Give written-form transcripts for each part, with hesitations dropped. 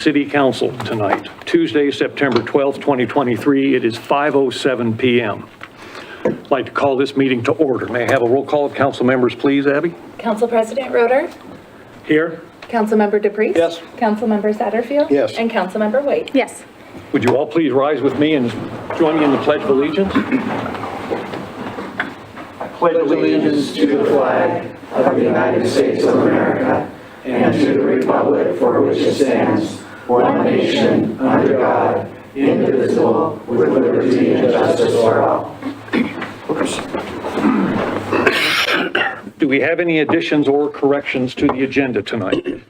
City Council tonight, Tuesday, September 12th, 2023. It is 5:07 p.m. I'd like to call this meeting to order. May I have a roll call of council members, please, Abby? Council President Roeder? Here. Councilmember DePriest? Yes. Councilmember Satterfield? Yes. And Councilmember Wade? Yes. Would you all please rise with me and join me in the Pledge of Allegiance? I pledge allegiance to the flag of the United States of America and to the republic for which it stands, one nation, under God, indivisible, with liberty and justice for all. Do we have any additions or corrections to the agenda tonight?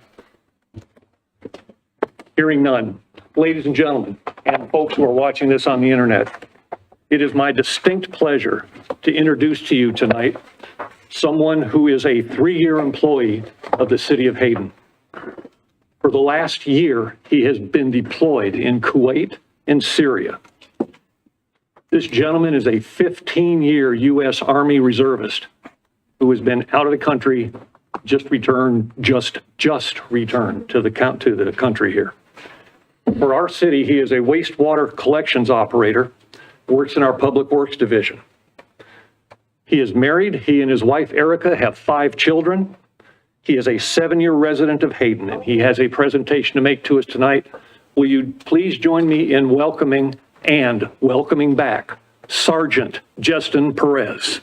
Hearing none. Ladies and gentlemen, and folks who are watching this on the internet, it is my distinct pleasure to introduce to you tonight someone who is a 3-year employee of the city of Hayden. For the last year, he has been deployed in Kuwait and Syria. This gentleman is a 15-year U.S. Army reservist who has been out of the country, just returned to the country here. For our city, he is a wastewater collections operator, works in our Public Works Division. He is married. He and his wife, Erica, have 5 children. He is a 7-year resident of Hayden, and he has a presentation to make to us tonight. Will you please join me in welcoming back Sergeant Justin Perez.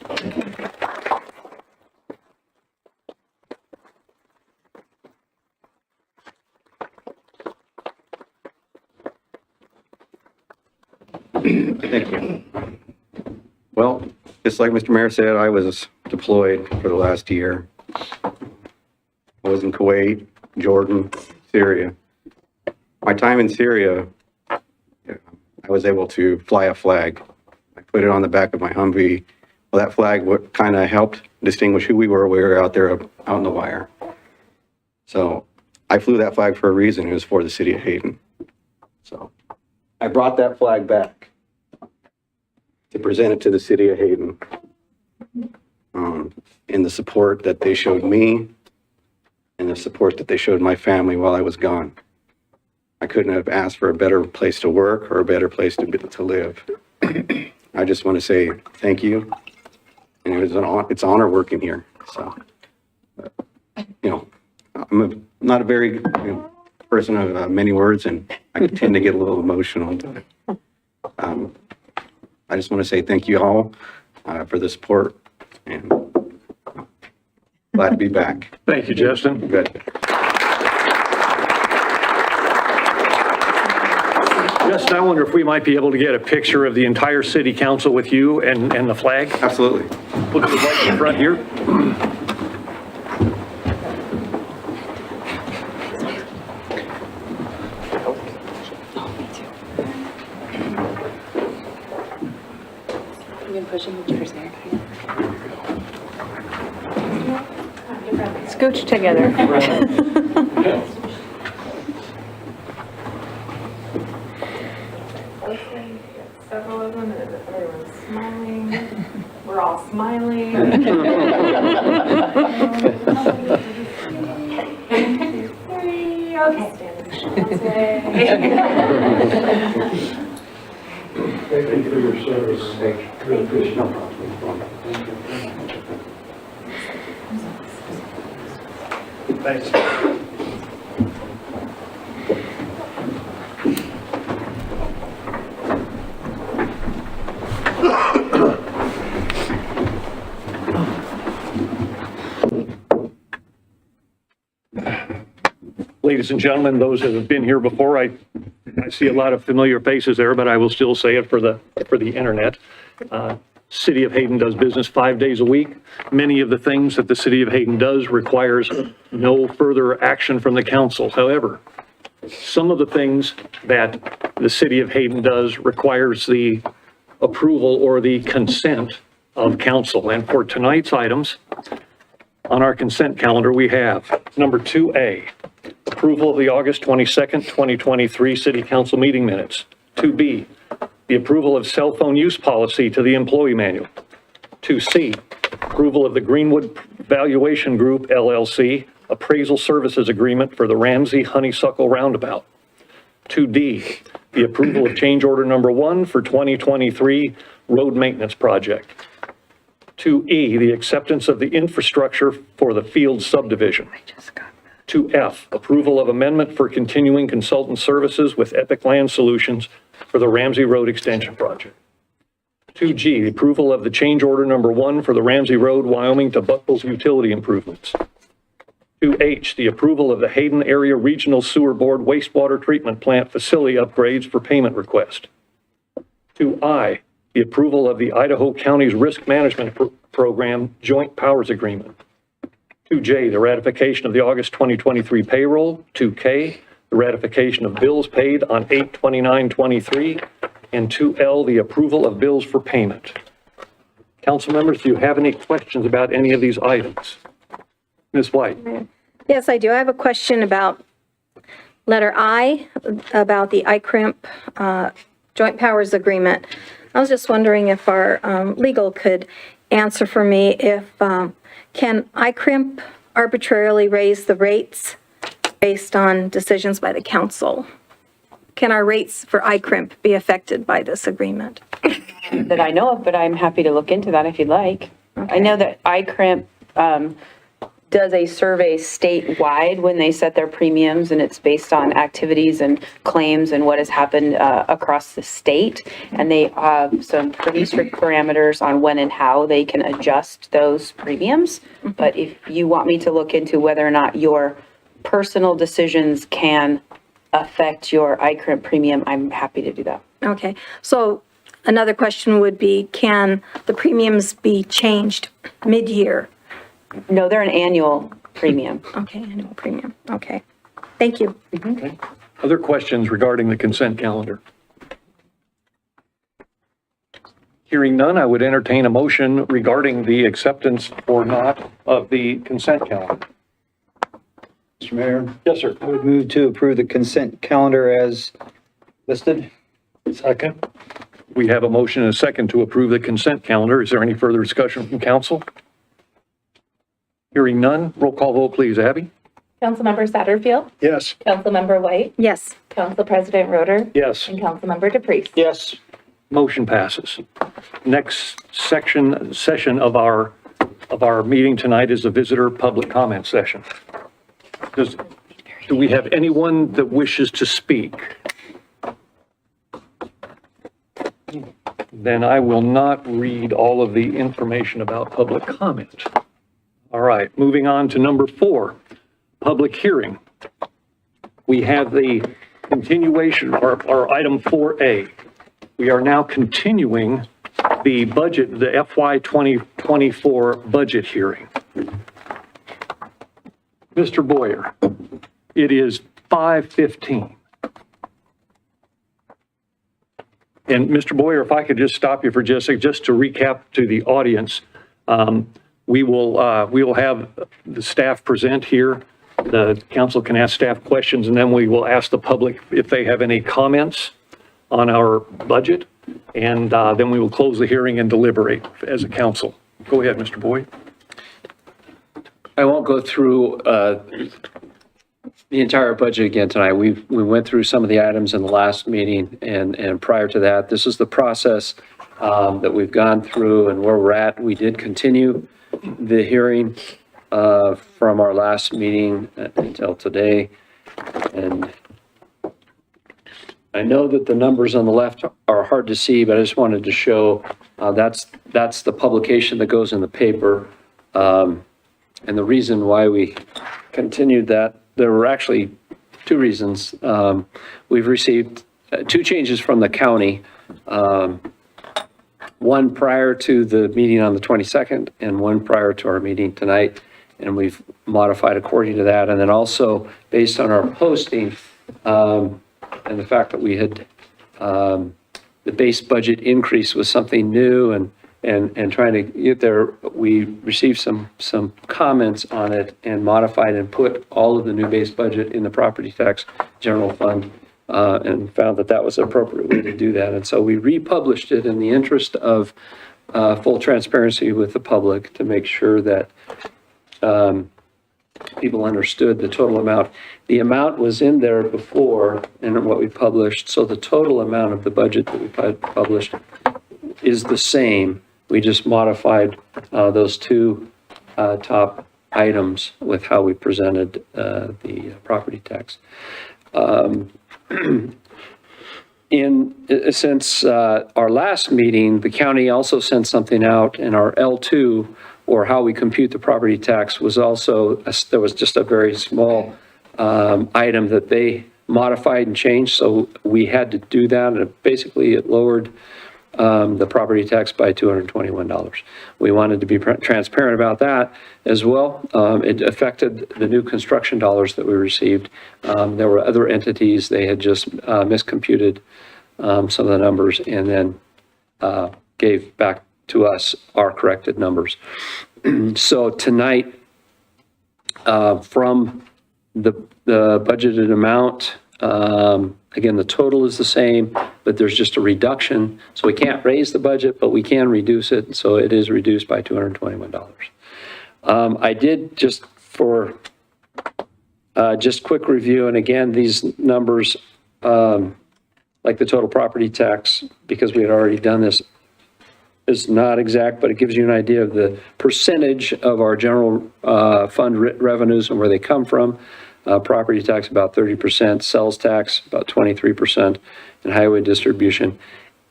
Thank you. Well, just like Mr. Mayor said, I was deployed for the last year. I was in Kuwait, Jordan, Syria. My time in Syria, I was able to fly a flag. I put it on the back of my Humvee. Well, that flag kind of helped distinguish who we were out there out in the wire. So I flew that flag for a reason. It was for the city of Hayden. So I brought that flag back to present it to the city of Hayden in the support that they showed me and the support that they showed my family while I was gone. I couldn't have asked for a better place to work or a better place to live. I just want to say thank you, and it's an honor working here. So, I'm not a very person of many words, and I tend to get a little emotional. But, I just want to say thank you all for the support, and glad to be back. Thank you, Justin. Good. Justin, I wonder if we might be able to get a picture of the entire city council with you and the flag. Absolutely. Look to the right in front here. Scooch together. Several of them, and everyone's smiling. We're all smiling. 2, 3. Okay. Thank you for your service. Thank you. Appreciate it. Thanks. Ladies and gentlemen, those that have been here before, I see a lot of familiar faces there, but I will still say it for the internet. City of Hayden does business 5 days a week. Many of the things that the City of Hayden does requires no further action from the council. However, some of the things that the City of Hayden does requires the approval or the consent of council. And for tonight's items, on our consent calendar, we have number 2A, approval of the August 22nd, 2023 City Council meeting minutes. 2B, the approval of cell phone use policy to the employee manual. 2C, approval of the Greenwood Valuation Group LLC appraisal services agreement for the Ramsey Honeysuckle Roundabout. 2D, the approval of change order number 1 for 2023 road maintenance project. 2E, the acceptance of the infrastructure for the field subdivision. 2F, approval of amendment for continuing consultant services with Epic Land Solutions for the Ramsey Road Extension Project. 2G, the approval of the change order number 1 for the Ramsey Road, Wyoming to Buckles utility improvements. 2H, the approval of the Hayden Area Regional Sewer Board wastewater treatment plant facility upgrades for payment request. 2I, the approval of the Idaho County's Risk Management Program Joint Powers Agreement. 2J, the ratification of the August 2023 payroll. 2K, the ratification of bills paid on 8/29/23. And 2L, the approval of bills for payment. Council members, do you have any questions about any of these items? Ms. White? Yes, I do. I have a question about letter I, about the ICRIMP Joint Powers Agreement. I was just wondering if our legal could answer for me if, can ICRIMP arbitrarily raise the rates based on decisions by the council? Can our rates for ICRIMP be affected by this agreement? That I know of, but I'm happy to look into that if you'd like. I know that ICRIMP does a survey statewide when they set their premiums, and it's based on activities and claims and what has happened across the state. And they have some pretty strict parameters on when and how they can adjust those premiums. But if you want me to look into whether or not your personal decisions can affect your ICRIMP premium, I'm happy to do that. Okay, so another question would be, can the premiums be changed mid-year? No, they're an annual premium. Okay, annual premium, okay. Thank you. Okay. Other questions regarding the consent calendar? Hearing none, I would entertain a motion regarding the acceptance or not of the consent calendar. Mr. Mayor, Yes, sir. I would move to approve the consent calendar as listed. Second. We have a motion and a second to approve the consent calendar. Is there any further discussion from council? Hearing none, roll call vote, please. Abby? Councilmember Satterfield. Yes. Councilmember White. Yes. Council President Roder. Yes. And Councilmember DePreez. Yes. Motion passes. Next session of our meeting tonight is the visitor public comment session. Do we have anyone that wishes to speak? Then I will not read all of the information about public comment. All right, moving on to number 4, public hearing. We have the continuation, or item 4A. We are now continuing the budget, the FY 2024 budget hearing. Mr. Boyer, it is 5:15. And Mr. Boyer, if I could just stop you for just to recap to the audience, we will have the staff present here. The council can ask staff questions, and then we will ask the public if they have any comments on our budget. And then we will close the hearing and deliberate as a council. Go ahead, Mr. Boyd. I won't go through the entire budget again tonight. We went through some of the items in the last meeting, and prior to that, this is the process that we've gone through and where we're at. We did continue the hearing from our last meeting until today. And I know that the numbers on the left are hard to see, but I just wanted to show that's the publication that goes in the paper. And the reason why we continued that, there were actually 2 reasons. We've received 2 changes from the county. One prior to the meeting on the 22nd and one prior to our meeting tonight. And we've modified according to that. And then also based on our posting and the fact that we had the base budget increase was something new and trying to get there, we received some comments on it and modified and put all of the new base budget in the property tax general fund and found that that was an appropriate way to do that. And so we republished it in the interest of full transparency with the public to make sure that people understood the total amount. The amount was in there before in what we published, so the total amount of the budget that we published is the same. We just modified those two top items with how we presented the property tax. Since our last meeting, the county also sent something out in our L2, or how we compute the property tax, was also, there was just a very small item that they modified and changed, so we had to do that, and basically it lowered the property tax by $221. We wanted to be transparent about that as well. It affected the new construction dollars that we received. There were other entities, they had just miscomputed some of the numbers and then gave back to us our corrected numbers. So tonight, from the budgeted amount, again, the total is the same, but there's just a reduction. So we can't raise the budget, but we can reduce it. So it is reduced by $221. I did, just for just quick review, and again, these numbers, like the total property tax, because we had already done this, is not exact, but it gives you an idea of the percentage of our general fund revenues and where they come from. Property tax about 30%, sales tax about 23%, and highway distribution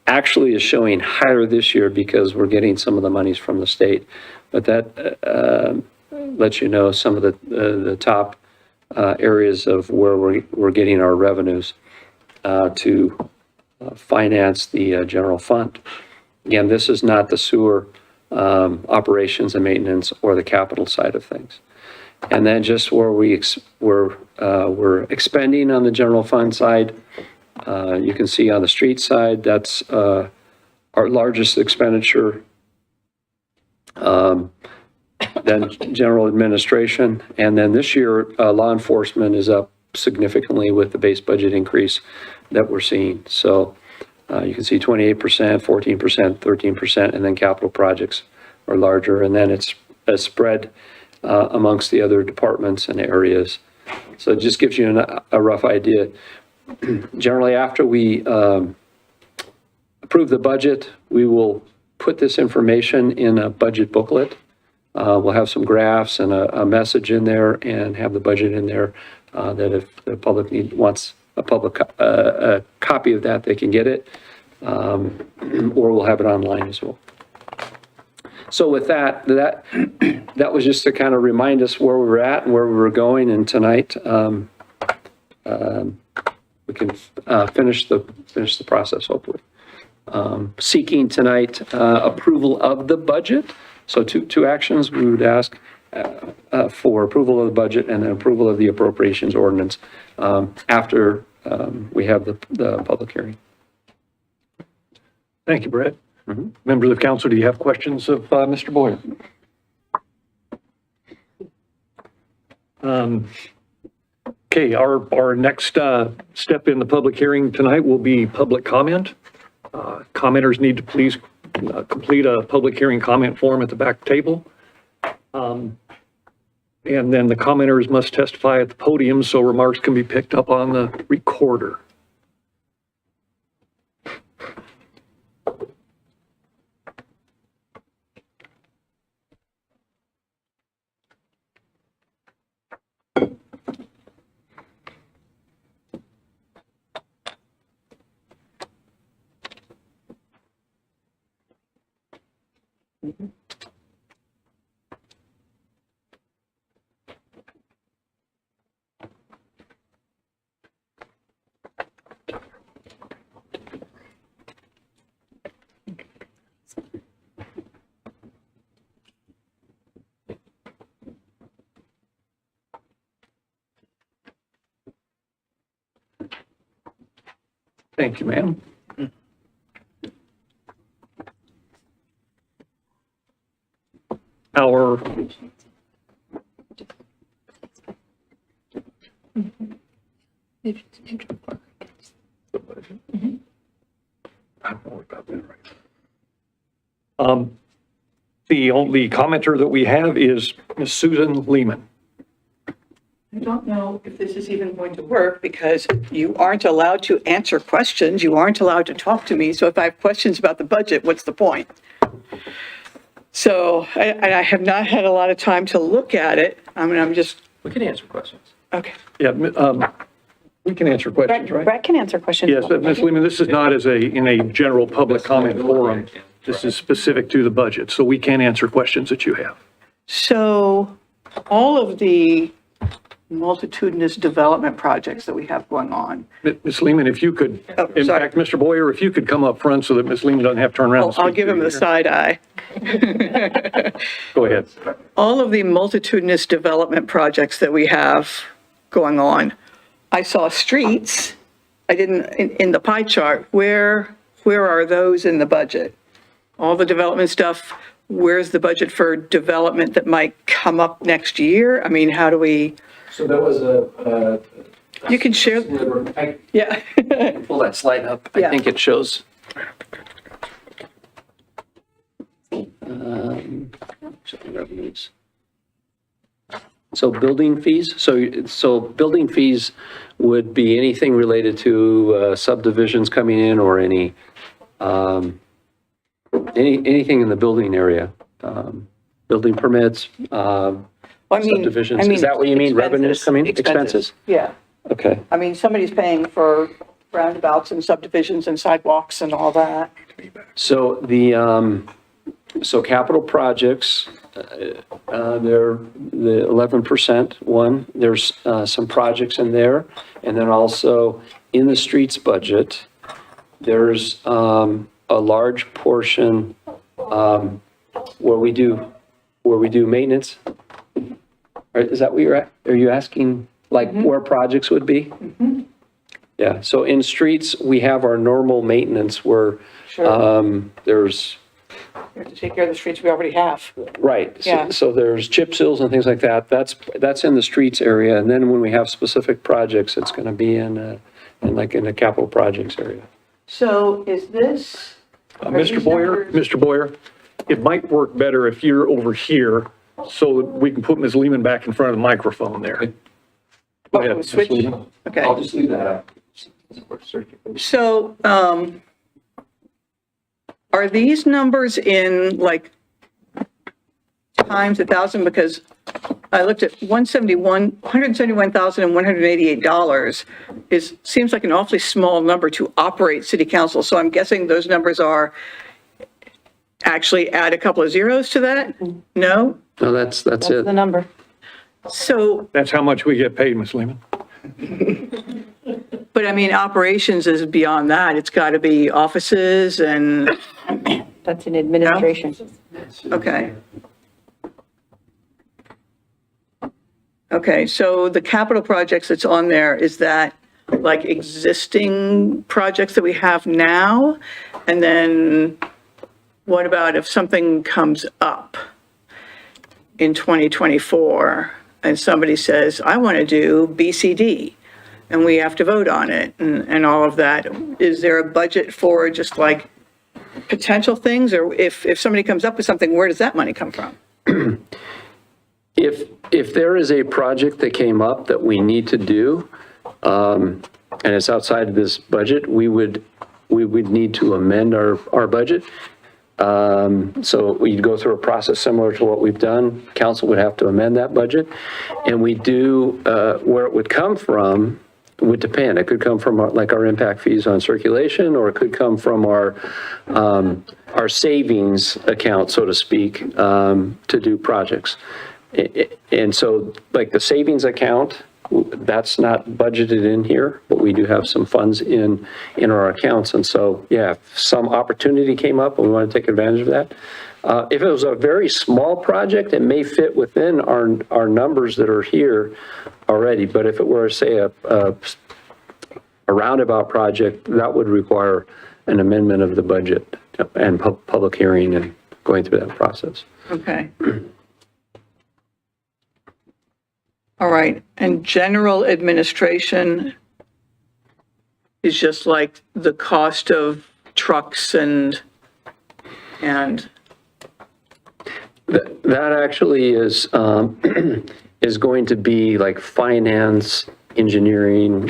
actually is showing higher this year because we're getting some of the monies from the state. But that lets you know some of the top areas of where we're getting our revenues to finance the general fund. Again, this is not the sewer operations and maintenance or the capital side of things. And then just where we're expending on the general fund side, you can see on the street side, that's our largest expenditure. Then general administration. And then this year, law enforcement is up significantly with the base budget increase that we're seeing. So you can see 28%, 14%, 13%, and then capital projects are larger. And then it's spread amongst the other departments and areas. So it just gives you a rough idea. Generally, after we approve the budget, we will put this information in a budget booklet. We'll have some graphs and a message in there and have the budget in there that if the public wants a copy of that, they can get it, or we'll have it online as well. So with that was just to kind of remind us where we were at and where we were going. And tonight we can finish the process, hopefully. Seeking tonight approval of the budget. So two actions we would ask for: approval of the budget and then approval of the appropriations ordinance after we have the public hearing. Thank you, Brett. Members of council, do you have questions of Mr. Boyer? Okay, our next step in the public hearing tonight will be public comment. Commenters need to please complete a public hearing comment form at the back table. And then the commenters must testify at the podium so remarks can be picked up on the recorder. Thank you, ma'am. Our the only commenter that we have is Ms. Susan Lehman. don't know if this is even going to work because you aren't allowed to answer questions. You aren't allowed to talk to me. So if I have questions about the budget, what's the point? So I have not had a lot of time to look at it. I mean, I'm just, We can answer questions. okay. Yeah, we can answer questions, right? Brett can answer questions. Yes, but Ms. Lehman, this is not in a general public comment forum. This is specific to the budget, so we can answer questions that you have. So all of the multitudinous development projects that we have going on. Ms. Lehman, if you could, Oh, in sorry. fact, Mr. Boyer, if you could come up front so that Ms. Lehman doesn't have to turn around and I'll speak give to him you the here. side eye. Go ahead. All of the multitudinous development projects that we have going on. I saw streets, I didn't, in the pie chart, where are those in the budget? All the development stuff, where's the budget for development that might come up next year? I mean, how do we, So that was a you can share, I yeah. pull that slide up. I Yeah. think it shows. Showing revenues. So building fees, so building fees would be anything related to subdivisions coming in or anything in the building area. Building permits, I mean, subdivisions. Is that what you mean? Revenues coming, expenses? Yeah. Okay. I mean, somebody's paying for roundabouts and subdivisions and sidewalks and all that. So so capital projects, they're the 11% one. There's some projects in there. And then also in the streets budget, there's a large portion where we do maintenance. Is that what are you asking, like where projects would be? Yeah, so in streets, we have our normal maintenance where there's, We have to take care of the streets we already have. right. Yeah. So there's chip seals and things like that. That's in the streets area. And then when we have specific projects, it's going to be in the capital projects area. So is this? Mr. Boyer, it might work better if you're over here so that we can put Ms. Lehman back in front of the microphone there. Go ahead, Ms. Switch? Lehman. Okay. I'll just leave that up. So, are these numbers in like times 1,000? Because I looked at $171,188 seems like an awfully small number to operate city council. So I'm guessing those numbers are actually add a couple of zeros to that? No? No, that's it. The number. So, That's how much we get paid, Ms. Lehman. but I mean, operations is beyond that. It's got to be offices and, That's in administration. okay. Okay, so the capital projects that's on there, is that like existing projects that we have now? And then what about if something comes up in 2024 and somebody says, I want to do BCD, and we have to vote on it and all of that? Is there a budget for just like potential things? Or if somebody comes up with something, where does that money come from? If there is a project that came up that we need to do, and it's outside of this budget, we would need to amend our budget. So we'd go through a process similar to what we've done. Council would have to amend that budget. And we do, where it would come from would depend. It could come from our impact fees on circulation, or it could come from our savings account, so to speak, to do projects. And so like the savings account, that's not budgeted in here, but we do have some funds in our accounts. And so, yeah, if some opportunity came up and we want to take advantage of that. If it was a very small project, it may fit within our numbers that are here already. But if it were, say, a roundabout project, that would require an amendment of the budget and public hearing and going through that process. Okay. All right, and general administration is just like the cost of trucks and That actually is is going to be like finance, engineering,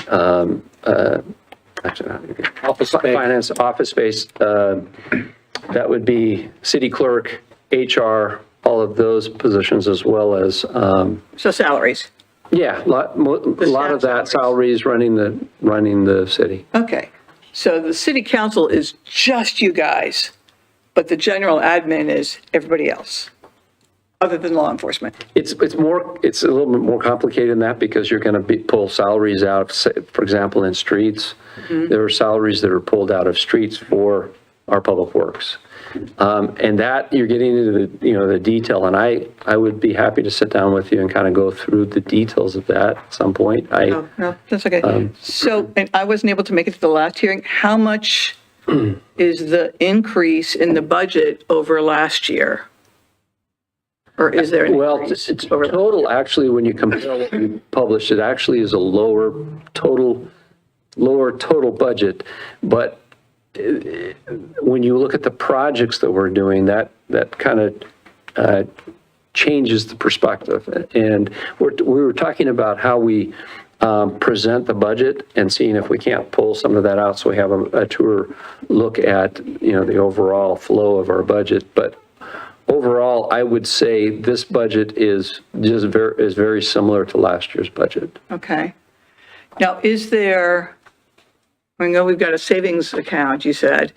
actually, Office space. finance, office space. That would be city clerk, HR, all of those positions, as well as, So salaries. yeah, a lot of that salaries running the city. Okay. So the city council is just you guys, but the general admin is everybody else, other than law enforcement. It's a little bit more complicated than that because you're going to pull salaries out of, say, for example, in streets. There are salaries that are pulled out of streets for our public works. And that you're getting into the detail, and I would be happy to sit down with you and kind of go through the details of that at some point. No, that's okay. So, and I wasn't able to make it to the last hearing. How much is the increase in the budget over last year? Or is there an Well, increase? it's total, actually, when you compare what we published, it actually is a lower total budget. But when you look at the projects that we're doing, that kind of changes the perspective. And we were talking about how we present the budget and seeing if we can't pull some of that out. So we have a tour look at, the overall flow of our budget. But overall, I would say this budget is very similar to last year's budget. Okay. Now, I know we've got a savings account, you said.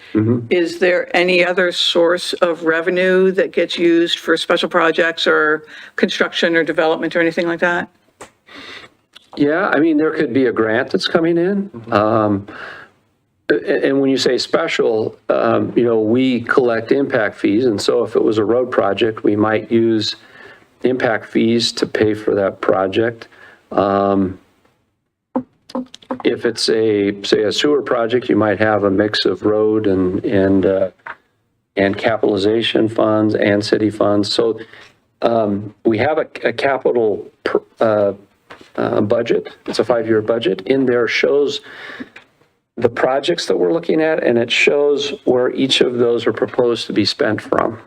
Is there any other source of revenue that gets used for special projects or construction or development or anything like that? Yeah, I mean, there could be a grant that's coming in. And when you say special, we collect impact fees. And so if it was a road project, we might use impact fees to pay for that project. If it's say a sewer project, you might have a mix of road and capitalization funds and city funds. So we have a capital budget. It's a 5-year budget. In there shows the projects that we're looking at, and it shows where each of those are proposed to be spent from.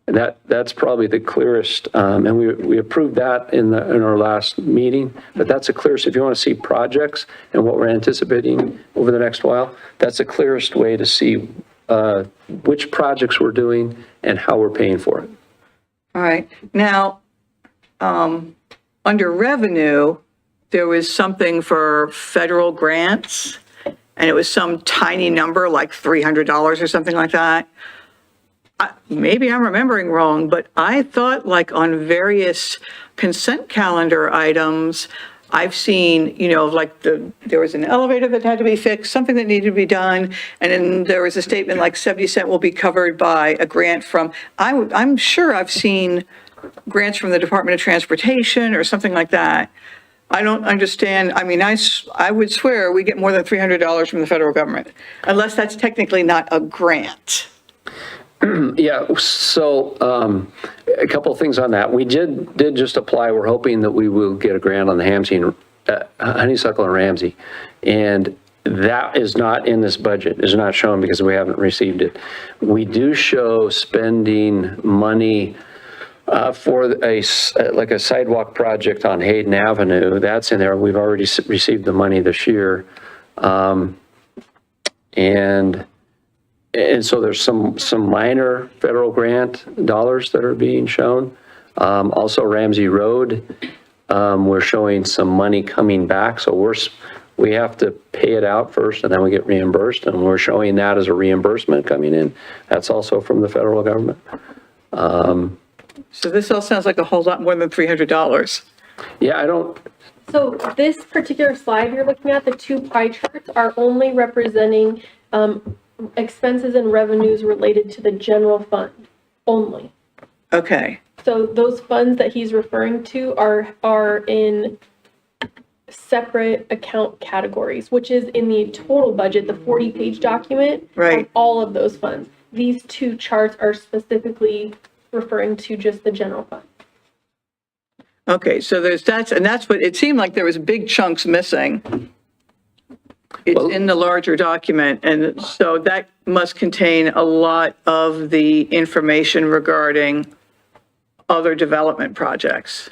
And that's probably the clearest, and we approved that in our last meeting, but that's the clearest. If you want to see projects and what we're anticipating over the next while, that's the clearest way to see which projects we're doing and how we're paying for it. All right. Now, under revenue, there was something for federal grants, and it was some tiny number, like $300 or something like that. Maybe I'm remembering wrong, but I thought like on various consent calendar items, I've seen, there was an elevator that had to be fixed, something that needed to be done, and then there was a statement like 70 cent will be covered by a grant from, I'm sure I've seen grants from the Department of Transportation or something like that. I don't understand. I mean, I would swear we get more than $300 from the federal government, unless that's technically not a grant. Yeah, so a couple of things on that. We did just apply. We're hoping that we will get a grant on the Honeysuckle and Ramsey. And that is not in this budget. It's not shown because we haven't received it. We do show spending money for a sidewalk project on Hayden Avenue. That's in there. We've already received the money this year. And so there's some minor federal grant dollars that are being shown. Also Ramsey Road, we're showing some money coming back. So we have to pay it out first and then we get reimbursed, and we're showing that as a reimbursement coming in. That's also from the federal government. So this all sounds like a whole lot more than $300. Yeah, I don't, So this particular slide you're looking at, the two pie charts are only representing expenses and revenues related to the general fund only. Okay. So those funds that he's referring to are in separate account categories, which is in the total budget, the 40-page document. Right. Of all of those funds. These two charts are specifically referring to just the general fund. Okay, so that's what, it seemed like there was big chunks missing. It's in the larger document, and so that must contain a lot of the information regarding other development projects.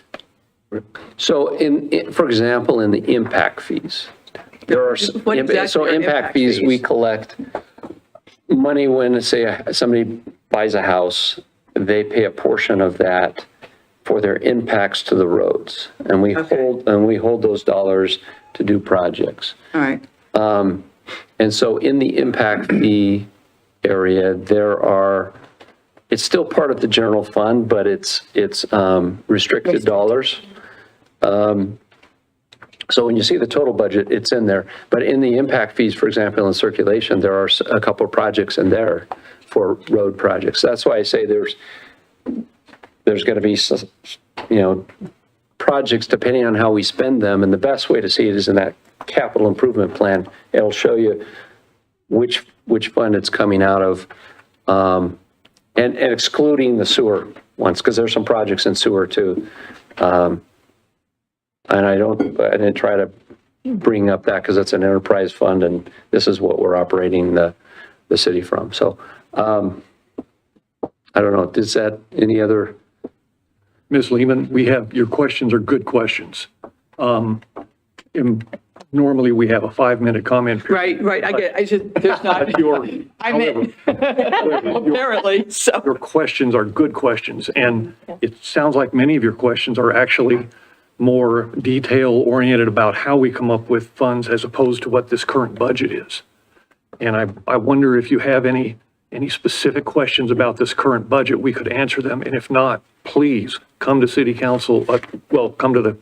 So for example, in the impact fees, there are, What exactly so are impact fees, we fees? collect money when, say, somebody buys a house, they pay a portion of that for their impacts to the roads. And we hold those dollars to do projects. All right, And so in the impact fee area, it's still part of the general fund, but it's restricted dollars. So when you see the total budget, it's in there. But in the impact fees, for example, in circulation, there are a couple of projects in there for road projects. That's why I say there's going to be, projects depending on how we spend them. And the best way to see it is in that capital improvement plan. It'll show you which fund it's coming out of, and excluding the sewer ones, because there's some projects in sewer too. And I didn't try to bring up that because it's an enterprise fund and this is what we're operating the city from. So, I don't know, is that any other? Ms. Lehman, your questions are good questions. Normally, we have a 5-minute comment period. right, I just, there's not, I meant, apparently, so. Your questions are good questions, and it sounds like many of your questions are actually more detail-oriented about how we come up with funds as opposed to what this current budget is. And I wonder if you have any specific questions about this current budget, we could answer them, and if not, please come to City Council, come to the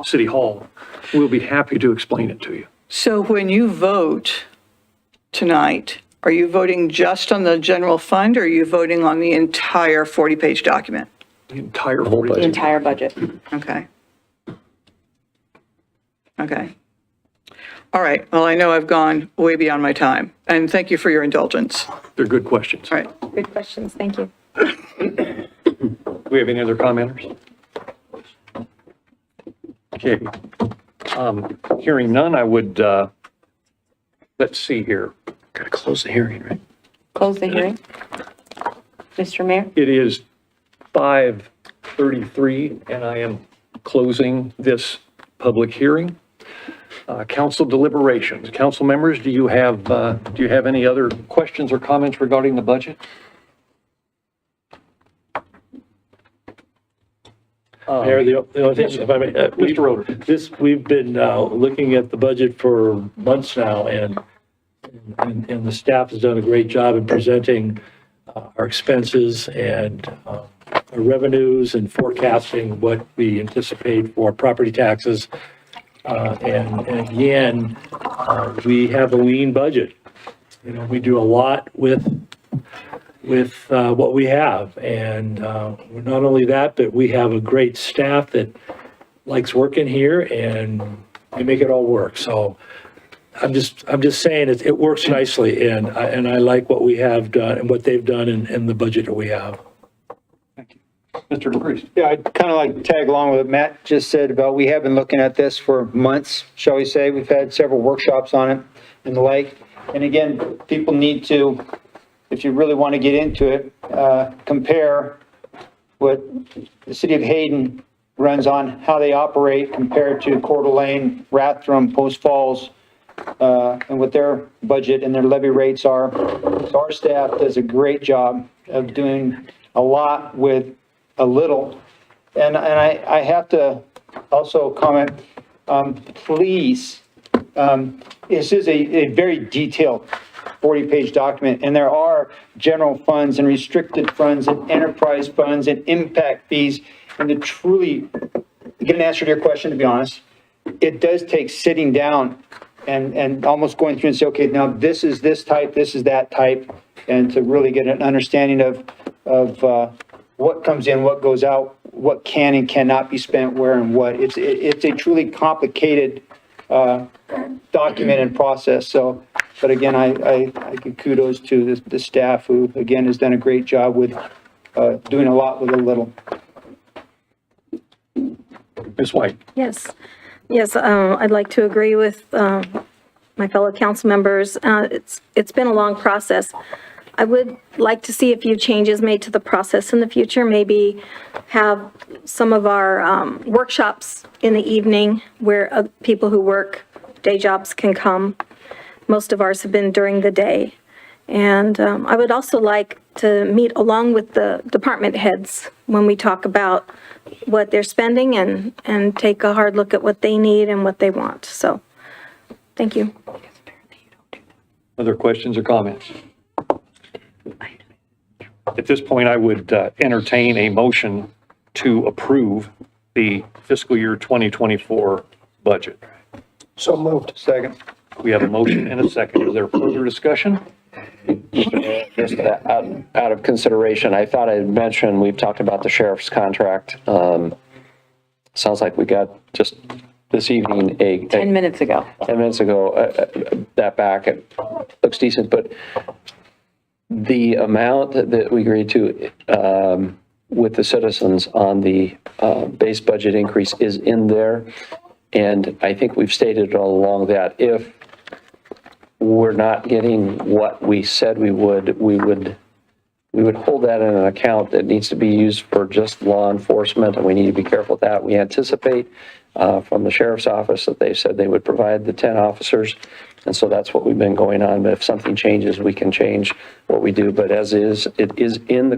City Hall. We'll be happy to explain it to you. So when you vote tonight, are you voting just on the general fund, or are you voting on the entire 40-page document? The entire whole The entire budget. Okay. Okay. All right, well, I know I've gone way beyond my time, and thank you for your indulgence. They're good questions. All right. Good questions, thank you. Do we have any other commenters? Okay. Hearing none, I would, let's see here. Got to close the hearing, right? Close the hearing. Mr. Mayor? It is 5:33, and I am closing this public hearing. Council deliberations. Council members, do you have any other questions or comments regarding the budget? Mayor, the only thing, if I may, Mr. Roder. we've been looking at the budget for months now, and the staff has done a great job in presenting our expenses and our revenues and forecasting what we anticipate for property taxes. And again, we have a lean budget. We do a lot with what we have, and not only that, but we have a great staff that likes working here, and they make it all work. So I'm just saying it works nicely, and I like what we have done and what they've done in the budget that we have. Mr. DePriest. Yeah, I'd kind of like to tag along with what Matt just said about we have been looking at this for months, shall we say. We've had several workshops on it and the like. And again, people need to, if you really want to get into it, compare what the city of Hayden runs on, how they operate compared to Coeur d'Alene, Rathdrum, Post Falls, and what their budget and their levy rates are. So our staff does a great job of doing a lot with a little. And I have to also comment, please, this is a very detailed 40-page document, and there are general funds and restricted funds and enterprise funds and impact fees. And to truly get an answer to your question, to be honest, it does take sitting down and almost going through and say, okay, now this is this type, this is that type, and to really get an understanding of what comes in, what goes out, what can and cannot be spent where and what. It's a truly complicated document and process. So, but again, I give kudos to the staff who, again, has done a great job with doing a lot with a little. Ms. White. Yes, I'd like to agree with my fellow council members. It's been a long process. I would like to see a few changes made to the process in the future, maybe have some of our workshops in the evening where people who work day jobs can come. Most of ours have been during the day. And I would also like to meet along with the department heads when we talk about what they're spending and take a hard look at what they need and what they want. So, thank you. Other questions or comments? At this point, I would entertain a motion to approve the fiscal year 2024 budget. So moved. Second. We have a motion and a second. Is there further discussion? Just out of consideration, I thought I'd mention, we've talked about the sheriff's contract. Sounds like we got just this evening 10 minutes ago. 10 minutes ago, that back, it looks decent, but the amount that we agreed to with the citizens on the base budget increase is in there. And I think we've stated all along that if we're not getting what we said we would hold that in an account that needs to be used for just law enforcement, and we need to be careful with that. We anticipate from the sheriff's office that they said they would provide the 10 officers, and so that's what we've been going on. But if something changes, we can change what we do. But as is, it is in the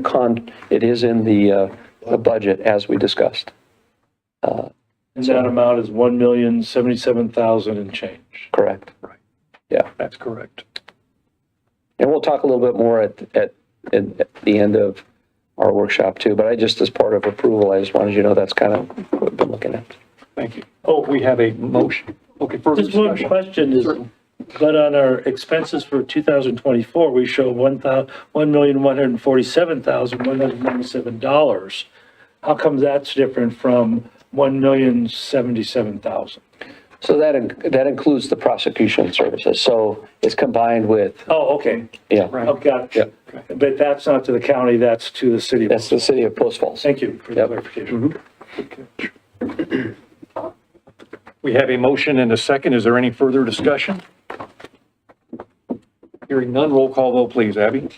budget as we discussed. And that amount is $1,077,000 and change. Correct. Right. Yeah, That's correct. and we'll talk a little bit more at the end of our workshop too. But I just, as part of approval, I just wanted you to know that's kind of what we've been looking at. Thank you. Oh, we have a motion. Okay, further Just one discussion. question is, but on our expenses for 2024, we show $1,147,197. How come that's different from $1,077,000? So that includes the prosecution services. So it's combined with, Oh, okay. yeah, Oh, got it. But that's not to the county, that's to the city. that's the city of Post Falls. Thank you for the Yep. clarification. We have a motion and a second. Is there any further discussion? Hearing none, roll call vote, please, Abby.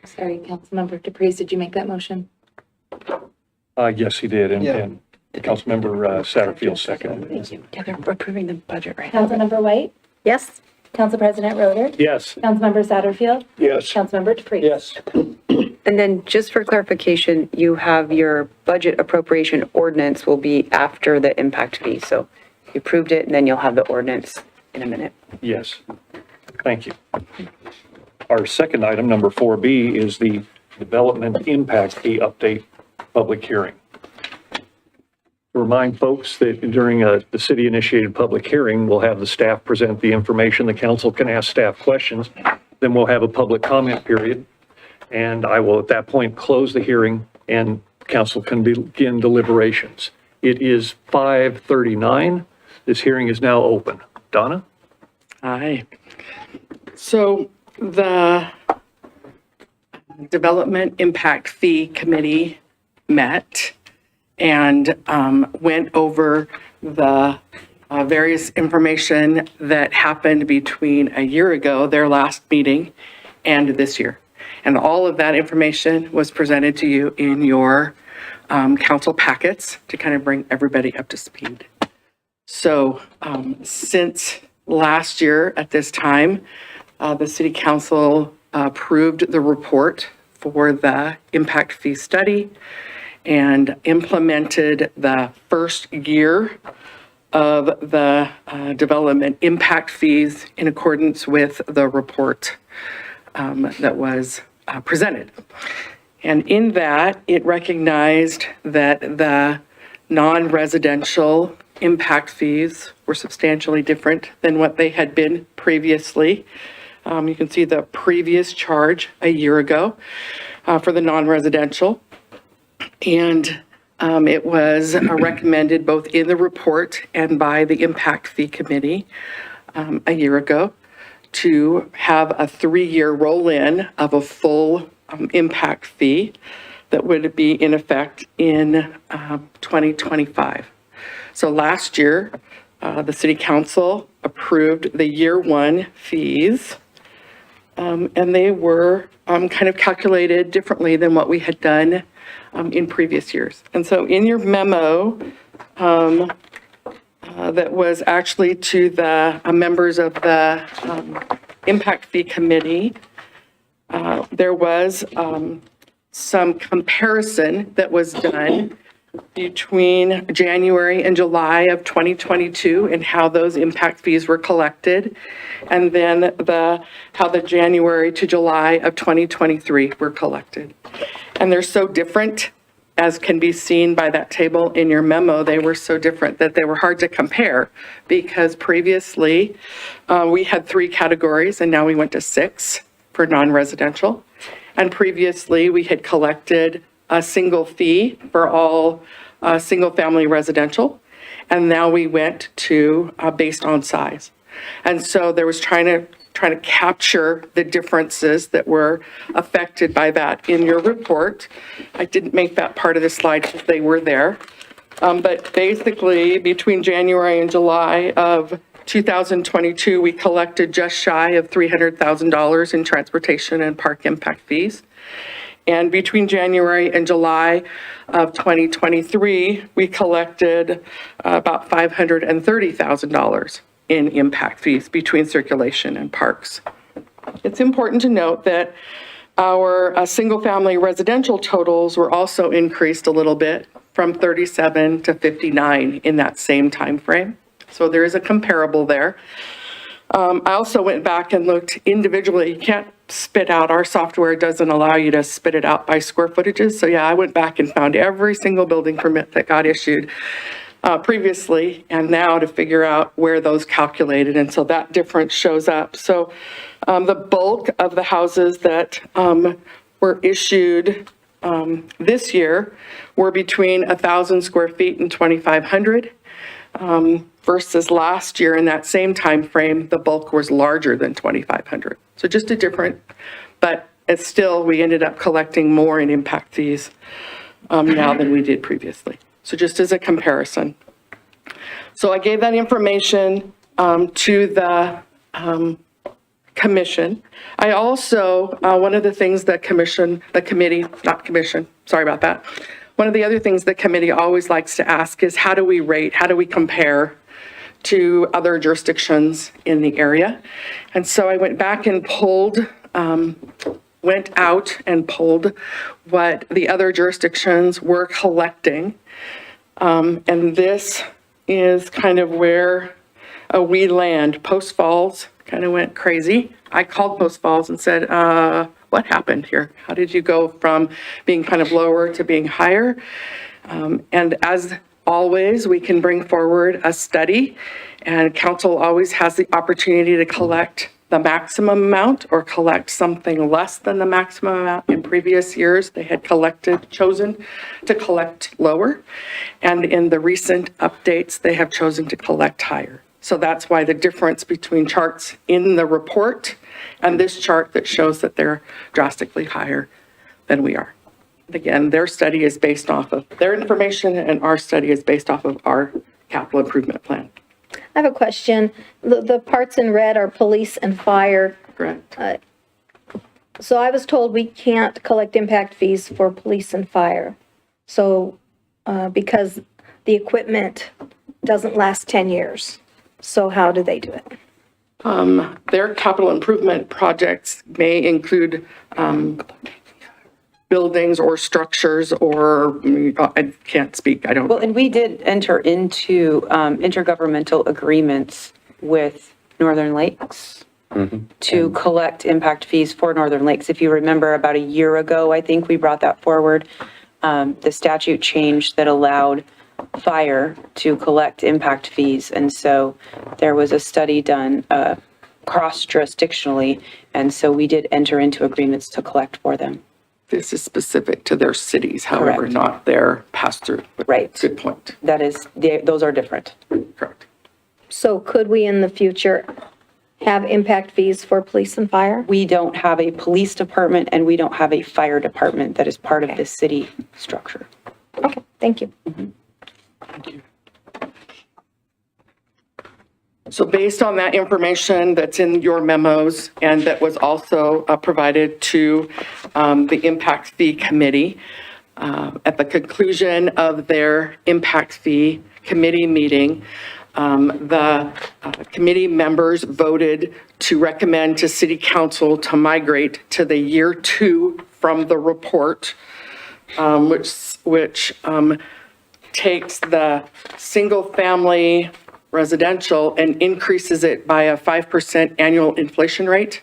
Sorry, Councilmember DePreez, did you make that motion? Yes, he did, Yeah. and Councilmember Satterfield seconded. Thank you. Yeah, they're approving the budget right now. Councilmember White? Yes? Council President Roder? Yes. Councilmember Satterfield? Yes. Councilmember DePreez? Yes. And then just for clarification, you have your budget appropriation ordinance will be after the impact fee. So you approved it and then you'll have the ordinance in a minute. Yes, thank you. Our second item, number 4B, is the development impact fee update public hearing. To remind folks that during the city-initiated public hearing, we'll have the staff present the information. The council can ask staff questions. Then we'll have a public comment period. And I will, at that point, close the hearing and council can begin deliberations. It is 5:39. This hearing is now open. Donna? Hi. So the Development Impact Fee Committee met and went over the various information that happened between a year ago, their last meeting, and this year. And all of that information was presented to you in your council packets to kind of bring everybody up to speed. So since last year at this time, the city council approved the report for the impact fee study and implemented the first year of the development impact fees in accordance with the report that was presented. And in that, it recognized that the non-residential impact fees were substantially different than what they had been previously. You can see the previous charge a year ago for the non-residential. And it was recommended both in the report and by the Impact Fee Committee a year ago to have a 3-year roll-in of a full impact fee that would be in effect in 2025. So last year, the City Council approved the year one fees. And they were kind of calculated differently than what we had done in previous years. And so in your memo, that was actually to the members of the Impact Fee Committee, there was some comparison that was done between January and July of 2022 and how those impact fees were collected, and then how the January to July of 2023 were collected. And they're so different, as can be seen by that table in your memo. They were so different that they were hard to compare, because previously we had 3 categories and now we went to 6 for non-residential. And previously we had collected a single fee for all single-family residential, and now we went to based on size. And so there was trying to capture the differences that were affected by that in your report. I didn't make that part of the slide because they were there. But basically, between January and July of 2022, we collected just shy of $300,000 in transportation and park impact fees. And between January and July of 2023, we collected about $530,000 in impact fees between circulation and parks. It's important to note that our single-family residential totals were also increased a little bit from 37 to 59 in that same time frame. So there is a comparable there. I also went back and looked individually. You can't spit out, our software doesn't allow you to spit it out by square footages. So yeah, I went back and found every single building permit that got issued previously and now to figure out where those calculated. And so that difference shows up. So the bulk of the houses that were issued this year were between 1,000 square feet and 2,500. Versus last year in that same time frame, the bulk was larger than 2,500. So just a different, but it's still, we ended up collecting more in impact fees now than we did previously. So just as a comparison. So I gave that information to the commission. I also, one of the things that one of the other things the committee always likes to ask is, how do we rate, how do we compare to other jurisdictions in the area? And so I went back and went out and pulled what the other jurisdictions were collecting. And this is kind of where we land. Post Falls kind of went crazy. I called Post Falls and said, what happened here? How did you go from being kind of lower to being higher? And as always, we can bring forward a study, and council always has the opportunity to collect the maximum amount or collect something less than the maximum amount. In previous years, they had chosen to collect lower, and in the recent updates, they have chosen to collect higher. So that's why the difference between charts in the report and this chart that shows that they're drastically higher than we are. Again, their study is based off of their information, and our study is based off of our capital improvement plan. I have a question. The parts in red are police and fire. Correct. So I was told we can't collect impact fees for police and fire. So, because the equipment doesn't last 10 years. So how do they do it? Their capital improvement projects may include buildings or structures, or I can't speak, I don't. Well, and we did enter into intergovernmental agreements with Northern Lakes to collect impact fees for Northern Lakes. If you remember, about a year ago, I think we brought that forward. The statute changed that allowed fire to collect impact fees. And so there was a study done cross-jurisdictionally, and so we did enter into agreements to collect for them. This is specific to their cities, however, Correct. not their pass-through. Right. Good point. That is, those are different. Correct. So could we in the future have impact fees for police and fire? We don't have a police department and we don't have a fire department that is part of the city structure. Okay, thank you. Thank you. So based on that information that's in your memos and that was also provided to the Impact Fee Committee, at the conclusion of their Impact Fee Committee meeting, the committee members voted to recommend to City Council to migrate to the year 2 from the report, which takes the single-family residential and increases it by a 5% annual inflation rate.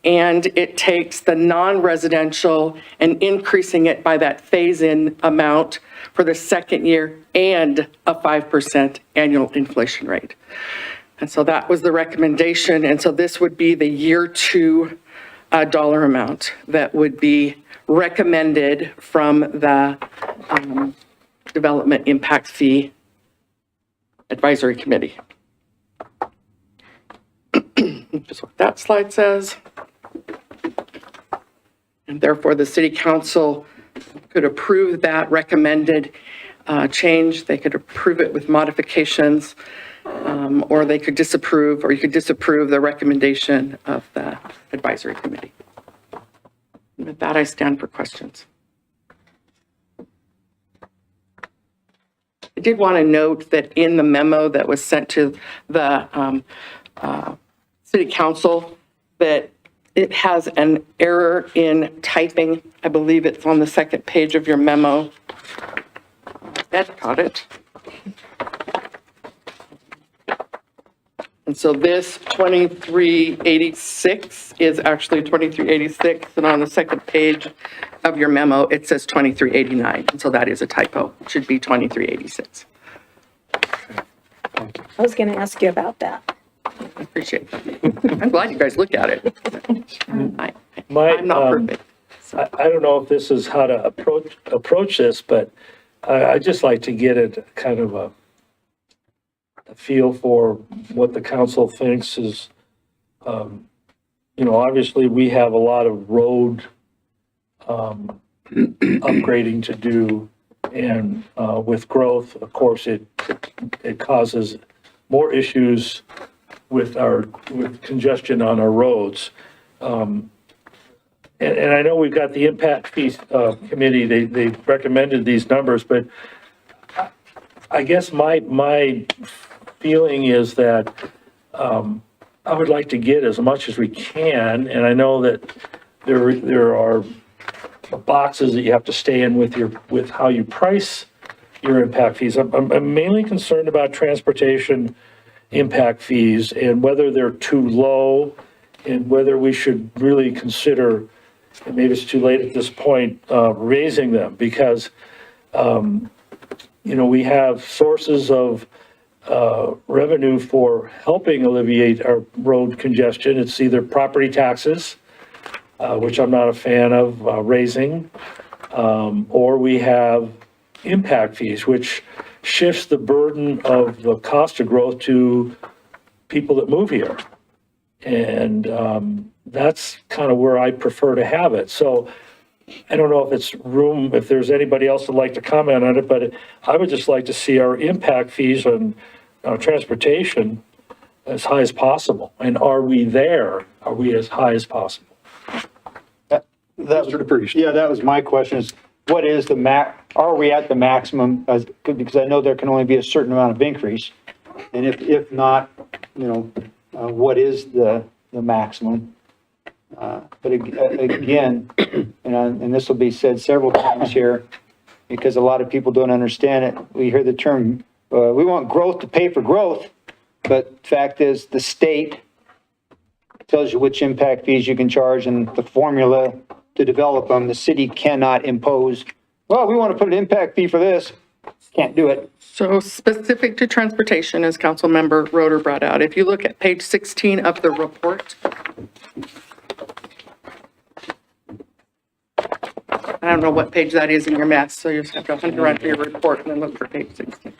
And it takes the non-residential and increasing it by that phase-in amount for the second year and a 5% annual inflation rate. And so that was the recommendation. And so this would be the year 2 dollar amount that would be recommended from the Development Impact Fee Advisory Committee. Just what that slide says. And therefore, the City Council could approve that recommended change. They could approve it with modifications, or they could disapprove, or you could disapprove the recommendation of the Advisory Committee. And with that, I stand for questions. I did want to note that in the memo that was sent to the City Council, that it has an error in typing. I believe it's on the second page of your memo. Ed caught it. And so this 2386 is actually 2386, and on the second page of your memo, it says 2389, and so that is a typo. It should be 2386. I was going to ask you about that. I appreciate that. I'm glad you guys looked at it. I'm not perfect. I don't know if this is how to approach this, but I'd just like to get it kind of a feel for what the council thinks is, obviously we have a lot of road upgrading to do, and with growth, of course, it causes more issues with congestion on our roads. And I know we've got the Impact Fees Committee, they recommended these numbers, but I guess my feeling is that I would like to get as much as we can, and I know that there are boxes that you have to stay in with how you price your impact fees. I'm mainly concerned about transportation impact fees and whether they're too low, and whether we should really consider, and maybe it's too late at this point, raising them, because we have sources of revenue for helping alleviate our road congestion. It's either property taxes, which I'm not a fan of raising, or we have impact fees, which shifts the burden of the cost of growth to people that move here. And that's kind of where I prefer to have it. So I don't know if there's anybody else that'd like to comment on it, but I would just like to see our impact fees on transportation as high as possible. And are we there? Are we as high as possible? Mr. DePriest. Yeah, that was my question, is what is are we at the maximum? Because I know there can only be a certain amount of increase. And if not, what is the maximum? But again, and this will be said several times here, because a lot of people don't understand it. We hear the term, we want growth to pay for growth, but the fact is the state tells you which impact fees you can charge and the formula to develop them. The city cannot impose, well, we want to put an impact fee for this. Can't do it. So specific to transportation, as Councilmember Roeder brought out, if you look at page 16 of the report, I don't know what page that is in your math, so you just have to hunt around for your report and then look for page 16.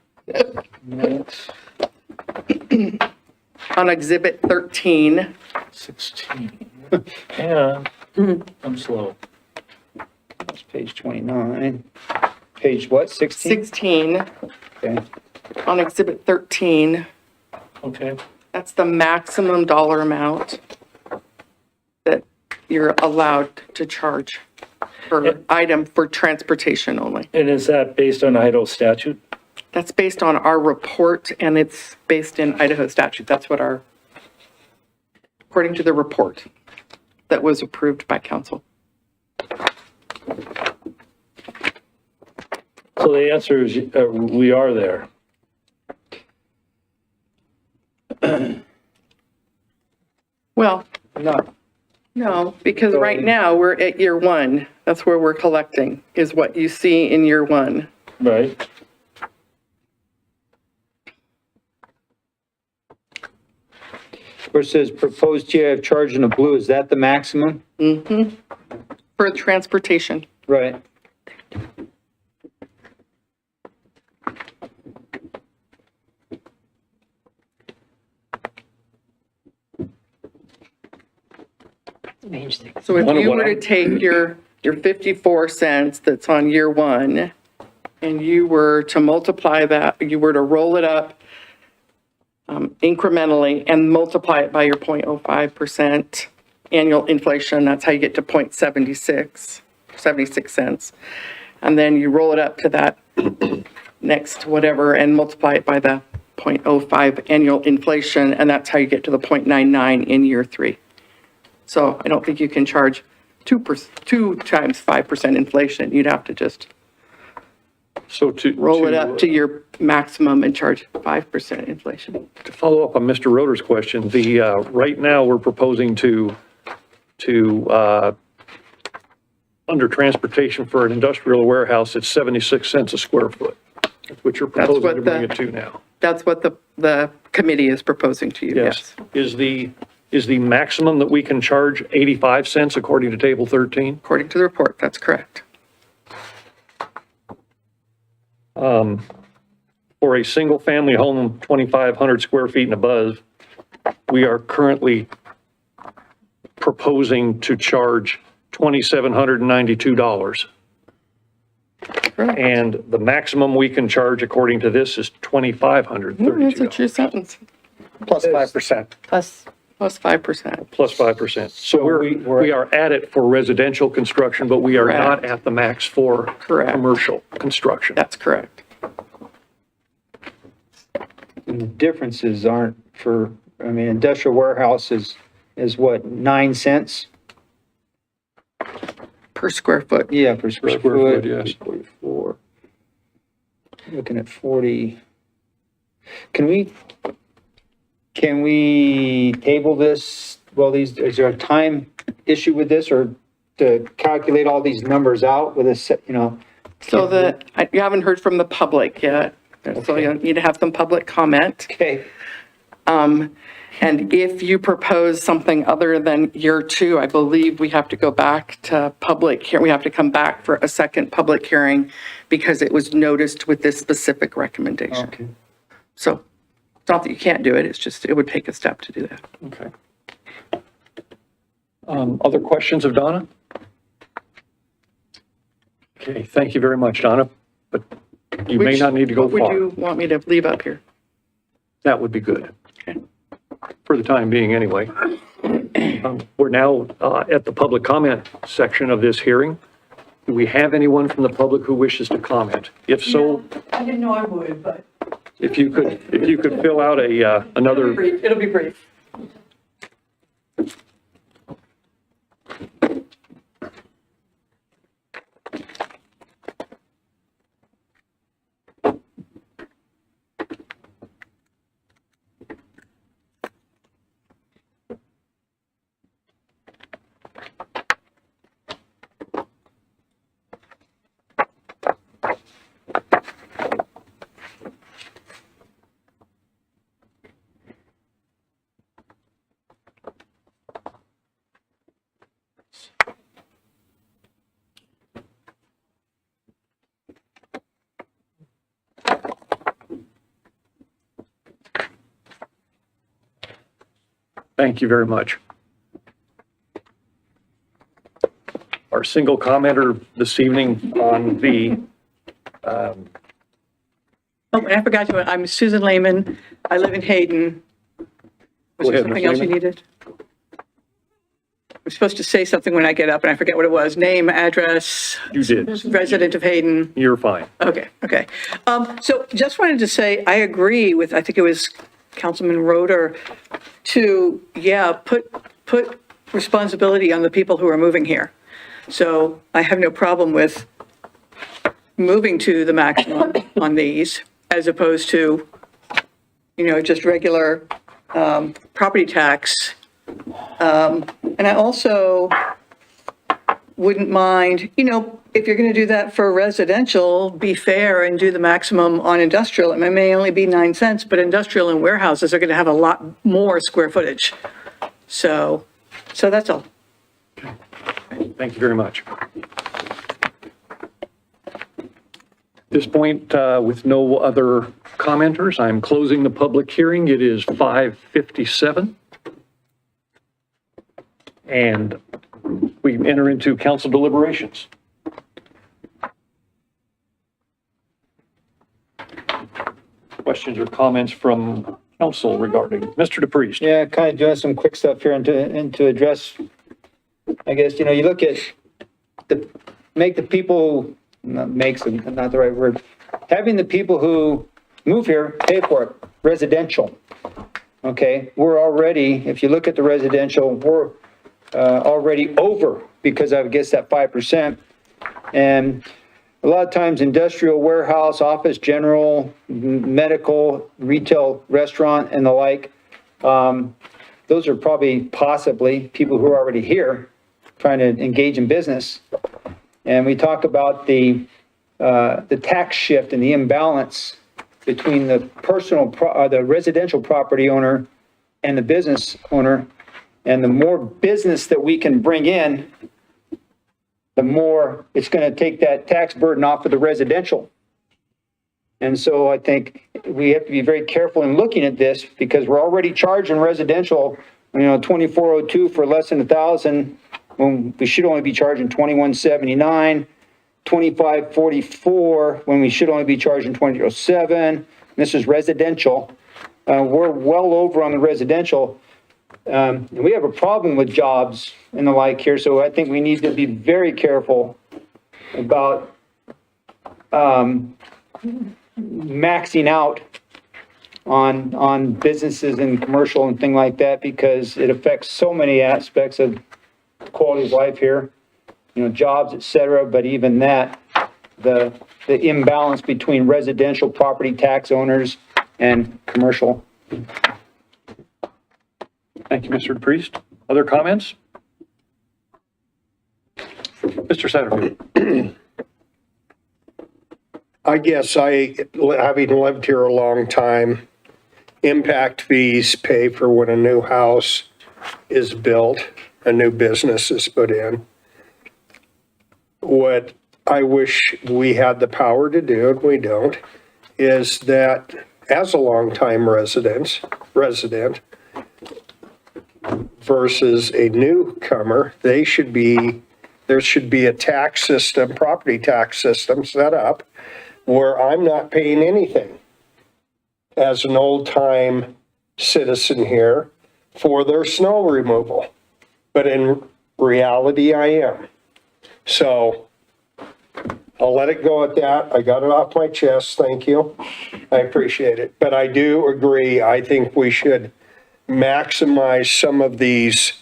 On Exhibit 13. 16. Yeah, I'm slow. That's page 29. Page what, 16? 16. Okay. On Exhibit 13. Okay. That's the maximum dollar amount that you're allowed to charge per item for transportation only. And is that based on Idaho statute? That's based on our report, and it's based in Idaho statute. That's what according to the report that was approved by council. So the answer is, we are there. Well, Not, no, because right now we're at year one. That's where we're collecting, is what you see in year one. Right. where it says proposed TIF charge in the blue, is that the maximum? For transportation. Right. So if you were to take your 54 cents that's on year one, and you were to multiply that, you were to roll it up incrementally and multiply it by your 0.05% annual inflation, that's how you get to 76 cents. And then you roll it up to that next whatever and multiply it by the 0.05 annual inflation, and that's how you get to the 0.99 in year three. So I don't think you can charge 2 times 5% inflation. You'd have to just So to. roll it up to your maximum and charge 5% inflation. To follow up on Mr. Roeder's question, right now, we're proposing to under transportation for an industrial warehouse, it's 76 cents a square foot. That's what you're That's proposing what to bring it to now. That's what the committee is proposing to you, yes. Is the maximum that we can charge 85 cents according to table 13? According to the report, that's correct. For a single-family home, 2,500 square feet and above, we are currently proposing to charge $2,792. And the maximum we can charge according to this is That's a $2,532, true sentence. Plus 5%. Plus, Plus 5%. plus 5%. So we're- we are at it for residential construction, but we are not Correct. at the max for Correct. commercial construction. That's correct. And the differences aren't for, I mean, industrial warehouse is what, 9 cents? Per square foot. Yeah, per square square foot. foot, yes. 44. Looking at 40. Can we table this? Well, is there a time issue with this, or to calculate all these numbers out with a set, So you haven't heard from the public yet, so you need to have some public comment. Okay, And if you propose something other than year two, I believe we have to go back to we have to come back for a second public hearing because it was noticed with this specific recommendation. okay. So it's not that you can't do it, it's just, it would take a step to do that. Okay. Other questions of Donna? Okay, thank you very much, Donna, but you may Which- not need to go What would far. you want me to leave up here? That would be good. Okay. For the time being, anyway. We're now at the public comment section of this hearing. Do we have anyone from the public who wishes to comment? If so, I didn't know I would, but if you could fill out another, it'll be brief. thank you very much. Our single commenter this evening on the, Oh, and I forgot to, I'm Susan Lehman. I live in Hayden. Was there ahead, Ms. something else you Lehman. needed? I'm supposed to say something when I get up and I forget what it was. Name, address, You did. resident of Hayden. You're fine. Okay. So just wanted to say, I agree with, I think it was Councilman Roeder, to, put responsibility on the people who are moving here. So I have no problem with moving to the maximum on these as opposed to, just regular property tax. And I also wouldn't mind, if you're going to do that for residential, be fair and do the maximum on industrial. It may only be 9 cents, but industrial and warehouses are going to have a lot more square footage. So that's all. Thank you very much. At this point, with no other commenters, I'm closing the public hearing. It is 5:57. And we enter into council deliberations. Questions or comments from council regarding Mr. DePriest? Yeah, kind of doing some quick stuff here and to address, I guess, you look at make the people, not the right word, having the people who move here pay for it, residential. Okay, we're already, if you look at the residential, we're already over because I guess that 5%. And a lot of times industrial, warehouse, office, general, medical, retail, restaurant, and the like, those are probably possibly people who are already here trying to engage in business. And we talk about the tax shift and the imbalance between the the residential property owner and the business owner. And the more business that we can bring in, the more it's going to take that tax burden off of the residential. And so I think we have to be very careful in looking at this because we're already charging residential, $24.02 for less than $1,000 when we should only be charging $21.79, $25.44 when we should only be charging $20.07. This is residential. We're well over on the residential. We have a problem with jobs and the like here, so I think we need to be very careful about maxing out on businesses and commercial and things like that because it affects so many aspects of quality of life here, jobs, et cetera. But even that, the imbalance between residential property tax owners and commercial. Thank you, Mr. DePriest. Other comments? Mr. Satterfield. I guess having lived here a long time, impact fees pay for when a new house is built, a new business is put in. What I wish we had the power to do, and we don't, is that as a longtime resident versus a newcomer, there should be a tax system, property tax system set up where I'm not paying anything as an old-time citizen here for their snow removal. But in reality, I am. So I'll let it go at that. I got it off my chest. Thank you. I appreciate it. But I do agree. I think we should maximize some of these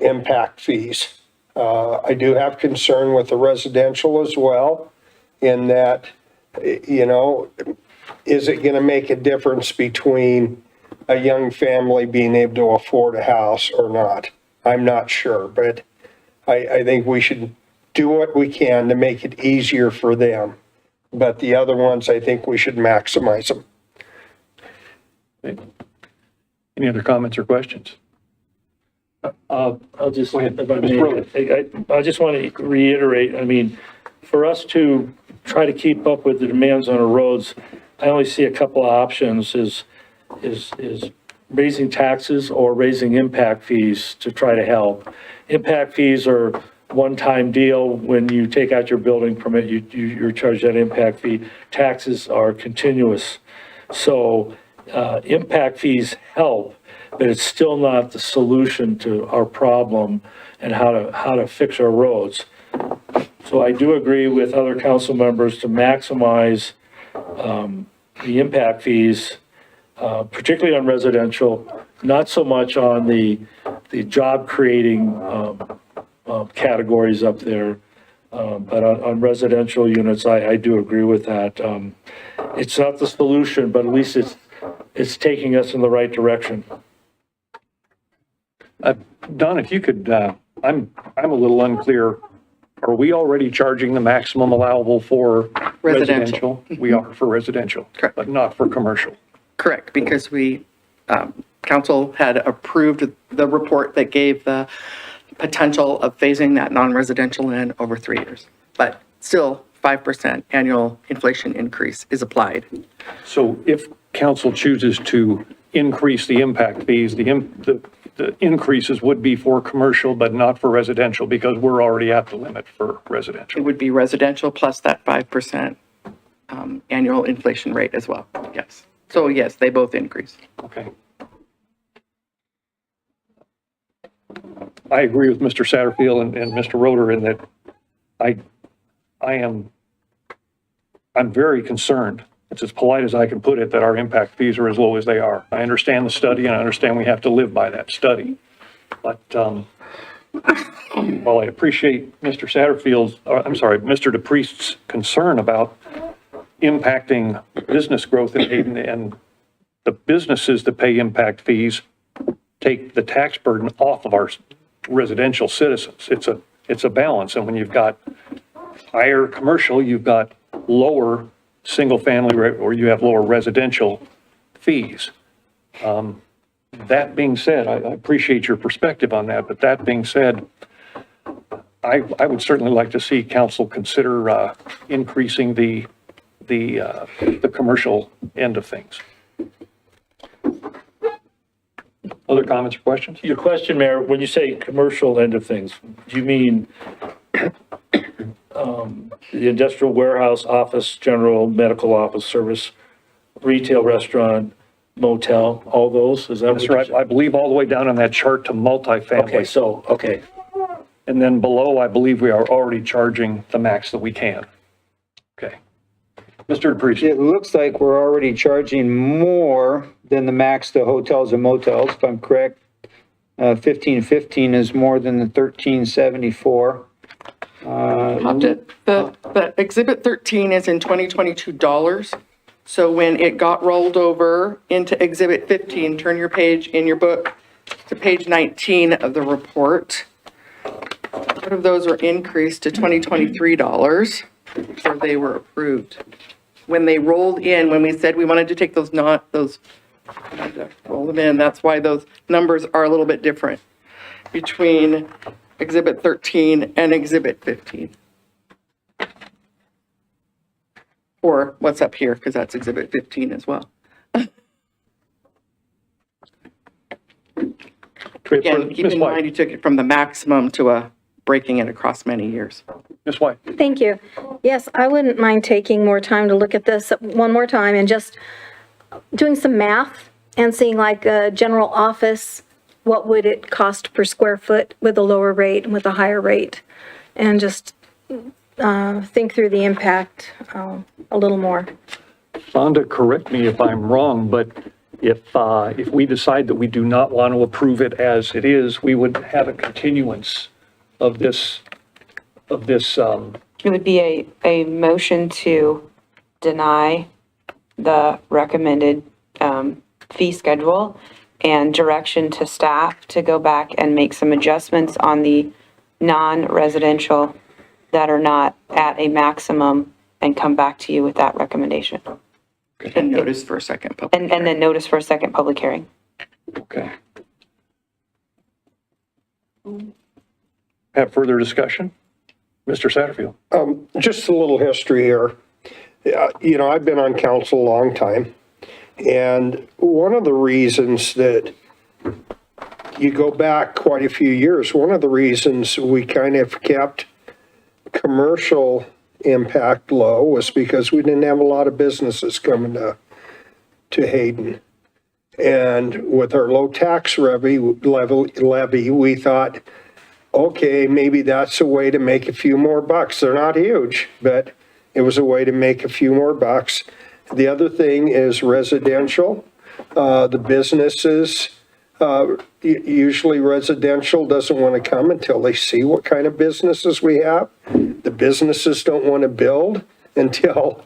impact fees. I do have concern with the residential as well in that, is it going to make a difference between a young family being able to afford a house or not? I'm not sure, but I think we should do what we can to make it easier for them. But the other ones, I think we should maximize them. Okay. Any other comments or questions? I'll just, Go ahead. if I Mr. may, I just want to reiterate, for us to try to keep up with the demands on our roads, I only see a couple of options is raising taxes or raising impact fees to try to help. Impact fees are one-time deal. When you take out your building permit, you're charged that impact fee. Taxes are continuous. So impact fees help, but it's still not the solution to our problem and how to fix our roads. So I do agree with other council members to maximize the impact fees, particularly on residential, not so much on the job creating categories up there. But on residential units, I do agree with that. It's not the solution, but at least it's taking us in the right direction. Don, if you could, I'm a little unclear. Are we already charging the maximum allowable for residential? We are for residential, Correct. but not for commercial. Correct, because we, council had approved the report that gave the potential of phasing that non-residential in over 3 years. But still, 5% annual inflation increase is applied. So if council chooses to increase the impact fees, the increases would be for commercial, but not for residential, because we're already at the limit for It residential. would be residential plus that 5% annual inflation rate as well, yes. So yes, they both increase. Okay. I agree with Mr. Satterfield and Mr. Roeder in that I'm very concerned, it's as polite as I can put it, that our impact fees are as low as they are. I understand the study and I understand we have to live by that study. But while I appreciate Mr. Mr. DePriest's concern about impacting business growth in Hayden, and the businesses that pay impact fees take the tax burden off of our residential citizens. It's a balance. And when you've got higher commercial, you've got lower single family or you have lower residential fees. That being said, I appreciate your perspective on that, but that being said, I would certainly like to see council consider increasing the commercial end of things. Other comments or questions? Your question, Mayor, when you say commercial end of things, do you mean the industrial warehouse, office, general, medical office, service, retail, restaurant, motel, all those? Is that what That's you're right. I believe all the way down on that chart to multifamily. Okay, so, okay. And then below, I believe we are already charging the max that we can. Okay. Mr. DePriest. It looks like we're already charging more than the max to hotels and motels, if I'm correct. 1515 is more than the 1374. The Exhibit 13 is in 2022 dollars. So when it got rolled over into Exhibit 15, turn your page in your book to page 19 of the report. Part of those were increased to 2023 dollars before they were approved. When they rolled in, when we said we wanted to take those, roll them in, that's why those numbers are a little bit different between Exhibit 13 and Exhibit 15. Or what's up here, because that's Exhibit 15 as well. Again, keep in mind you took it from the maximum to breaking it across many years. Ms. White. Thank you. Yes, I wouldn't mind taking more time to look at this one more time and just doing some math and seeing like a general office, what would it cost per square foot with a lower rate and with a higher rate? And just think through the impact a little more. Fonda, correct me if I'm wrong, but if we decide that we do not want to approve it as it is, we would have a continuance of this. It would be a motion to deny the recommended fee schedule and direction to staff to go back and make some adjustments on the non-residential that are not at a maximum and come back to you with that recommendation. And notice for a second public And then notice for a second public hearing. Okay. Have further discussion? Mr. Satterfield. Just a little history here. I've been on council a long time. And one of the reasons that you go back quite a few years, one of the reasons we kind of kept commercial impact low was because we didn't have a lot of businesses coming to Hayden. And with our low tax levy, we thought, okay, maybe that's a way to make a few more bucks. They're not huge, but it was a way to make a few more bucks. The other thing is residential. The businesses, usually residential doesn't want to come until they see what kind of businesses we have. The businesses don't want to build until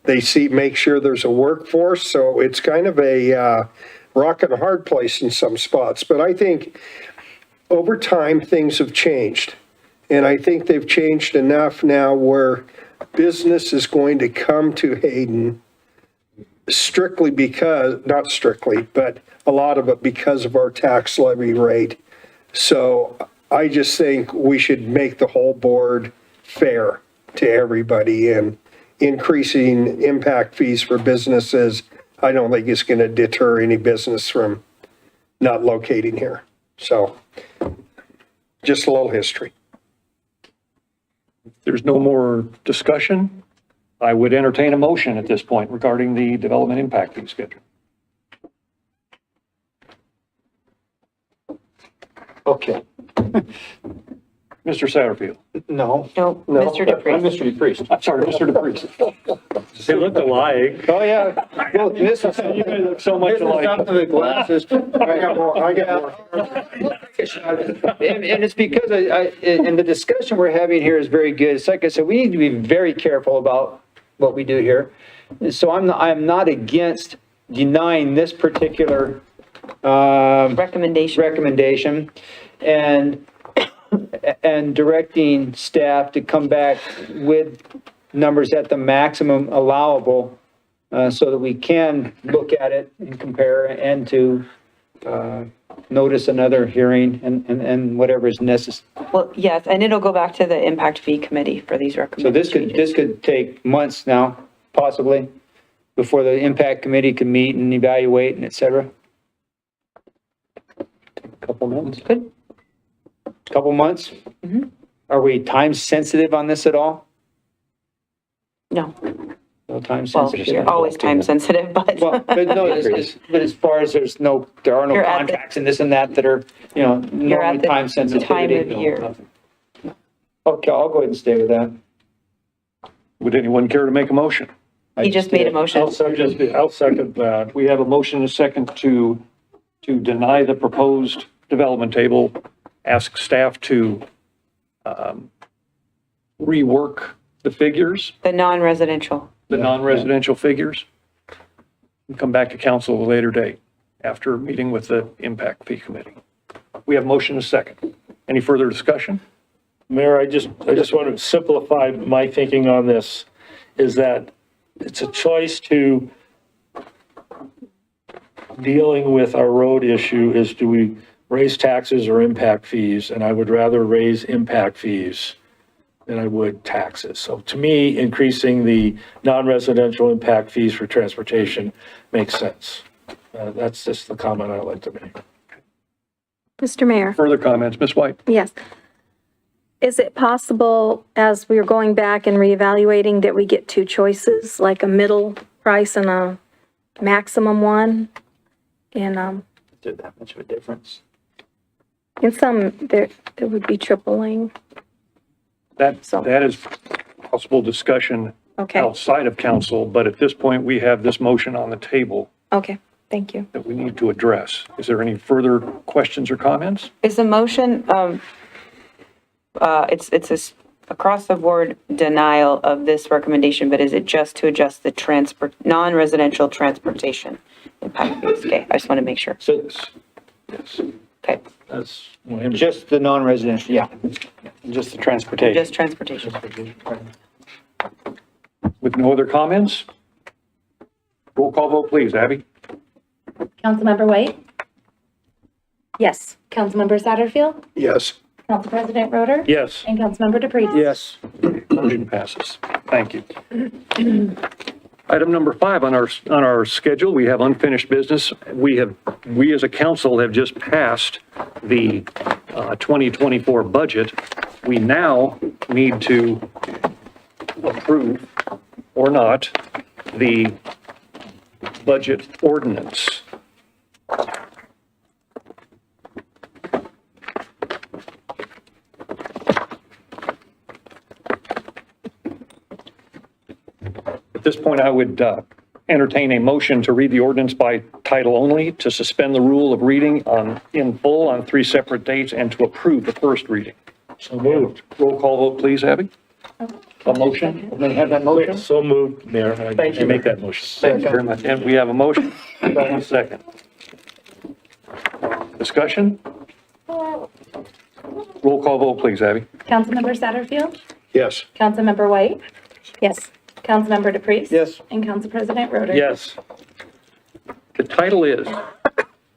they make sure there's a workforce. So it's kind of a rock and a hard place in some spots. But I think over time, things have changed. And I think they've changed enough now where business is going to come to Hayden strictly because, not strictly, but a lot of it because of our tax levy rate. So I just think we should make the whole board fair to everybody, and increasing impact fees for businesses, I don't think it's going to deter any business from not locating here. So just a little history. If there's no more discussion, I would entertain a motion at this point regarding the development impact fee schedule. Okay. Mr. Satterfield. No. No, Mr. I'm DePriest. Mr. DePriest. I'm sorry, Mr. DePriest. They look alike. Oh, yeah. Well, this is, You guys look so much this is alike. something with glasses. I got more. And it's because and the discussion we're having here is very good. It's like I said, we need to be very careful about what we do here. So I'm not against denying this particular recommendation and directing staff to come back with numbers at the maximum allowable so that we can look at it and compare and to notice another hearing and whatever is necessary. Well, yes, and it'll go back to the impact fee committee for these So recommendations. this could take months now, possibly, before the impact committee can meet and evaluate and et cetera. Couple minutes. Good. Couple months? Are we time sensitive on this at all? No, No time well, sensitive? you're always time sensitive, but. Well, but no, but as far as there are no You're at the- contracts and this and that that are, You're normally at the time sensitivity. time of year. Okay, I'll go ahead and stay with that. Would anyone care to make a motion? He just made a motion. I'll second that. We have a motion and a second to deny the proposed development table, ask staff to rework the figures, The non-residential. the non-residential figures, and come back to council at a later date after meeting with the impact fee committee. We have motion and a second. Any further discussion? Mayor, I just want to simplify my thinking on this, is that it's a choice to dealing with our road issue is, do we raise taxes or impact fees? And I would rather raise impact fees than I would taxes. So to me, increasing the non-residential impact fees for transportation makes sense. That's just the comment I'd like to make. Mr. Mayor? Further comments, Ms. White? Yes. Is it possible, as we are going back and reevaluating, that we get two choices, like a middle price and a maximum one? And Is there that much of a difference? in some, there, it would be tripling. So- That is possible discussion Okay, outside of council, but at this point, we have this motion on the table okay, thank you. that we need to address. Is there any further questions or comments? Is the motion, it's a across the board denial of this recommendation, but is it just to adjust the non-residential transportation impact fees? Okay, I just want to make sure. So Yes. Okay, That's just the non-residential, yeah. Just the transportation. just transportation. With no other comments? Roll call vote, please. Abby? Councilmember White? Yes. Councilmember Satterfield? Yes. Council President Roder? yes. And Councilmember DePriest? Yes. Motion passes. Thank you. Item number 5 on our schedule, we have unfinished business. We as a council have just passed the 2024 budget. We now need to approve or not the budget ordinance. At this point, I would entertain a motion to read the ordinance by title only, to suspend the rule of reading in full on 3 separate dates, and to approve the first reading. So moved. Roll call vote, please, Abby. A motion? May I have that motion? So moved, Mayor. Thank you. I make that motion. Thank you very much. And we have a motion. A second. Discussion? Roll call vote, please, Abby. Councilmember Satterfield? Yes. Councilmember White? Yes. Councilmember DePreez? Yes. And Council President Roder? Yes. The title is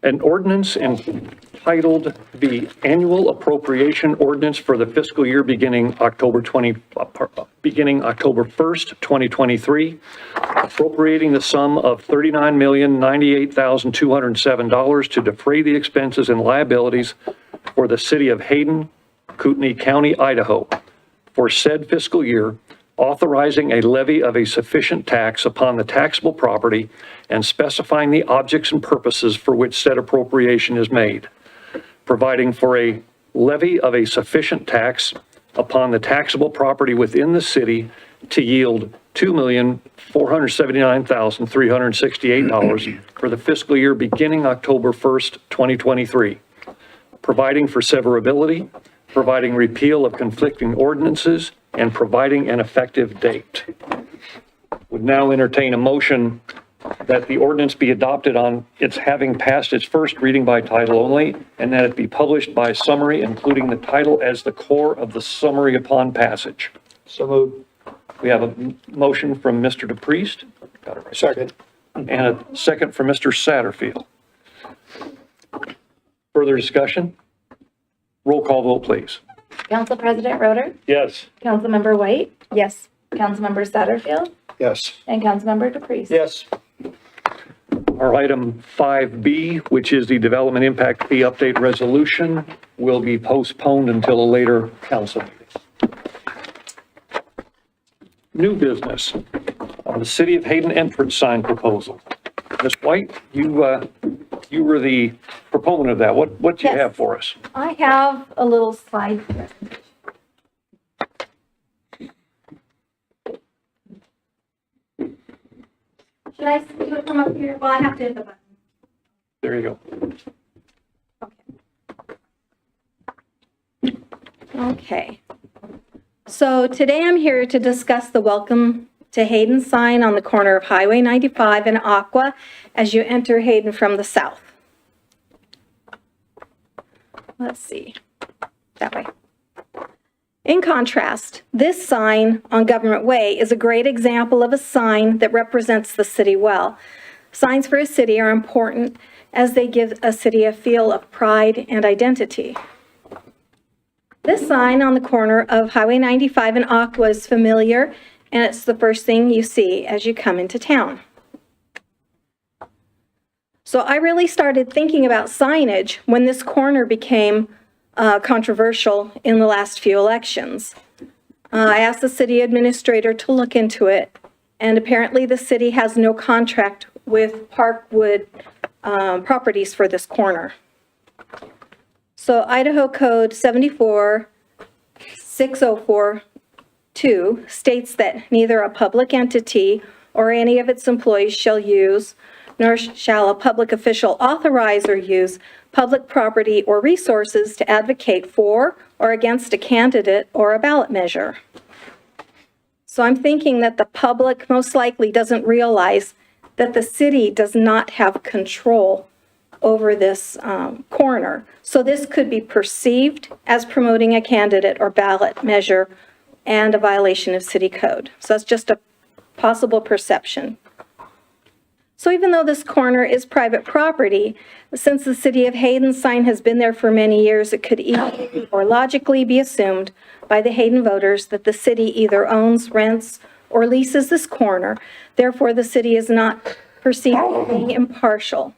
an ordinance entitled the Annual Appropriation Ordinance for the fiscal year beginning October 1st, 2023, appropriating the sum of $39,098,207 to defray the expenses and liabilities for the city of Hayden, Kootenai County, Idaho, for said fiscal year, authorizing a levy of a sufficient tax upon the taxable property and specifying the objects and purposes for which said appropriation is made, providing for a levy of a sufficient tax upon the taxable property within the city to yield $2,479,368 for the fiscal year beginning October 1st, 2023, providing for severability, providing repeal of conflicting ordinances, and providing an effective date. Would now entertain a motion that the ordinance be adopted on its having passed its first reading by title only, and that it be published by summary, including the title as the core of the summary upon passage. So moved. We have a motion from Mr. DePreez. Got it right. Second. And a second from Mr. Satterfield. Further discussion? Roll call vote, please. Council President Roder? Yes. Councilmember White? Yes. Councilmember Satterfield? Yes. And Councilmember DePreez? Yes. Our item 5B, which is the Development Impact Fee Update Resolution, will be postponed until a later council meeting. New business on the City of Hayden entrance sign proposal. Ms. White, you were the proponent of that. What do you Yes. have for us? I have a little slide here. Should I do it from up here? Well, I have to hit the button. There you go. Okay. So today I'm here to discuss the Welcome to Hayden sign on the corner of Highway 95 and Aqua as you enter Hayden from the south. Let's see, that way. In contrast, this sign on Government Way is a great example of a sign that represents the city well. Signs for a city are important as they give a city a feel of pride and identity. This sign on the corner of Highway 95 and Aqua is familiar, and it's the first thing you see as you come into town. So I really started thinking about signage when this corner became controversial in the last few elections. I asked the city administrator to look into it, and apparently the city has no contract with Parkwood Properties for this corner. So Idaho Code 74-6042 states that neither a public entity or any of its employees shall use, nor shall a public official authorize or use public property or resources to advocate for or against a candidate or a ballot measure. So I'm thinking that the public most likely doesn't realize that the city does not have control over this corner. So this could be perceived as promoting a candidate or ballot measure and a violation of city code. So that's just a possible perception. So even though this corner is private property, since the City of Hayden sign has been there for many years, it could easily or logically be assumed by the Hayden voters that the city either owns, rents, or leases this corner. Therefore, the city is not perceived as being impartial.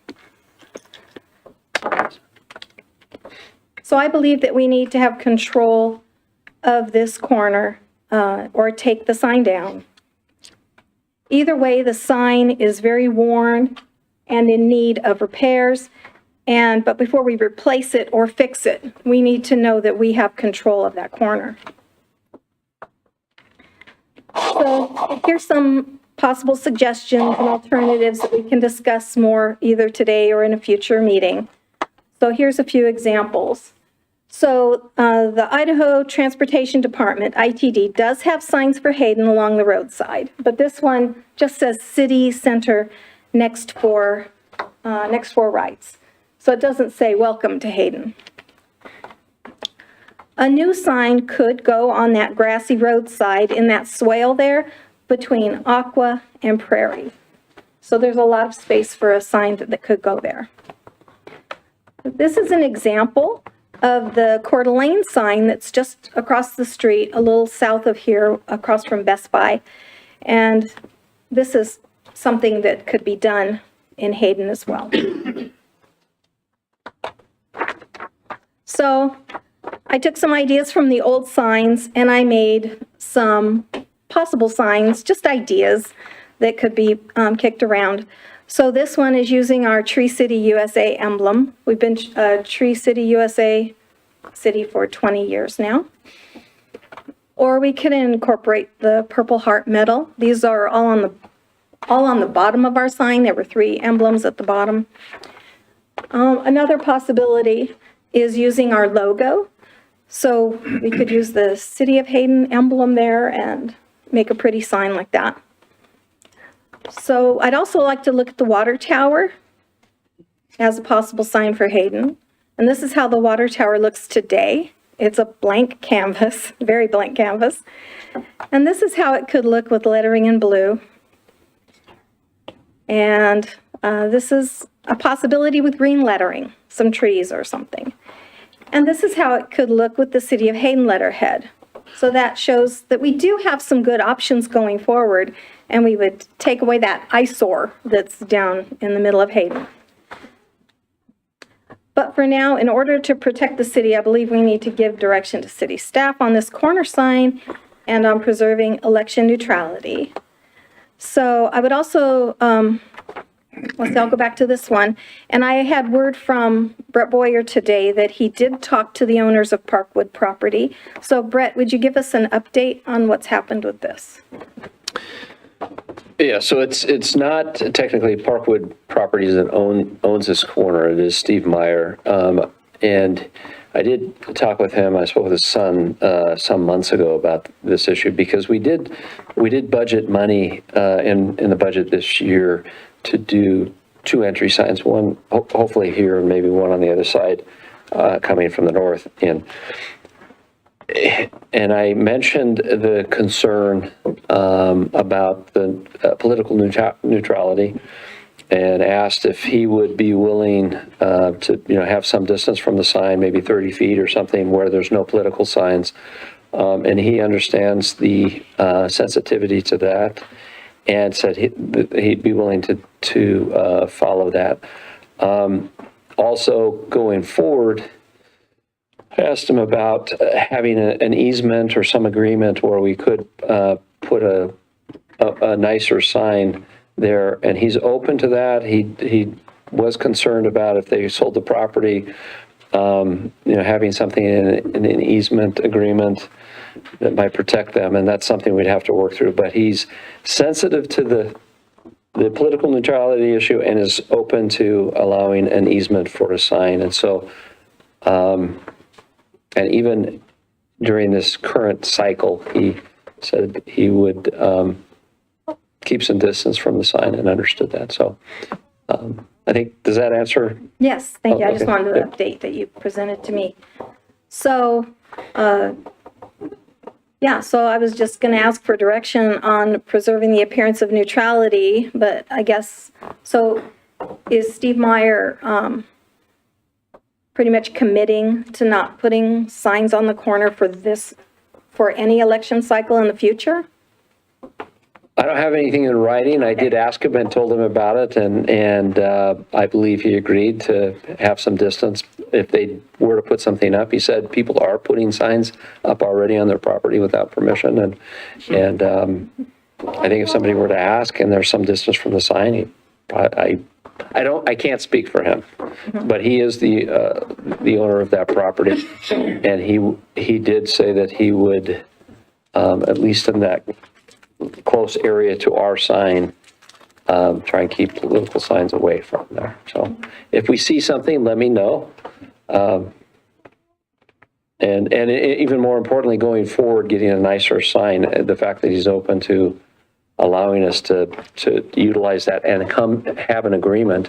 So I believe that we need to have control of this corner or take the sign down. Either way, the sign is very worn and in need of repairs, But before we replace it or fix it, we need to know that we have control of that corner. So here's some possible suggestions and alternatives that we can discuss more either today or in a future meeting. So here's a few examples. So the Idaho Transportation Department, ITD, does have signs for Hayden along the roadside, but this one just says City Center next four rights. So it doesn't say welcome to Hayden. A new sign could go on that grassy roadside in that swale there between Aqua and Prairie. So there's a lot of space for a sign that could go there. This is an example of the Coeur d'Alene sign that's just across the street, a little south of here, across from Best Buy. And this is something that could be done in Hayden as well. So I took some ideas from the old signs and I made some possible signs, just ideas that could be kicked around. So this one is using our Tree City USA emblem. We've been Tree City USA city for 20 years now. Or we could incorporate the Purple Heart medal. These are all on the bottom of our sign. There were 3 emblems at the bottom. Another possibility is using our logo. So we could use the City of Hayden emblem there and make a pretty sign like that. So I'd also like to look at the water tower as a possible sign for Hayden. And this is how the water tower looks today. It's a blank canvas, very blank canvas. And this is how it could look with lettering in blue. And this is a possibility with green lettering, some trees or something. And this is how it could look with the City of Hayden letterhead. So that shows that we do have some good options going forward, and we would take away that eyesore that's down in the middle of Hayden. But for now, in order to protect the city, I believe we need to give direction to city staff on this corner sign and on preserving election neutrality. So I would also, let's see, I'll go back to this one. And I had word from Brett Boyer today that he did talk to the owners of Parkwood property. So Brett, would you give us an update on what's happened with this? Yeah, so it's not technically Parkwood Properties that owns this corner. It is Steve Meyer. And I did talk with him. I spoke with his son some months ago about this issue because we did budget money in the budget this year to do 2 entry signs, one hopefully here and maybe one on the other side coming from the north. And I mentioned the concern about the political neutrality and asked if he would be willing to, have some distance from the sign, maybe 30 feet or something where there's no political signs. And he understands the sensitivity to that and said he'd be willing to follow that. Also, going forward, I asked him about having an easement or some agreement where we could put a nicer sign there, and he's open to that. He was concerned about if they sold the property, having something in an easement agreement that might protect them, and that's something we'd have to work through. But he's sensitive to the political neutrality issue and is open to allowing an easement for a sign, and so. And even during this current cycle, he said he would keep some distance from the sign and understood that. So I think, does that answer? Yes, thank you. I just Okay. wanted the update that you presented to me. So, so I was just going to ask for direction on preserving the appearance of neutrality, but I guess, so is Steve Meyer pretty much committing to not putting signs on the corner for any election cycle in the future? I don't have anything in writing. I did ask him and told him about it, and I believe he agreed to have some distance if they were to put something up. He said people are putting signs up already on their property without permission, and I think if somebody were to ask and there's some distance from the sign, I I can't speak for him, but he is the owner of that property. And he did say that he would, at least in that close area to our sign, try and keep political signs away from there. So if we see something, let me know. And even more importantly, going forward, getting a nicer sign, the fact that he's open to allowing us to utilize that and come have an agreement.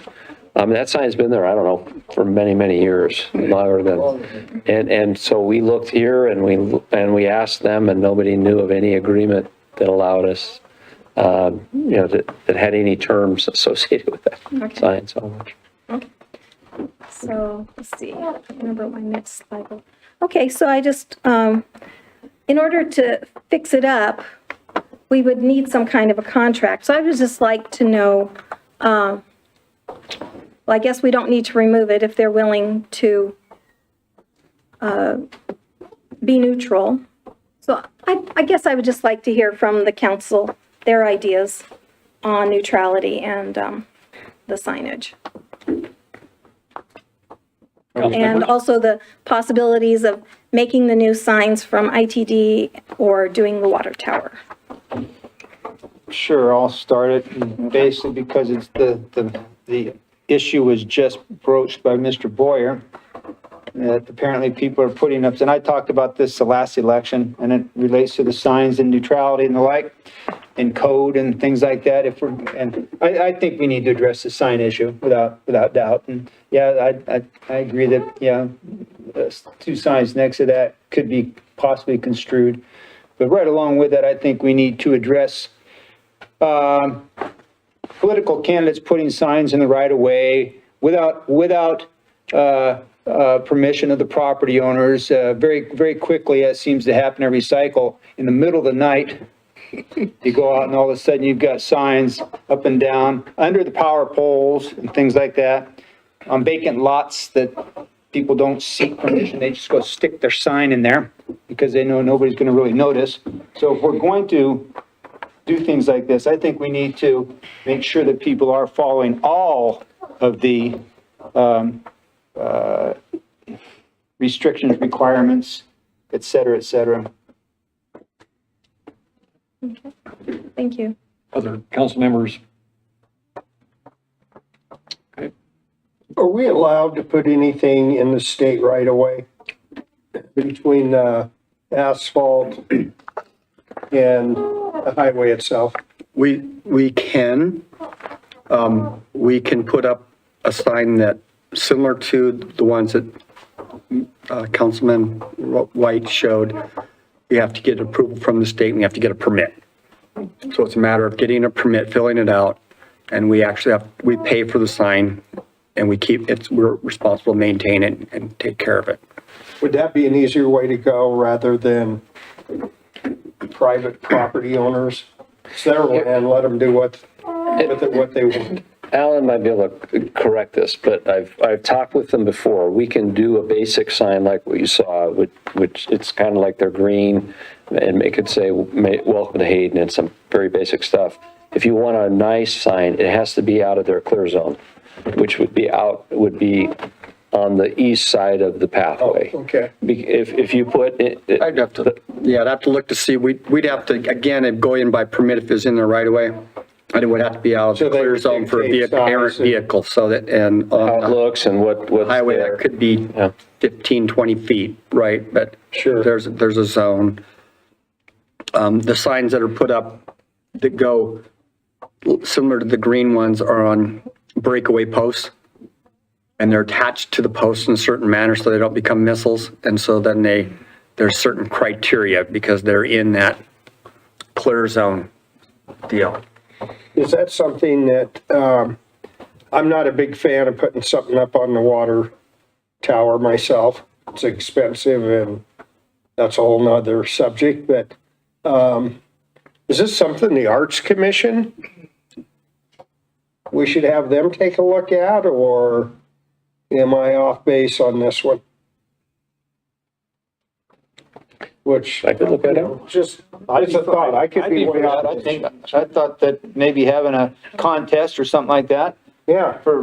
That sign's been there, I don't know, for many, many years, longer than, and so we looked here and we asked them, and nobody knew of any agreement that allowed us, that had any terms associated with that sign so much. So, let's see, I can't remember what my next slide was. Okay, so I just, in order to fix it up, we would need some kind of a contract. So I would just like to know, well, I guess we don't need to remove it if they're willing to be neutral. So I guess I would just like to hear from the council their ideas on neutrality and the signage. And also the possibilities of making the new signs from ITD or doing the water tower. Sure, I'll start it, and basically because it's the issue was just broached by Mr. Boyer, that apparently people are putting up, and I talked about this the last election, and it relates to the signs and neutrality and the like, and code and things like that. I think we need to address the sign issue without doubt. And yeah, I agree that, yeah, two signs next to that could be possibly construed. But right along with that, I think we need to address political candidates putting signs in the right of way without permission of the property owners. Very, very quickly, as seems to happen every cycle, in the middle of the night, you go out and all of a sudden you've got signs up and down under the power poles and things like that on vacant lots that people don't seek permission. They just go stick their sign in there because they know nobody's going to really notice. So if we're going to do things like this, I think we need to make sure that people are following all of the restrictions, requirements, et cetera, et cetera. Okay. Thank you. Other council members? Are we allowed to put anything in the state right away between asphalt and the highway itself? We can put up a sign that similar to the ones that Councilman White showed. You have to get approval from the state and you have to get a permit. So it's a matter of getting a permit, filling it out, and we pay for the sign and we're responsible to maintain it and take care of it. Would that be an easier way to go rather than private property owners? Settle and let them do what they want. Alan might be able to correct this, but I've talked with them before. We can do a basic sign like what you saw, which it's kind of like they're green, and it could say "Welcome to Hayden" and some very basic stuff. If you want a nice sign, it has to be out of their clear zone, which would be on the east side of the pathway. Oh, okay. If you put it, I'd have to look to see. We'd have to again go in by permit if it's in there right away. And it would have to be out of the clear zone for a parent vehicle, so that, and how it looks and what's highway, there. that could be 15, 20 feet, right? But Sure. there's a zone. The signs that are put up that go similar to the green ones are on breakaway posts, and they're attached to the post in a certain manner so they don't become missiles. And so then there's certain criteria because they're in that clear zone deal. Is that something that, I'm not a big fan of putting something up on the water tower myself. It's expensive and that's a whole nother subject, but, is this something the Arts Commission, we should have them take a look at, or am I off base on this one? Which, I could look at it. just, it's a thought, I could be way off. I thought that maybe having a contest or something like that Yeah, For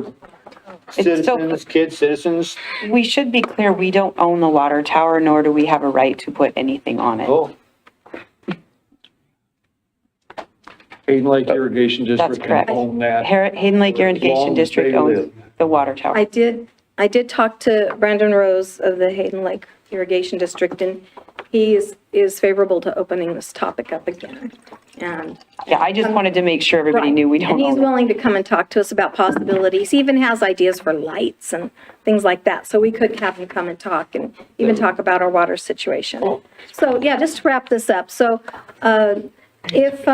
It's so- citizens, kids, citizens. We should be clear, we don't own the water tower, nor do we have a right to put anything on it. Oh, Hayden Lake Irrigation That's District can correct. own that. Hayden Lake As long Irrigation as District they owns live. the water tower. I did talk to Brandon Rose of the Hayden Lake Irrigation District, and he is favorable to opening this topic up again. And Yeah, I just wanted to make sure everybody knew we don't And he's own it. willing to come and talk to us about possibilities. He even has ideas for lights and things like that. So we could have him come and talk and even talk about our water situation. So, yeah, just to wrap this up. So, if,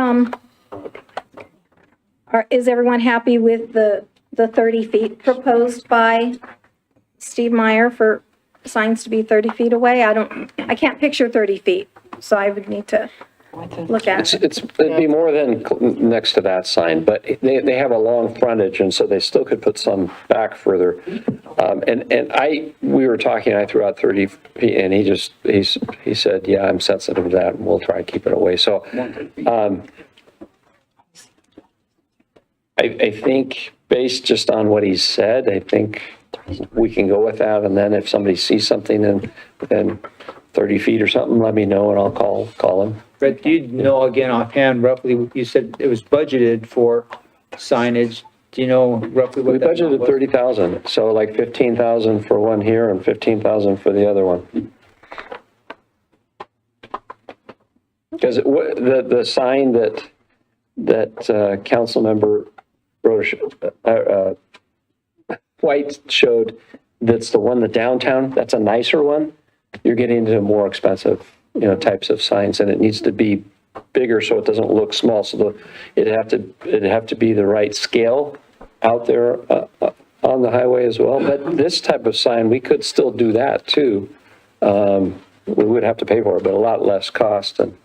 is everyone happy with the 30 feet proposed by Steve Meyer for signs to be 30 feet away? I can't picture 30 feet, so I would need to look at it. It'd be more than next to that sign, but they have a long frontage, and so they still could put some back further. We were talking, I threw out 30 feet, and he said, yeah, I'm sensitive to that, and we'll try and keep it away. So, I think based just on what he said, I think we can go with that, and then if somebody sees something within 30 feet or something, let me know, and I'll call him. Brett, do you know again offhand roughly, you said it was budgeted for signage. Do you know roughly what We that amount budgeted was? 30,000, so like 15,000 for one here and 15,000 for the other one. Because the sign that council member White showed, that's the one, the downtown, that's a nicer one. You're getting into more expensive, types of signs, and it needs to be bigger so it doesn't look small. So it'd have to be the right scale out there on the highway as well. But this type of sign, we could still do that too. We would have to pay for it, but a lot less cost, and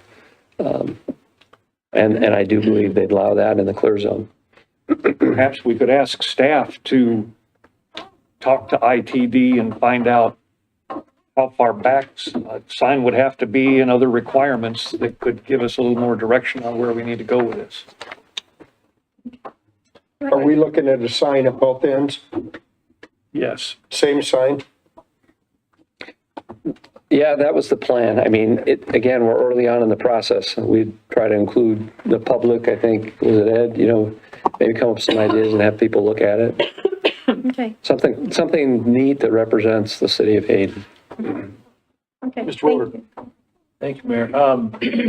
I do believe they'd allow that in the clear zone. Perhaps we could ask staff to talk to ITD and find out how far back a sign would have to be and other requirements that could give us a little more direction on where we need to go with this. are we looking at a sign at both ends? Yes. Same sign? Yeah, that was the plan. I mean, again, we're early on in the process, and we'd try to include the public, I think, was it Ed, maybe come up with some ideas and have people look at it. Okay, Something neat that represents the city of Hayden. okay. Mr. Thank Willard. you. Thank you, Mayor.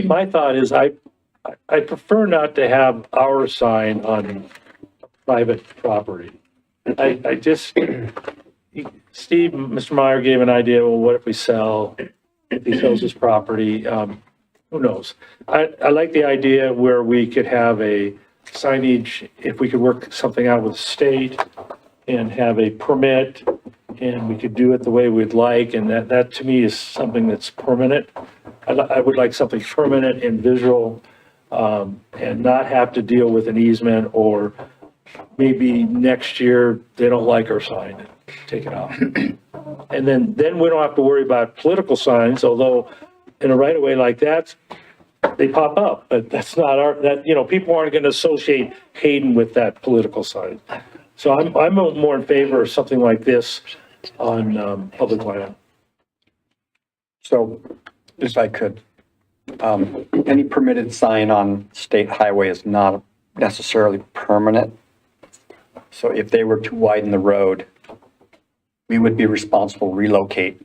My thought is I prefer not to have our sign on private property. I just, Steve, Mr. Meyer gave an idea, well, what if we sell, if he sells his property? Who knows? I like the idea where we could have a signage, if we could work something out with the state and have a permit, and we could do it the way we'd like, and that to me is something that's permanent. I would like something permanent and visual, and not have to deal with an easement, or maybe next year they don't like our sign, and take it off. And then we don't have to worry about political signs, although in a right of way like that, they pop up, but that's not people aren't gonna associate Hayden with that political sign. So I'm more in favor of something like this on public land. So, if I could, any permitted sign on state highway is not necessarily permanent. So if they were to widen the road, we would be responsible to relocate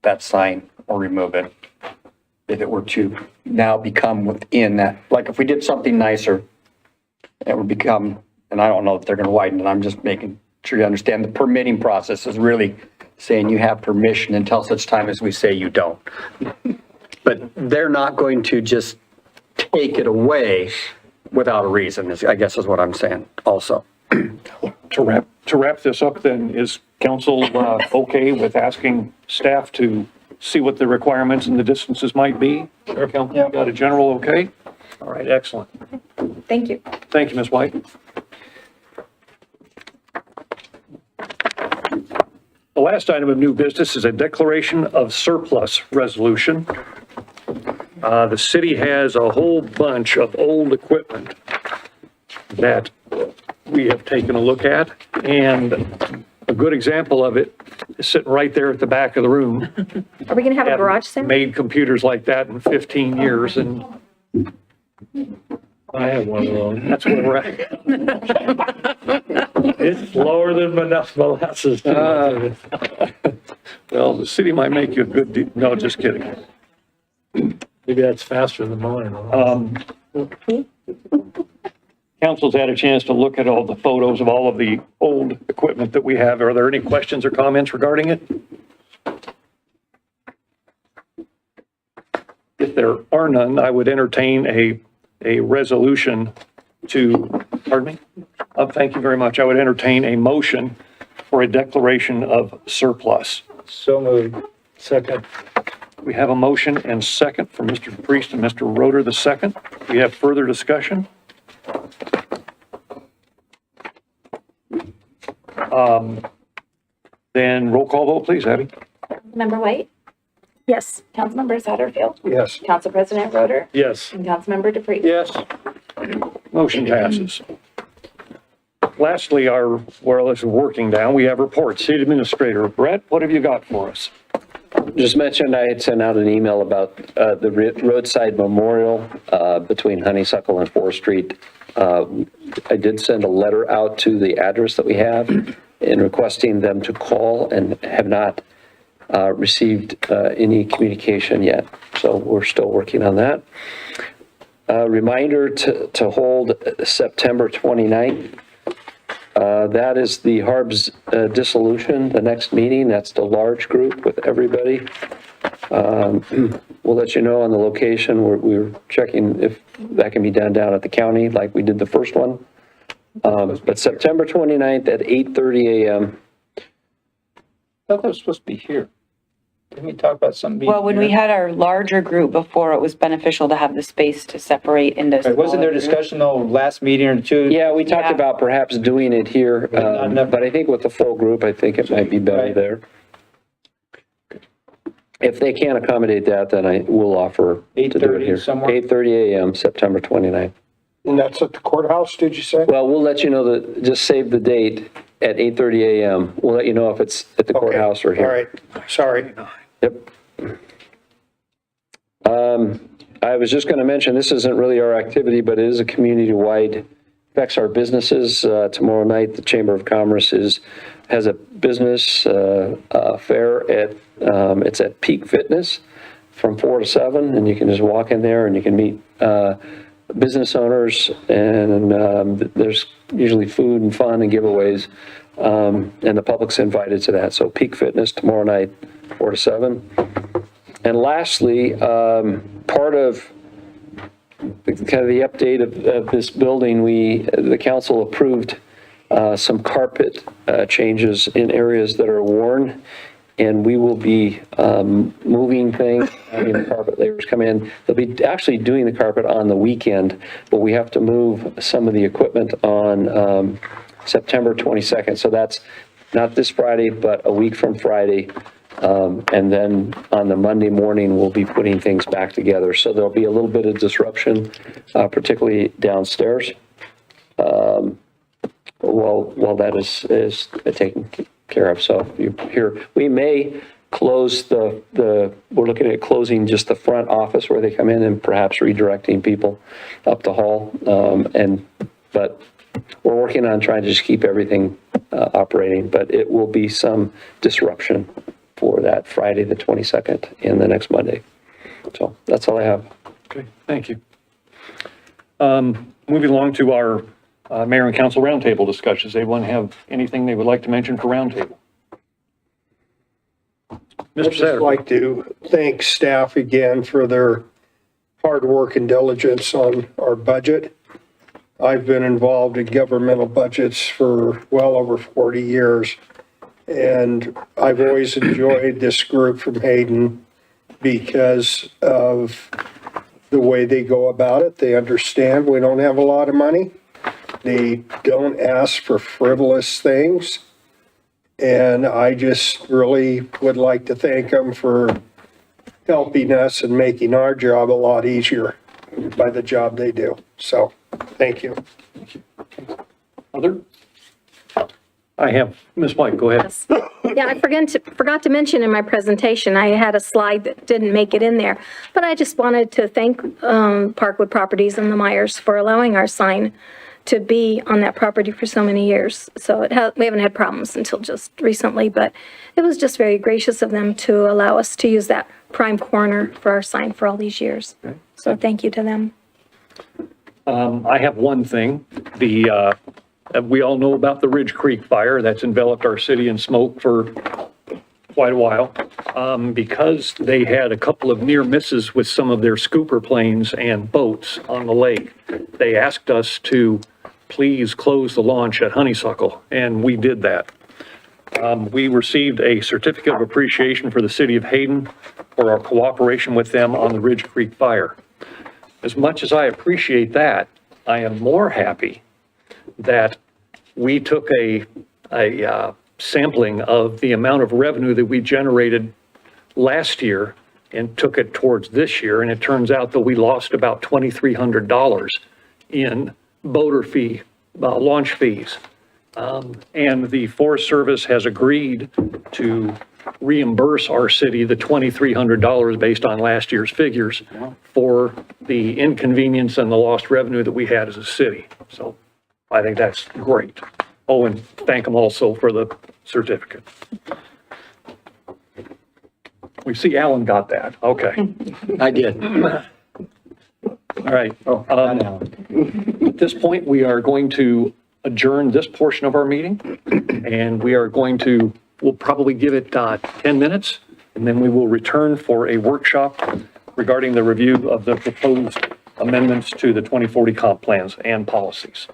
that sign or remove it. If it were to now become within that, like if we did something nicer, it would become, and I don't know if they're gonna widen it, I'm just making sure you understand the permitting process is really saying you have permission until such time as we say you don't. But they're not going to just take it away without a reason, I guess is what I'm saying also. To wrap this up then, is council okay with asking staff to see what the requirements and the distances might be? Sure. Council, you got a general okay? All right, excellent. Thank you. Thank you, Ms. White. The last item of new business is a declaration of surplus resolution. The city has a whole bunch of old equipment that we have taken a look at, and a good example of it is sitting right there at the back of the room. Are we going to have a garage sale? Made computers like that in 15 years, and I have one of those. that's where we're at. It's lower than molasses. Well, the city might make you a good deal. No, just kidding. Maybe that's faster than mine. Council's had a chance to look at all the photos of all of the old equipment that we have. Are there any questions or comments regarding it? If there are none, I would entertain a resolution to, pardon me? Thank you very much. I would entertain a motion for a declaration of surplus. So moved. Second. We have a motion and second from Mr. Priest and Mr. Roder the second. We have further discussion. Then roll call vote, please, Abby. Member White, Yes. Councilmember Satterfield, Yes. Council President Roder, Yes. and Councilmember DePreez. Yes. Motion passes. Lastly, well, as we're working down, we have reports. City Administrator Brett, what have you got for us? Just mentioned, I had sent out an email about the roadside memorial between Honeysuckle and 4th Street. I did send a letter out to the address that we have in requesting them to call, and have not received any communication yet. So we're still working on that. Reminder to hold September 29th. That is the Harb's dissolution, the next meeting. That's the large group with everybody. We'll let you know on the location. We're checking if that can be done down at the county like we did the first one. But September 29th at 8:30 a.m. I thought that was supposed to be here. Didn't we talk about something being Well, when we here? had our larger group before, it was beneficial to have the space to separate into Right, wasn't there smaller groups. discussion though, last meeting or two? Yeah, we talked Yeah. about perhaps doing it here, Not enough. but I think with the full group, I think it might be better Right. there. If they can't accommodate that, then I will offer to do it 8:30 here. somewhere? 8:30 a.m., September 29th. And that's at the courthouse, did you say? Well, we'll let you know that, just save the date at 8:30 a.m. We'll let you know if it's at the Okay. courthouse or here. All right, sorry. Yep. I was just going to mention, this isn't really our activity, but it is a community-wide, affects our businesses. Tomorrow night, the Chamber of Commerce has a business fair at, it's at Peak Fitness from 4 to 7, and you can just walk in there and you can meet business owners, and there's usually food and fun and giveaways, and the public's invited to that. So Peak Fitness tomorrow night, 4 to 7. And lastly, part of kind of the update of this building, the council approved some carpet changes in areas that are worn, and we will be moving things, having the carpet layers come in. They'll be actually doing the carpet on the weekend, but we have to move some of the equipment on September 22nd. So that's not this Friday, but a week from Friday. And then on the Monday morning, we'll be putting things back together. So there'll be a little bit of disruption, particularly downstairs, while that is taken care of. So you hear, we may close we're looking at closing just the front office where they come in and perhaps redirecting people up the hall. But we're working on trying to just keep everything operating, but it will be some disruption for that Friday, the 22nd, and the next Monday. So that's all I have. Okay, thank you. Moving along to our mayor and council roundtable discussions. Anyone have anything they would like to mention for roundtable? I'd Mr. just Satter. like to thank staff again for their hard work and diligence on our budget. I've been involved in governmental budgets for well over 40 years. And I've always enjoyed this group from Hayden because of the way they go about it. They understand we don't have a lot of money. They don't ask for frivolous things. And I just really would like to thank them for helping us and making our job a lot easier by the job they do. So, thank you. Other? I have, Ms. White, go ahead. Yes. Yeah, I forgot to mention in my presentation, I had a slide that didn't make it in there. But I just wanted to thank Parkwood Properties and the Myers for allowing our sign to be on that property for so many years. So we haven't had problems until just recently, but it was just very gracious of them to allow us to use that prime corner for our sign for all these years. So thank you to them. I have one thing. We all know about the Ridge Creek fire that's enveloped our city in smoke for quite a while. Because they had a couple of near misses with some of their scooper planes and boats on the lake, they asked us to please close the launch at Honeysuckle, and we did that. We received a certificate of appreciation for the city of Hayden for our cooperation with them on the Ridge Creek fire. As much as I appreciate that, I am more happy that we took a sampling of the amount of revenue that we generated last year and took it towards this year, and it turns out that we lost about $2,300 in boater fee, launch fees. And the Forest Service has agreed to reimburse our city the $2,300 based on last year's figures for the inconvenience and the lost revenue that we had as a city. So I think that's great. Oh, and thank them also for the certificate. We see Alan got that. Okay. I did. All right. Oh, not Alan. At this point, we are going to adjourn this portion of our meeting, and we'll probably give it 10 minutes, and then we will return for a workshop regarding the review of the proposed amendments to the 2040 comp plans and policies.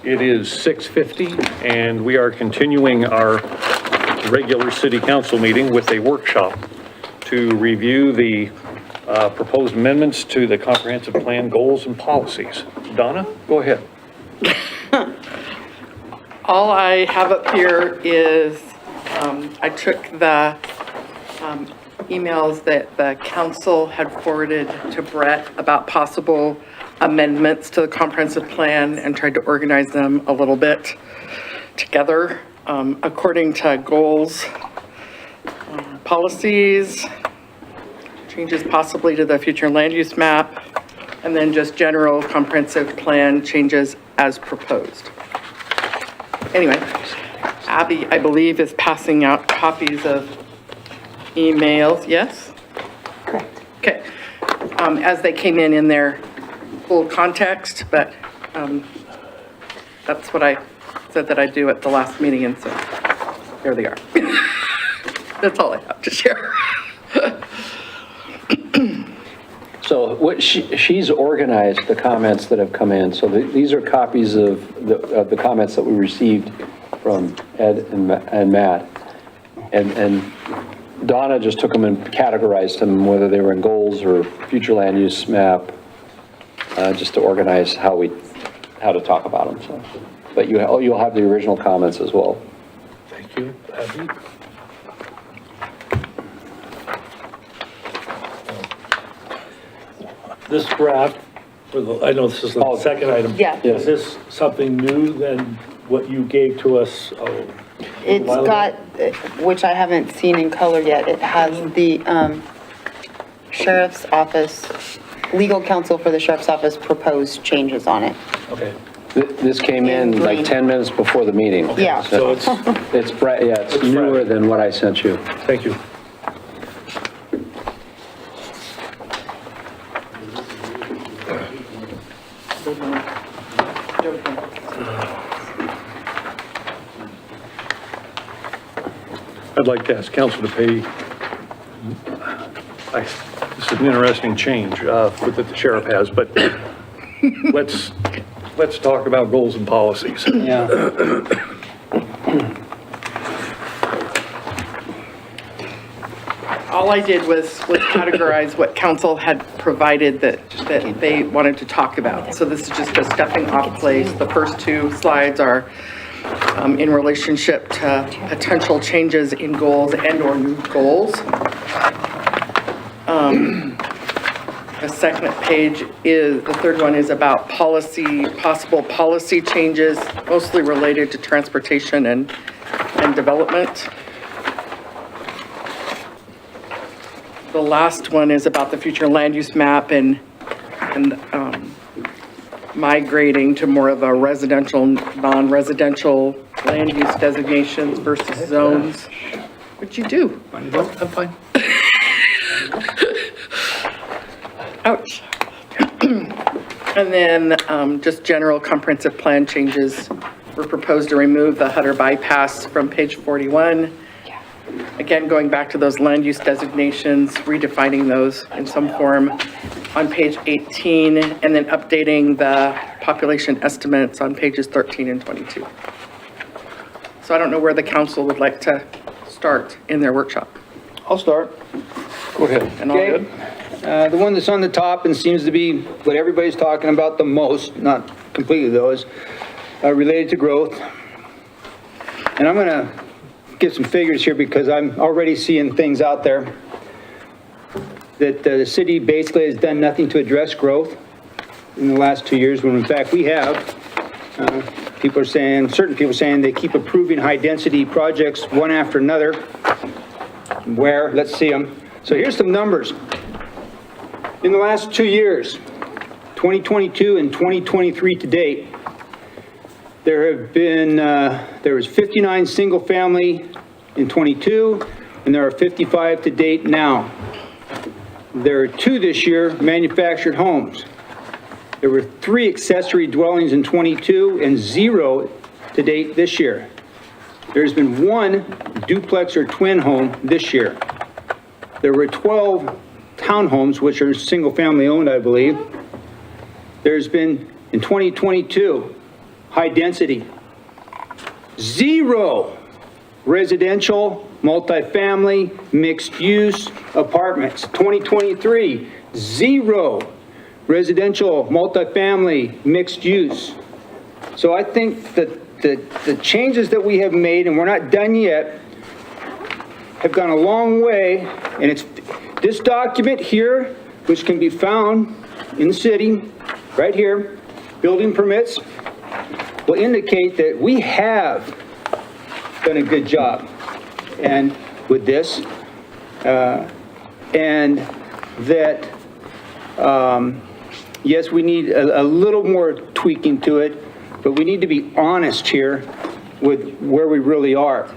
It is 6:50, and we are continuing our regular city council meeting with a workshop to review the proposed amendments to the comprehensive plan goals and policies. Donna, go ahead. All I have up here is, I took the emails that the council had forwarded to Brett about possible amendments to the comprehensive plan and tried to organize them a little bit together, according to goals, policies, changes possibly to the future land use map, and then just general comprehensive plan changes as proposed. Anyway, Abby, I believe, is passing out copies of emails, yes? Correct. Okay, as they came in their full context, but that's what I said that I'd do at the last meeting, and so there they are. That's all I have to share. So what she's organized the comments that have come in. So these are copies of the comments that we received from Ed and Matt. And Donna just took them and categorized them, whether they were in goals or future land use map, just to organize how to talk about them. So, but you'll have the original comments as well. Thank you, Abby. This draft, I know this is the second item. Yeah. Is this something new than what you gave to us? It's got, which I haven't seen in color yet, it has the sheriff's office, legal counsel for the sheriff's office proposed changes on it. Okay. This came in like 10 minutes before the meeting. Yeah. So it's, It's newer than what I sent you. thank you. I'd like to ask council to pay, this is an interesting change that the sheriff has, but let's talk about goals and policies. Yeah. All I did was categorize what council had provided that they wanted to talk about. So this is just a stepping off place. The first two slides are in relationship to potential changes in goals and or new goals. The second page is, the third one is about possible policy changes, mostly related to transportation and development. The last one is about the future land use map and migrating to more of a residential, non-residential land use designations versus zones. What'd you do? I'm fine. Ouch. And then just general comprehensive plan changes were proposed to remove the Hutter bypass from page 41. Again, going back to those land use designations, redefining those in some form on page 18, and then updating the population estimates on pages 13 and 22. So I don't know where the council would like to start in their workshop. I'll start. Go ahead. And all good? The one that's on the top and seems to be what everybody's talking about the most, not completely though, is related to growth. And I'm going to give some figures here because I'm already seeing things out there that the city basically has done nothing to address growth in the last 2 years, when in fact we have. People are saying, certain people are saying they keep approving high-density projects one after another. Where? Let's see them. So here's some numbers. In the last 2 years, 2022 and 2023 to date, there was 59 single-family in 22, and there are 55 to date now. There are 2 this year manufactured homes. There were 3 accessory dwellings in 22 and 0 to date this year. There's been 1 duplex or twin home this year. There were 12 townhomes, which are single-family owned, I believe. There's been In 2022, high density, 0 residential, multifamily, mixed-use apartments. 2023, 0 residential, multifamily, mixed-use. So I think that the changes that we have made, and we're not done yet, have gone a long way, and it's this document here, which can be found in the city, right here, building permits, will indicate that we have done a good job and with this, and that, yes, we need a little more tweaking to it, but we need to be honest here with where we really are.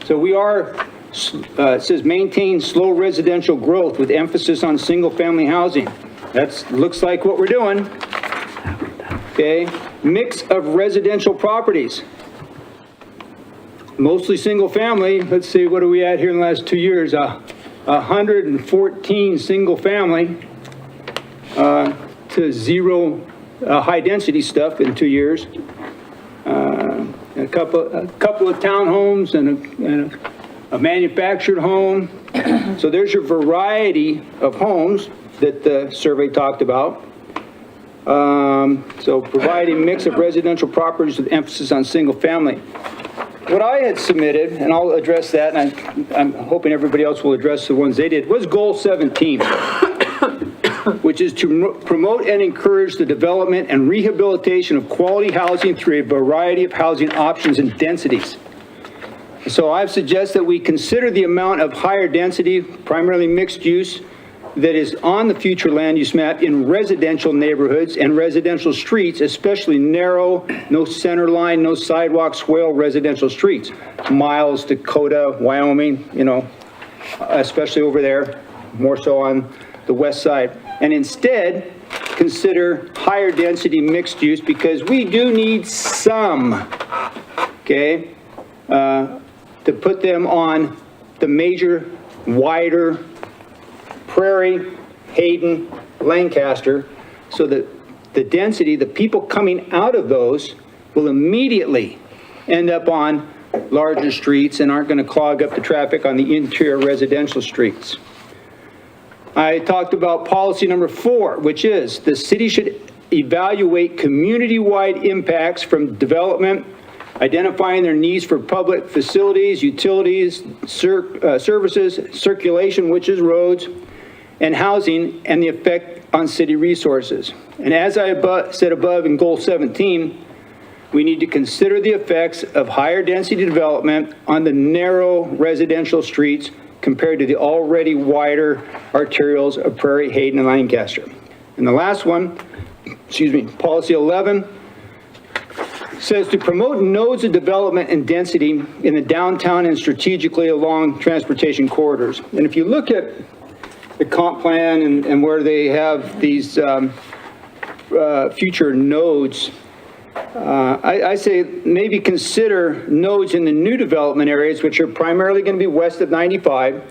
So we are, it says maintain slow residential growth with emphasis on single-family housing. That's, looks like what we're doing. Okay, mix of residential properties. Mostly single-family. Let's see, what are we at here in the last 2 years? 114 single-family to 0 high-density stuff in 2 years. A couple of townhomes and a manufactured home. So there's your variety of homes that the survey talked about. So providing a mix of residential properties with emphasis on single family. What I had submitted, and I'll address that, and I'm hoping everybody else will address the ones they did, was goal 17, which is to promote and encourage the development and rehabilitation of quality housing through a variety of housing options and densities. So I've suggested that we consider the amount of higher density, primarily mixed use, that is on the future land use map in residential neighborhoods and residential streets, especially narrow, no center line, no sidewalk, swale residential streets. Miles, Dakota, Wyoming, you know, especially over there, more so on the west side. And instead, consider higher density mixed use because we do need some, okay, to put them on the major, wider Prairie, Hayden, Lancaster, so that the density, the people coming out of those will immediately end up on larger streets and aren't going to clog up the traffic on the interior residential streets. I talked about policy number 4, which is the city should evaluate community-wide impacts from development, identifying their needs for public facilities, utilities, services, circulation, which is roads, and housing, and the effect on city resources. And as I said above in goal 17, we need to consider the effects of higher density development on the narrow residential streets compared to the already wider arterials of Prairie, Hayden, and Lancaster. And the last one, excuse me, policy 11, says to promote nodes of development and density in the downtown and strategically along transportation corridors. And if you look at the comp plan and where they have these future nodes, I say maybe consider nodes in the new development areas, which are primarily going to be west of 95,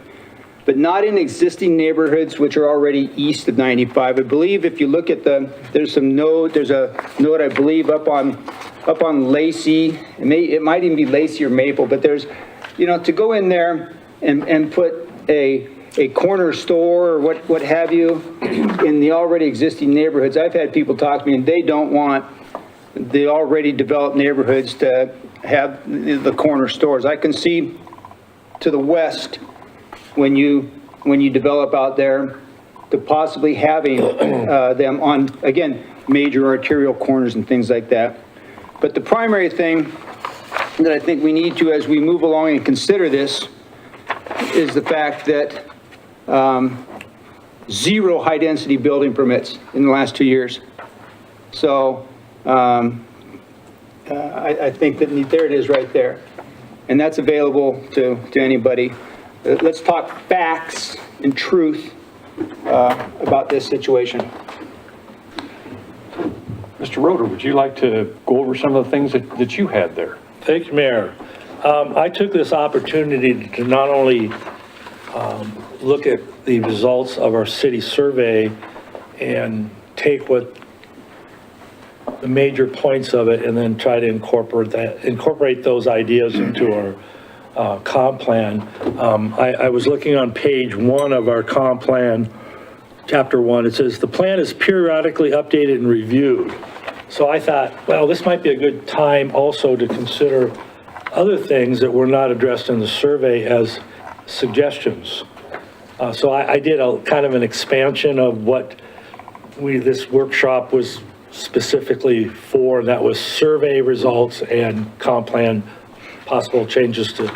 but not in existing neighborhoods which are already east of 95. I believe if you look at there's a node I believe up on Lacey. It might even be Lacey or Maple, but there's, you know, to go in there and put a corner store or what have you in the already existing neighborhoods. I've had people talk to me and they don't want the already developed neighborhoods to have the corner stores. I can see to the west when you develop out there to possibly having them on, again, major arterial corners and things like that. But the primary thing that I think we need to, as we move along and consider this, is the fact that 0 high-density building permits in the last 2 years. So I think that there it is right there. And that's available to anybody. Let's talk facts and truth about this situation. Mr. Roeder, would you like to go over some of the things that you had there? Thank you, Mayor. I took this opportunity to not only look at the results of our city survey and take what the major points of it and then try to incorporate those ideas into our comp plan. I was looking on page 1 of our comp plan, chapter 1. It says, "The plan is periodically updated and reviewed." So I thought, well, this might be a good time also to consider other things that were not addressed in the survey as suggestions. So I did a kind of an expansion of what this workshop was specifically for, and that was survey results and comp plan, possible changes to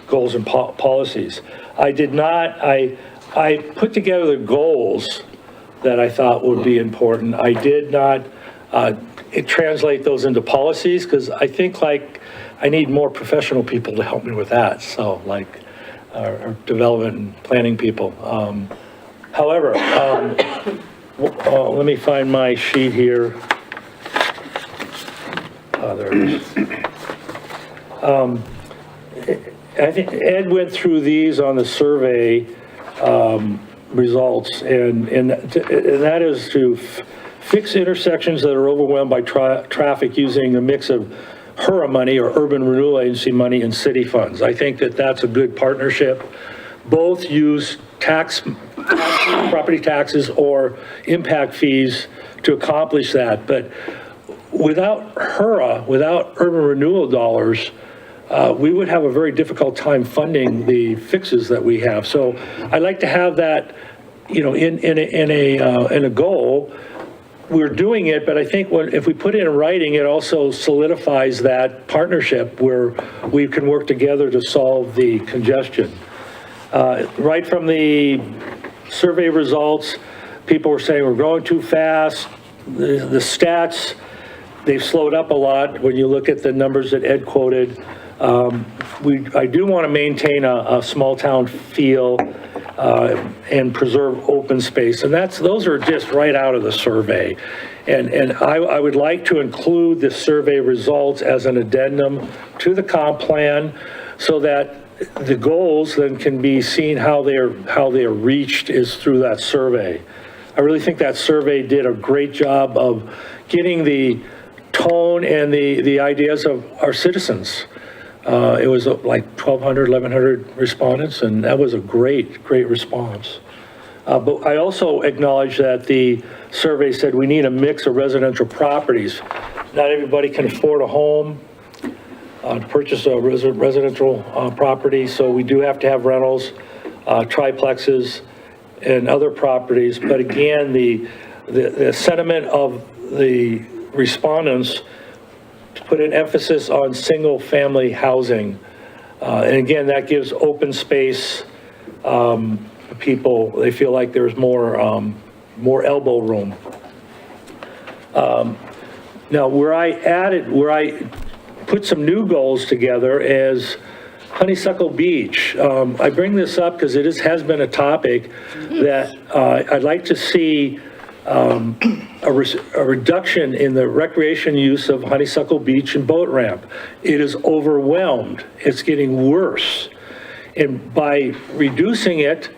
goals and policies. I put together the goals that I thought would be important. I did not translate those into policies, because I think I need more professional people to help me with that. So our development and planning people. However, let me find my sheet here. There it is. I think Ed went through these on the survey results, and that is to fix intersections that are overwhelmed by traffic using a mix of HURA money, or Urban Renewal Agency money, and city funds. I think that that's a good partnership. Both use property taxes or impact fees to accomplish that. But without HURA, without urban renewal dollars, we would have a very difficult time funding the fixes that we have. So I'd like to have that, in a goal. We're doing it, but I think if we put it in writing, it also solidifies that partnership where we can work together to solve the congestion. Right from the survey results, people were saying we're growing too fast. The stats, they've slowed up a lot when you look at the numbers that Ed quoted. I do want to maintain a small town feel and preserve open space. And those are just right out of the survey. And I would like to include the survey results as an addendum to the comp plan, so that the goals then can be seen how they are reached is through that survey. I really think that survey did a great job of getting the tone and the ideas of our citizens. It was like 1,200, 1,100 respondents, and that was a great response. But I also acknowledge that the survey said we need a mix of residential properties. Not everybody can afford a home to purchase a residential property, so we do have to have rentals, triplexes, and other properties. But again, the sentiment of the respondents to put an emphasis on single-family housing. And again, that gives open space people. They feel like there's more elbow room. Now, where I put some new goals together is Honeysuckle Beach. I bring this up because it has been a topic that I'd like to see a reduction in the recreation use of Honeysuckle Beach and boat ramp. It is overwhelmed. It's getting worse. And by reducing it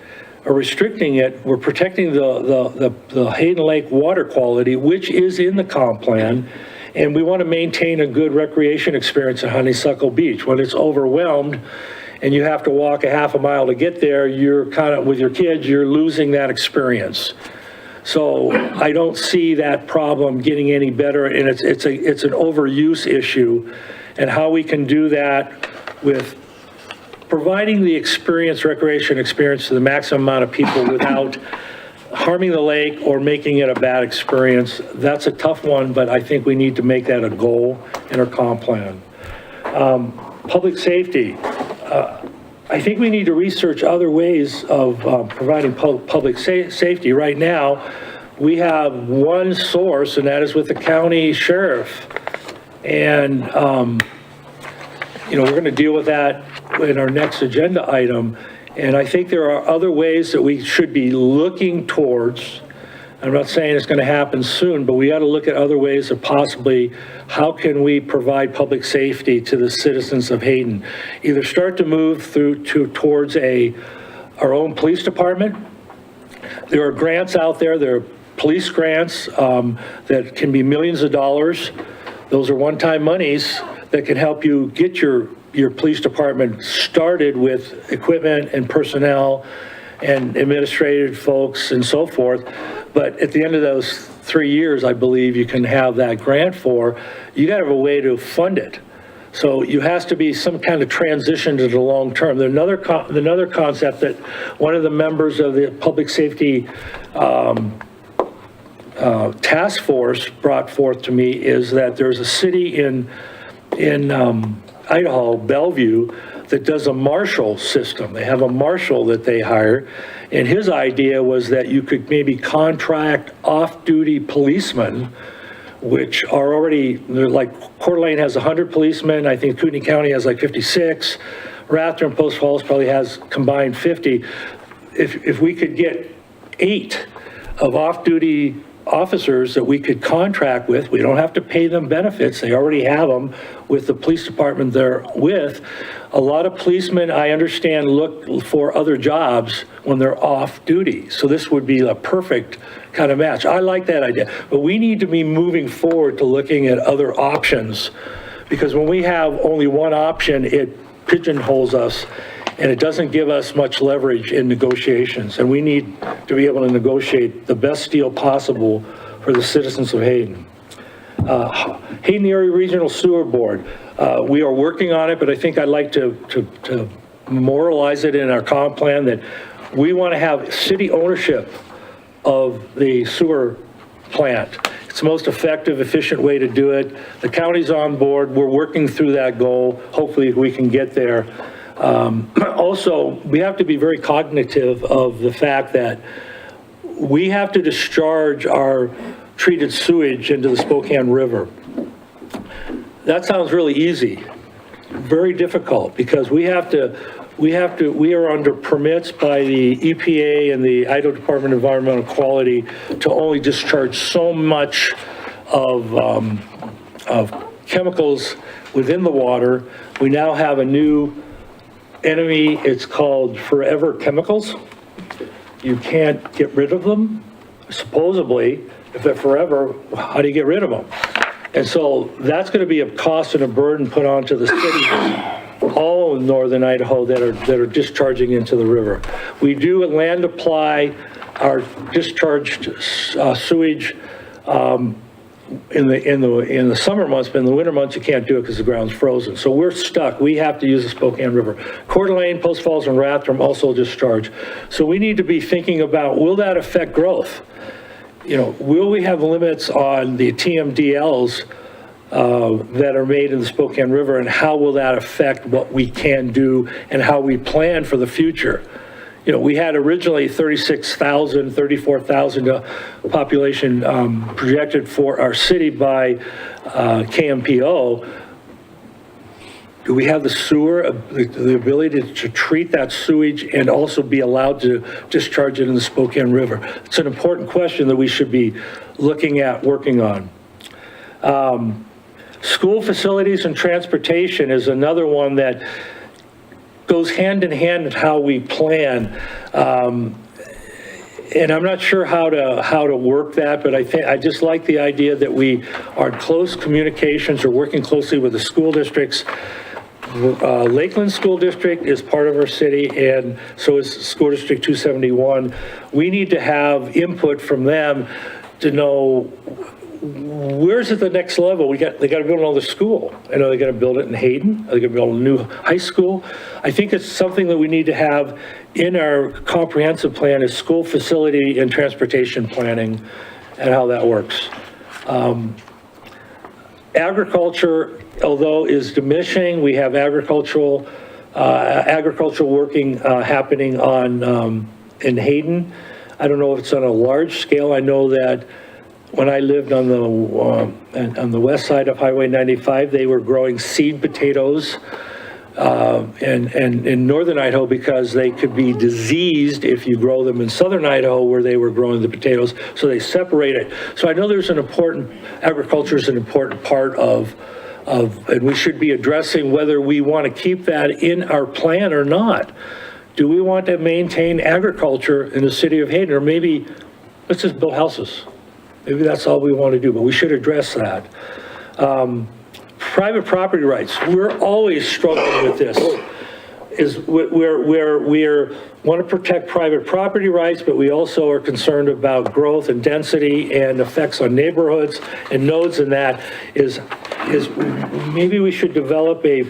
or restricting it, we're protecting the Hayden Lake water quality, which is in the comp plan. And we want to maintain a good recreation experience at Honeysuckle Beach. When it's overwhelmed and you have to walk a half a mile to get there, you're kind of, with your kids, you're losing that experience. So I don't see that problem getting any better, and it's an overuse issue, and how we can do that with providing the recreation experience to the maximum amount of people without harming the lake or making it a bad experience. That's a tough one, but I think we need to make that a goal in our comp plan. Public safety. I think we need to research other ways of providing public safety. Right now, we have one source, and that is with the county sheriff. And, we're going to deal with that in our next agenda item. And I think there are other ways that we should be looking towards. I'm not saying it's going to happen soon, but we got to look at other ways of possibly how can we provide public safety to the citizens of Hayden. Either start to move towards our own police department. There are grants out there. There are police grants that can be millions of dollars. Those are one-time monies that can help you get your police department started with equipment and personnel and administrative folks and so forth. But at the end of those 3 years, I believe you can have that grant for, you got to have a way to fund it. So you has to be some kind of transition to the long term. Another concept that one of the members of the public safety task force brought forth to me is that there's a city in Idaho, Bellevue, that does a marshal system. They have a marshal that they hire, and his idea was that you could maybe contract off-duty policemen, which are already, they're like, Coeur d'Alene has 100 policemen, I think Kootenai County has like 56, Rathdrum and Post Falls probably has combined 50. If we could get 8 of off-duty officers that we could contract with, we don't have to pay them benefits, they already have them with the police department they're with. A lot of policemen, I understand, look for other jobs when they're off duty. So this would be a perfect kind of match. I like that idea, but we need to be moving forward to looking at other options, because when we have only one option, it pigeonholes us and it doesn't give us much leverage in negotiations. And we need to be able to negotiate the best deal possible for the citizens of Hayden. Hayden Area Regional Sewer Board, we are working on it, but I think I'd like to memorialize it in our comp plan that we want to have city ownership of the sewer plant. It's the most effective, efficient way to do it. The county's on board. We're working through that goal. Hopefully we can get there. Also, we have to be very cognitive of the fact that we have to discharge our treated sewage into the Spokane River. That sounds really easy, very difficult, because we are under permits by the EPA and the Idaho Department of Environmental Quality to only discharge so much of chemicals within the water. We now have a new enemy, it's called forever chemicals. You can't get rid of them, supposedly. If they're forever, how do you get rid of them? And so that's going to be a cost and a burden put onto the cities, all in northern Idaho that are discharging into the river. We do land apply our discharged sewage in the summer months, but in the winter months you can't do it because the ground's frozen. So we're stuck. We have to use the Spokane River. Coeur d'Alene, Post Falls, and Rathdrum also discharge. So we need to be thinking about, will that affect growth? You know, will we have limits on the TMDLs that are made in the Spokane River, and how will that affect what we can do and how we plan for the future? You know, we had originally 36,000, 34,000 population projected for our city by KMPO. Do we have the sewer, the ability to treat that sewage and also be allowed to discharge it in the Spokane River? It's an important question that we should be looking at, working on. School facilities and transportation is another one that goes hand in hand with how we plan. And I'm not sure how to work that, but I just like the idea that we are in close communications or working closely with the school districts. Lakeland School District is part of our city, and so is School District 271. We need to have input from them to know where's at the next level. They got to build another school. I know they got to build it in Hayden. Are they going to build a new high school? I think it's something that we need to have in our comprehensive plan is school facility and transportation planning and how that works. Agriculture, although is diminishing, we have agricultural working happening in Hayden. I don't know if it's on a large scale. I know that when I lived on the west side of Highway 95, they were growing seed potatoes and in northern Idaho because they could be diseased if you grow them in southern Idaho where they were growing the potatoes, so they separate it. So I know there's agriculture is an important part of, and we should be addressing whether we want to keep that in our plan or not. Do we want to maintain agriculture in the city of Hayden, or maybe let's just build houses. Maybe that's all we want to do, but we should address that. Private property rights, we're always struggling with this. We're want to protect private property rights, but we also are concerned about growth and density and effects on neighborhoods and nodes, and that is maybe we should develop a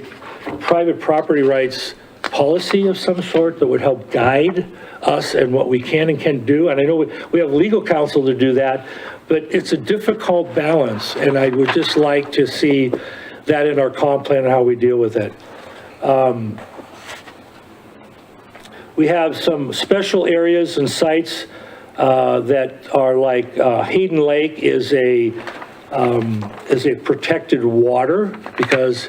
private property rights policy of some sort that would help guide us and what we can and can't do. And I know we have legal counsel to do that, but it's a difficult balance, and I would just like to see that in our comp plan and how we deal with it. We have some special areas and sites that are like Hayden Lake is a protected water because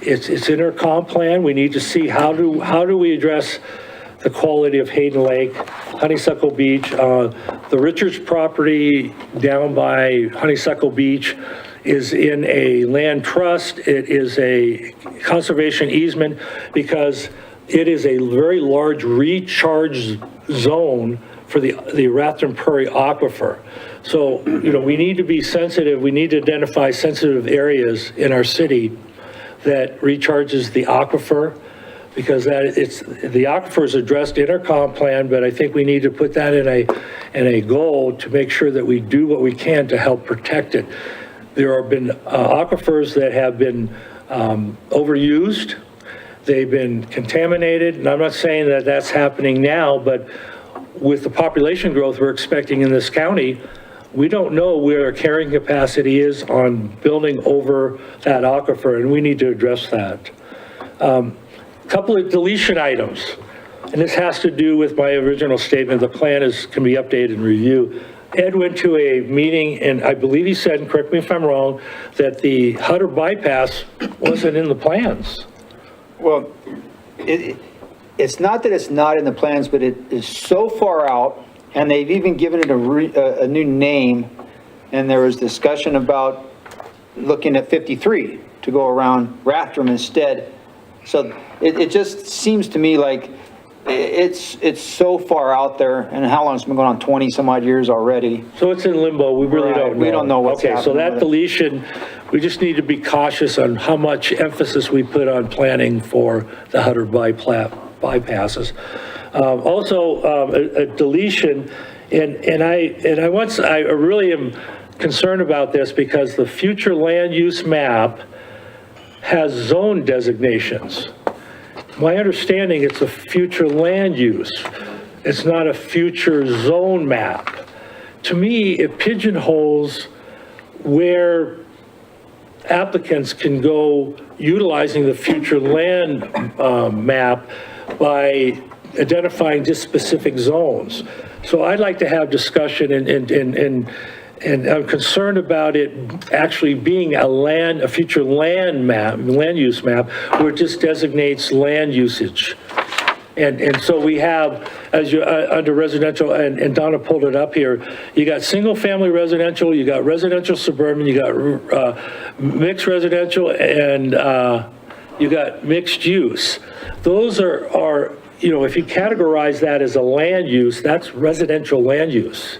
it's in our comp plan. We need to see how do we address the quality of Hayden Lake, Honeysuckle Beach, the Richards property down by Honeysuckle Beach is in a land trust. It is a conservation easement because it is a very large recharge zone for the Rathdrum Prairie aquifer. So, we need to be sensitive. We need to identify sensitive areas in our city that recharges the aquifer, because the aquifer is addressed in our comp plan, but I think we need to put that in a goal to make sure that we do what we can to help protect it. There have been aquifers that have been overused. They've been contaminated, and I'm not saying that that's happening now, but with the population growth we're expecting in this county, we don't know where our carrying capacity is on building over that aquifer, and we need to address that. Couple of deletion items, and this has to do with my original statement. The plan can be updated and reviewed. Ed went to a meeting, and I believe he said, and correct me if I'm wrong, that the Hutter bypass wasn't in the plans. Well, it's not that it's not in the plans, but it is so far out, and they've even given it a new name, and there was discussion about looking at 53 to go around Rathdrum instead. So it just seems to me like it's so far out there, and how long it's been going on, 20 some odd years already. So it's in limbo, we really don't know. We don't know what's happening. Okay, so that with it. deletion, we just need to be cautious on how much emphasis we put on planning for the Hutter bypasses. Also, a deletion, and I really am concerned about this because the future land use map has zone designations. My understanding, it's a future land use. It's not a future zone map. To me, it pigeonholes where applicants can go utilizing the future land map by identifying just specific zones. So I'd like to have discussion, and I'm concerned about it actually being a future land use map, where it just designates land usage. And so we have, as you, under residential, and Donna pulled it up here, you got single-family residential, you got residential suburban, you got mixed residential, and you got mixed use. Those are, if you categorize that as a land use, that's residential land use.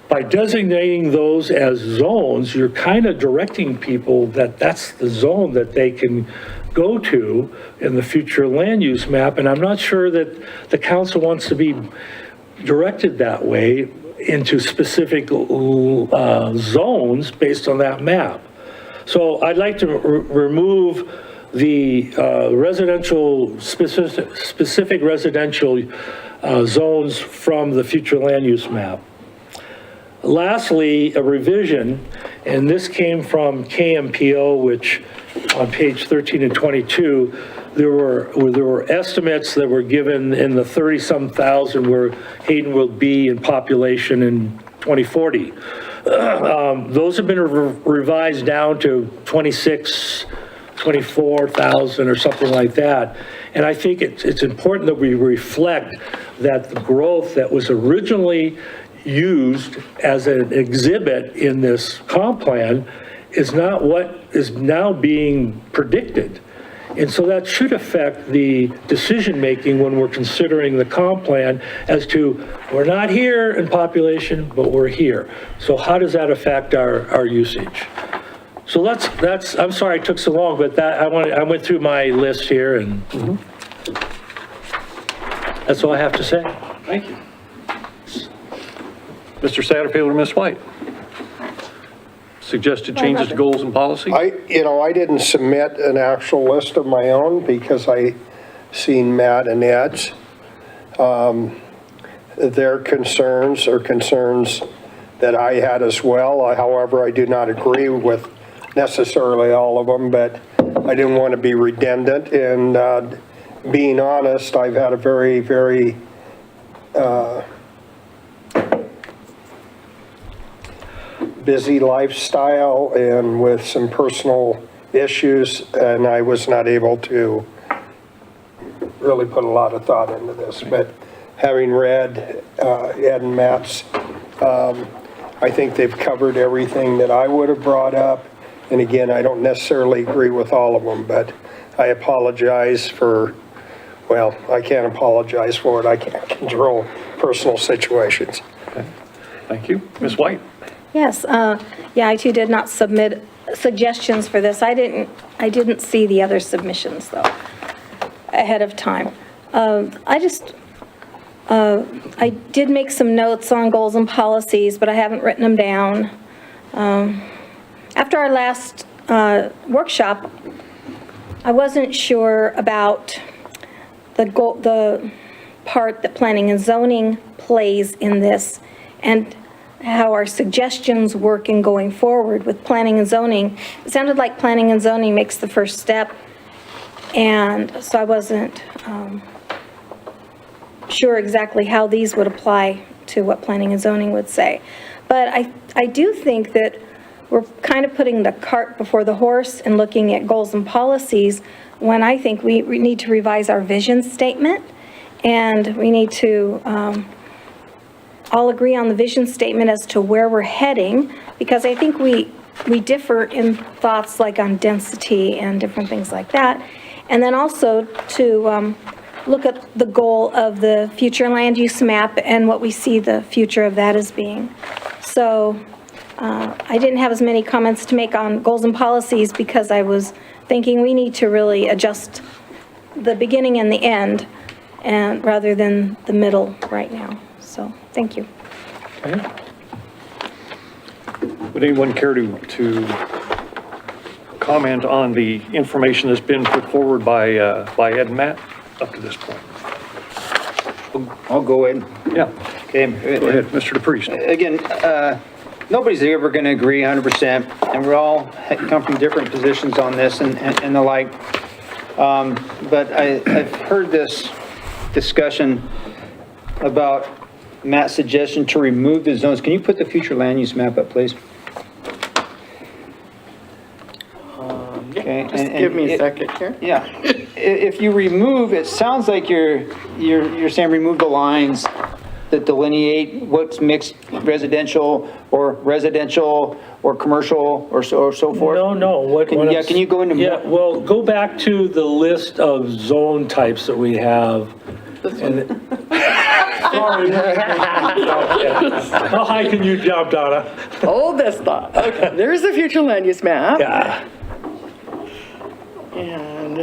By designating those as zones, you're kind of directing people that that's the zone that they can go to in the future land use map, and I'm not sure that the council wants to be directed that way into specific zones based on that map. So I'd like to remove the specific residential zones from the future land use map. Lastly, a revision, and this came from KMPO, which on page 13 and 22, there were estimates that were given in the 30-some thousand where Hayden will be in population in 2040. Those have been revised down to 24,000 or something like that. And I think it's important that we reflect that the growth that was originally used as an exhibit in this comp plan is not what is now being predicted. And so that should affect the decision-making when we're considering the comp plan as to, we're not here in population, but we're here. So how does that affect our usage? So that's, I'm sorry it took so long, but I went through my list here and that's all I have to say. Thank you. Mr. Satterfield or Ms. White? Suggested changes to goals and policy? I didn't submit an actual list of my own because I seen Matt and Ed's. Their concerns are concerns that I had as well. However, I do not agree with necessarily all of them, but I didn't want to be redundant. And being honest, I've had a very, very busy lifestyle and with some personal issues, and I was not able to really put a lot of thought into this. But having read Ed and Matt's, I think they've covered everything that I would have brought up. And again, I don't necessarily agree with all of them, but I apologize for, well, I can't apologize for it. I can't control personal situations. Okay. Thank you. Ms. White? Yes, yeah, I too did not submit suggestions for this. I didn't see the other submissions though, ahead of time. I did make some notes on goals and policies, but I haven't written them down. After our last workshop, I wasn't sure about the part that planning and zoning plays in this, and how our suggestions work in going forward with planning and zoning. It sounded like planning and zoning makes the first step, and so I wasn't sure exactly how these would apply to what planning and zoning would say. But I do think that we're kind of putting the cart before the horse and looking at goals and policies when I think we need to revise our vision statement, and we need to all agree on the vision statement as to where we're heading, because I think we differ in thoughts like on density and different things like that. And then also to look at the goal of the future land use map and what we see the future of that as being. So I didn't have as many comments to make on goals and policies because I was thinking we need to really adjust the beginning and the end, and rather than the middle right now. So, thank you. Okay. Would anyone care to comment on the information that's been put forward by Ed and Matt up to this point? I'll go in. Yeah, Okay. go ahead, Mr. DePriest. Again, nobody's ever going to agree 100%, and we all come from different positions on this and the like. But I've heard this discussion about Matt's suggestion to remove the zones. Can you put the future land use map up, please? Okay. Just give me a second here. Yeah. If you remove, it sounds like you're saying remove the lines that delineate what's mixed residential or commercial or so forth. No. Can you go into more? Yeah, well, go back to the list of zone types that we have. Sorry. How high can you jump, Donna? Hold this thought. Okay, there's the future land use map. Yeah. And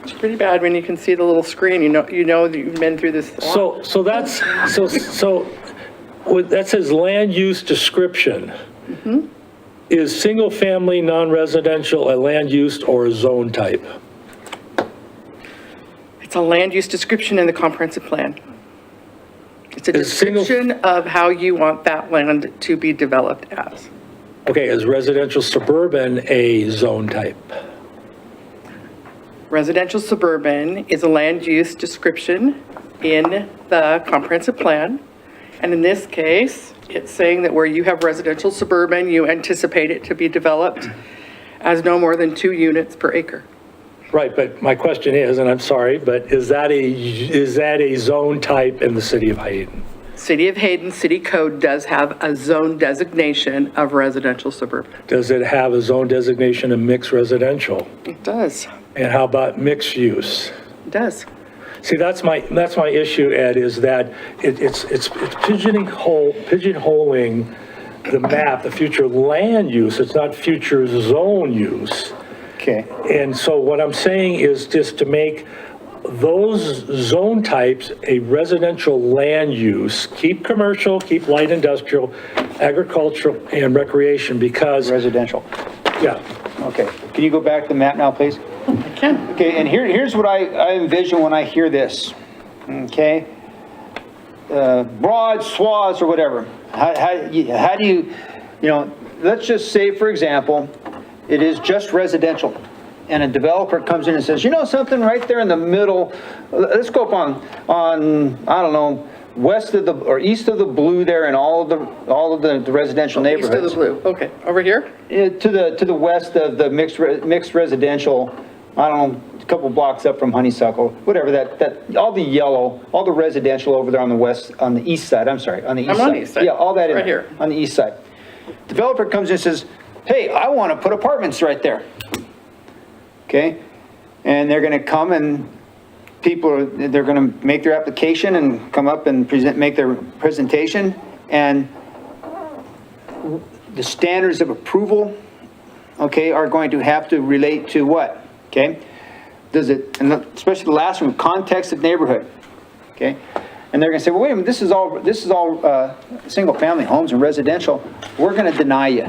it's pretty bad when you can see the little screen. You know that you've been through this. So that says land use description. Is single family, non-residential a land use or a zone type? It's a land use description in the comprehensive plan. It's a Is single- description of how you want that land to be developed as. Okay, is residential suburban a zone type? Residential suburban is a land use description in the comprehensive plan. And in this case, it's saying that where you have residential suburban, you anticipate it to be developed as no more than 2 units per acre. Right, but my question is, and I'm sorry, but is that a zone type in the city of Hayden? City of Hayden City Code does have a zone designation of residential suburban. Does it have a zone designation of mixed residential? It does. And how about mixed use? It does. See, that's my issue, Ed, is that it's pigeonholing the map, the future land use. It's not future zone use. Okay. And so what I'm saying is just to make those zone types a residential land use, keep commercial, keep light industrial, agricultural, and recreation, because, Residential. yeah, Okay. Can you go back to the map now, please? I can. Okay, and here's what I envision when I hear this, okay? Broad swaths or whatever. How do you, let's just say, for example, it is just residential, and a developer comes in and says, you know something, right there in the middle, let's go up on, I don't know, west of the, or east of the blue there and all of the residential East neighborhoods. of the blue. Okay, over here? To the west of the mixed residential, I don't know, a couple blocks up from Honeysuckle, whatever, that, all the yellow, all the residential over there on the east side, I'm sorry, on the east side. I'm on the east side. Yeah, all that in Right there, here. on the east side. Developer comes in and says, hey, I want to put apartments right there. Okay? And they're going to come and they're going to make their application and come up and make their presentation, and the standards of approval, okay, are going to have to relate to what? Okay? Does it, and especially the last one, context of neighborhood, okay? And they're going to say, well, wait a minute, this is all single-family homes and residential. We're going to deny you.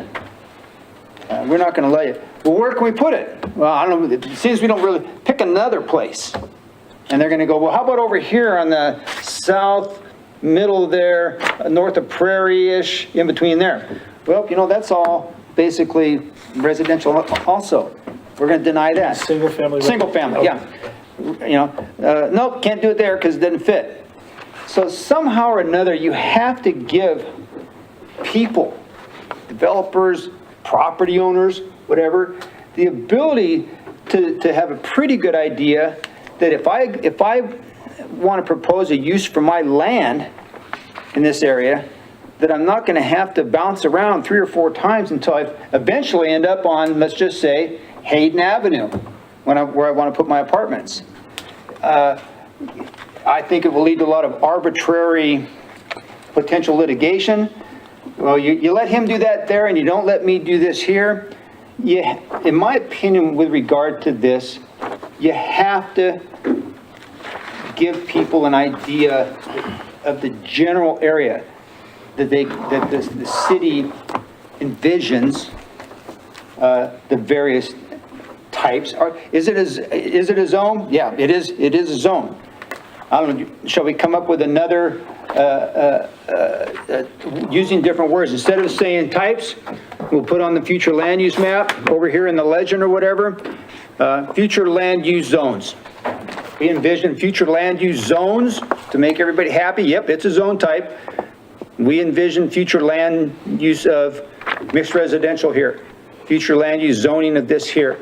We're not going to let you. Well, where can we put it? Well, I don't know. It seems we don't really pick another place. And they're going to go, well, how about over here on the south middle there, north of Prairie-ish, in between there? Well, that's all basically residential also. We're going to deny that. single family. Single family, yeah. Nope, can't do it there because it doesn't fit. So somehow or another, you have to give people, developers, property owners, whatever, the ability to have a pretty good idea that if I want to propose a use for my land in this area, that I'm not going to have to bounce around 3 or 4 times until I eventually end up on, let's just say, Hayden Avenue, where I want to put my apartments. I think it will lead to a lot of arbitrary potential litigation. Well, you let him do that there and you don't let me do this here. In my opinion, with regard to this, you have to give people an idea of the general area that the city envisions the various types. Is it a zone? Yeah, it is a zone. I don't know, shall we come up with another, using different words? Instead of saying types, we'll put on the future land use map over here in the legend or whatever, future land use zones. We envision future land use zones to make everybody happy. Yep, it's a zone type. We envision future land use of mixed residential here, future land use zoning of this here.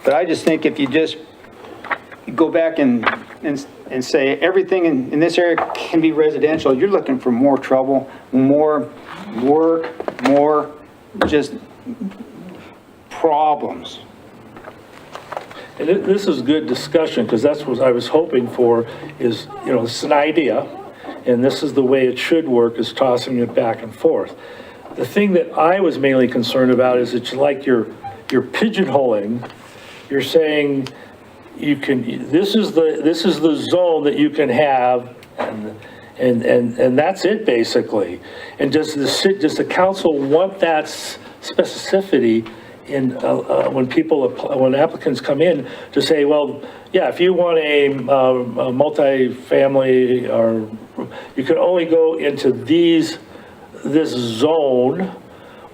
But I just think if you just go back and say everything in this area can be residential, you're looking for more trouble, more work, more just problems. And this is good discussion, because that's what I was hoping for is, it's an idea, and this is the way it should work, is tossing it back and forth. The thing that I was mainly concerned about is it's like you're pigeonholing. You're saying you can, this is the zone that you can have, and that's it basically. And does the council want that specificity in when applicants come in to say, well, yeah, if you want a multi-family, or you can only go into this zone,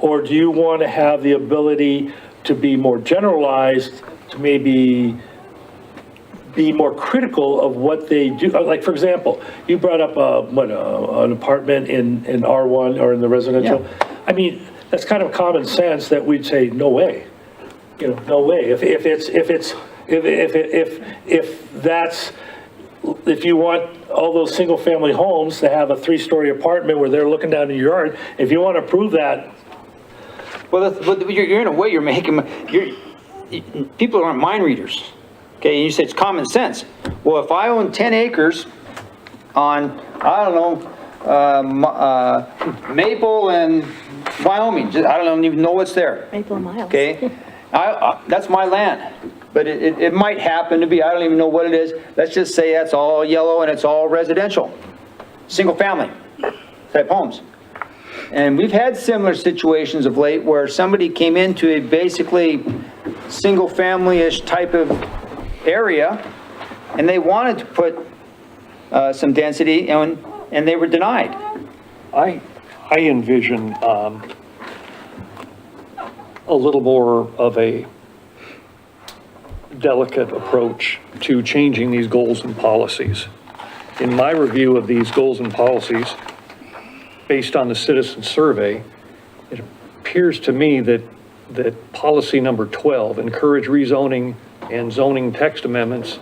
or do you want to have the ability to be more generalized, to maybe be more critical of what they do? Like, for example, you brought up an apartment in R1 or in the residential. Yeah. I mean, that's kind of common sense that we'd say, no way, no way. If that's if you want all those single-family homes to have a 3-story apartment where they're looking down in your yard, if you want to approve that, Well, but you're in a way, people aren't mind readers. Okay, and you say it's common sense. Well, if I own 10 acres on, I don't know, Maple and Wyoming, I don't even know what's there. Maple Miles. Okay, that's my land, but it might happen to be, I don't even know what it is. Let's just say that's all yellow and it's all residential, single family type homes. And we've had similar situations of late where somebody came into a basically single family-ish type of area and they wanted to put some density and they were denied. I envision a little more of a delicate approach to changing these goals and policies. In my review of these goals and policies, based on the citizen survey, it appears to me that policy number 12, encourage rezoning and zoning text amendments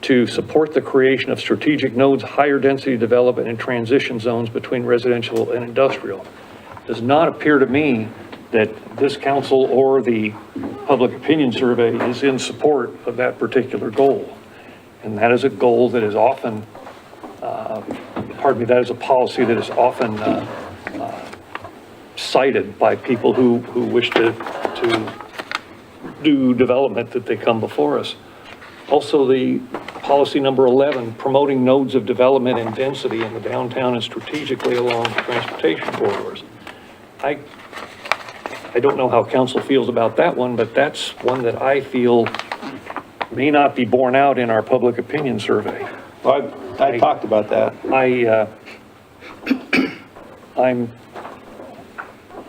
to support the creation of strategic nodes, higher density development and transition zones between residential and industrial, does not appear to me that this council or the public opinion survey is in support of that particular goal. And that is a goal that is often, that is a policy that is often cited by people who wish to do development that they come before us. Also, the policy number 11, promoting nodes of development and density in the downtown and strategically along transportation corridors. I don't know how council feels about that one, but that's one that I feel may not be borne out in our public opinion survey. Well, I talked about that.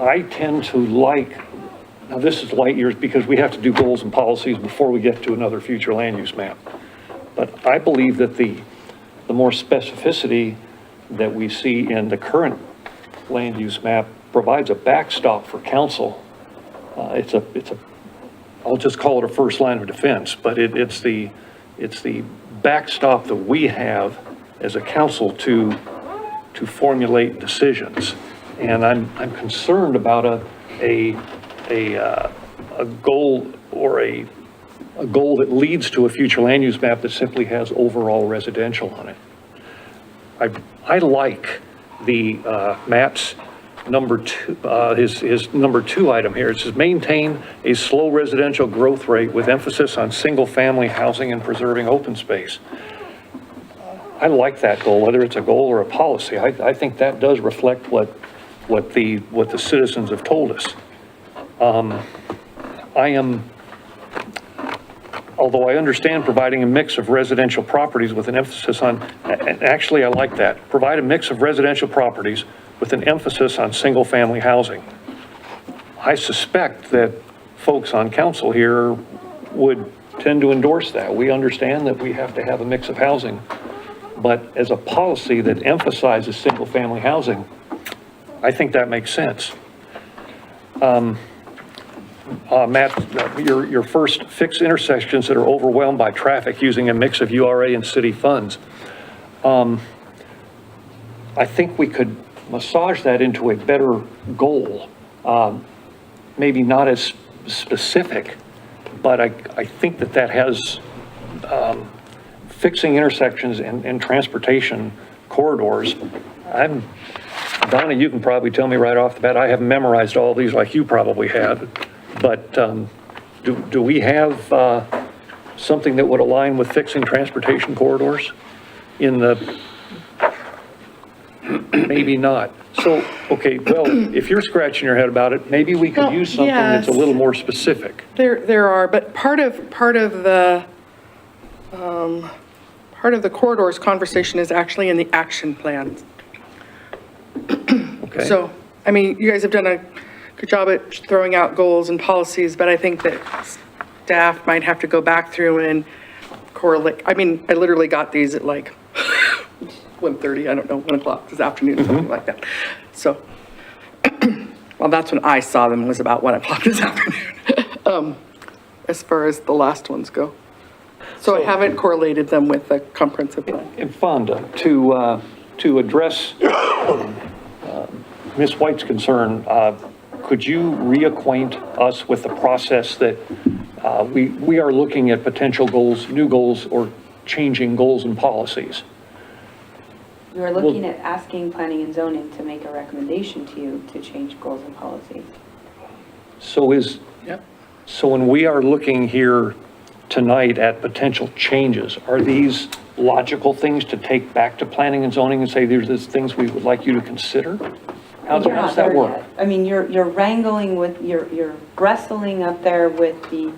I tend to like, now this is light years because we have to do goals and policies before we get to another future land use map. But I believe that the more specificity that we see in the current land use map provides a backstop for council. I'll just call it a first line of defense, but it's the backstop that we have as a council to formulate decisions. And I'm concerned about a goal or a goal that leads to a future land use map that simply has overall residential on it. I like the maps number 2, his number 2 item here. It says maintain a slow residential growth rate with emphasis on single family housing and preserving open space. I like that goal, whether it's a goal or a policy. I think that does reflect what the citizens have told us. Although I understand providing a mix of residential properties with an emphasis on, and actually I like that, provide a mix of residential properties with an emphasis on single-family housing. I suspect that folks on council here would tend to endorse that. We understand that we have to have a mix of housing, but as a policy that emphasizes single-family housing, I think that makes sense. Matt, your first, fix intersections that are overwhelmed by traffic using a mix of URA and city funds. I think we could massage that into a better goal. Maybe not as specific, but I think that has fixing intersections and transportation corridors. Donna, you can probably tell me right off the bat, I haven't memorized all these like you probably have, but do we have something that would align with fixing transportation corridors in the, maybe not. So, okay, well, if you're scratching your head about it, maybe we could use something that's a little more specific. There are, but part of the corridors conversation is actually in the action plan. Okay. So, I mean, you guys have done a good job at throwing out goals and policies, but I think that staff might have to go back through and correlate. I mean, I literally got these at like 1:30, I don't know, 1 o'clock this afternoon, something like that. So, well, that's when I saw them, was about 1 o'clock this afternoon, as far as the last ones go. So I haven't correlated them with the comprehensive plan. And Fonda, to address Ms. White's concern, could you reacquaint us with the process that we are looking at potential goals, new goals, or changing goals and policies? You are looking at asking planning and zoning to make a recommendation to you to change goals and policies. So when we are looking here tonight at potential changes, are these logical things to take back to planning and zoning and say, there's things we would like you to consider? How You're not does that there work? yet. I mean, you're wrangling with, you're wrestling up there with the,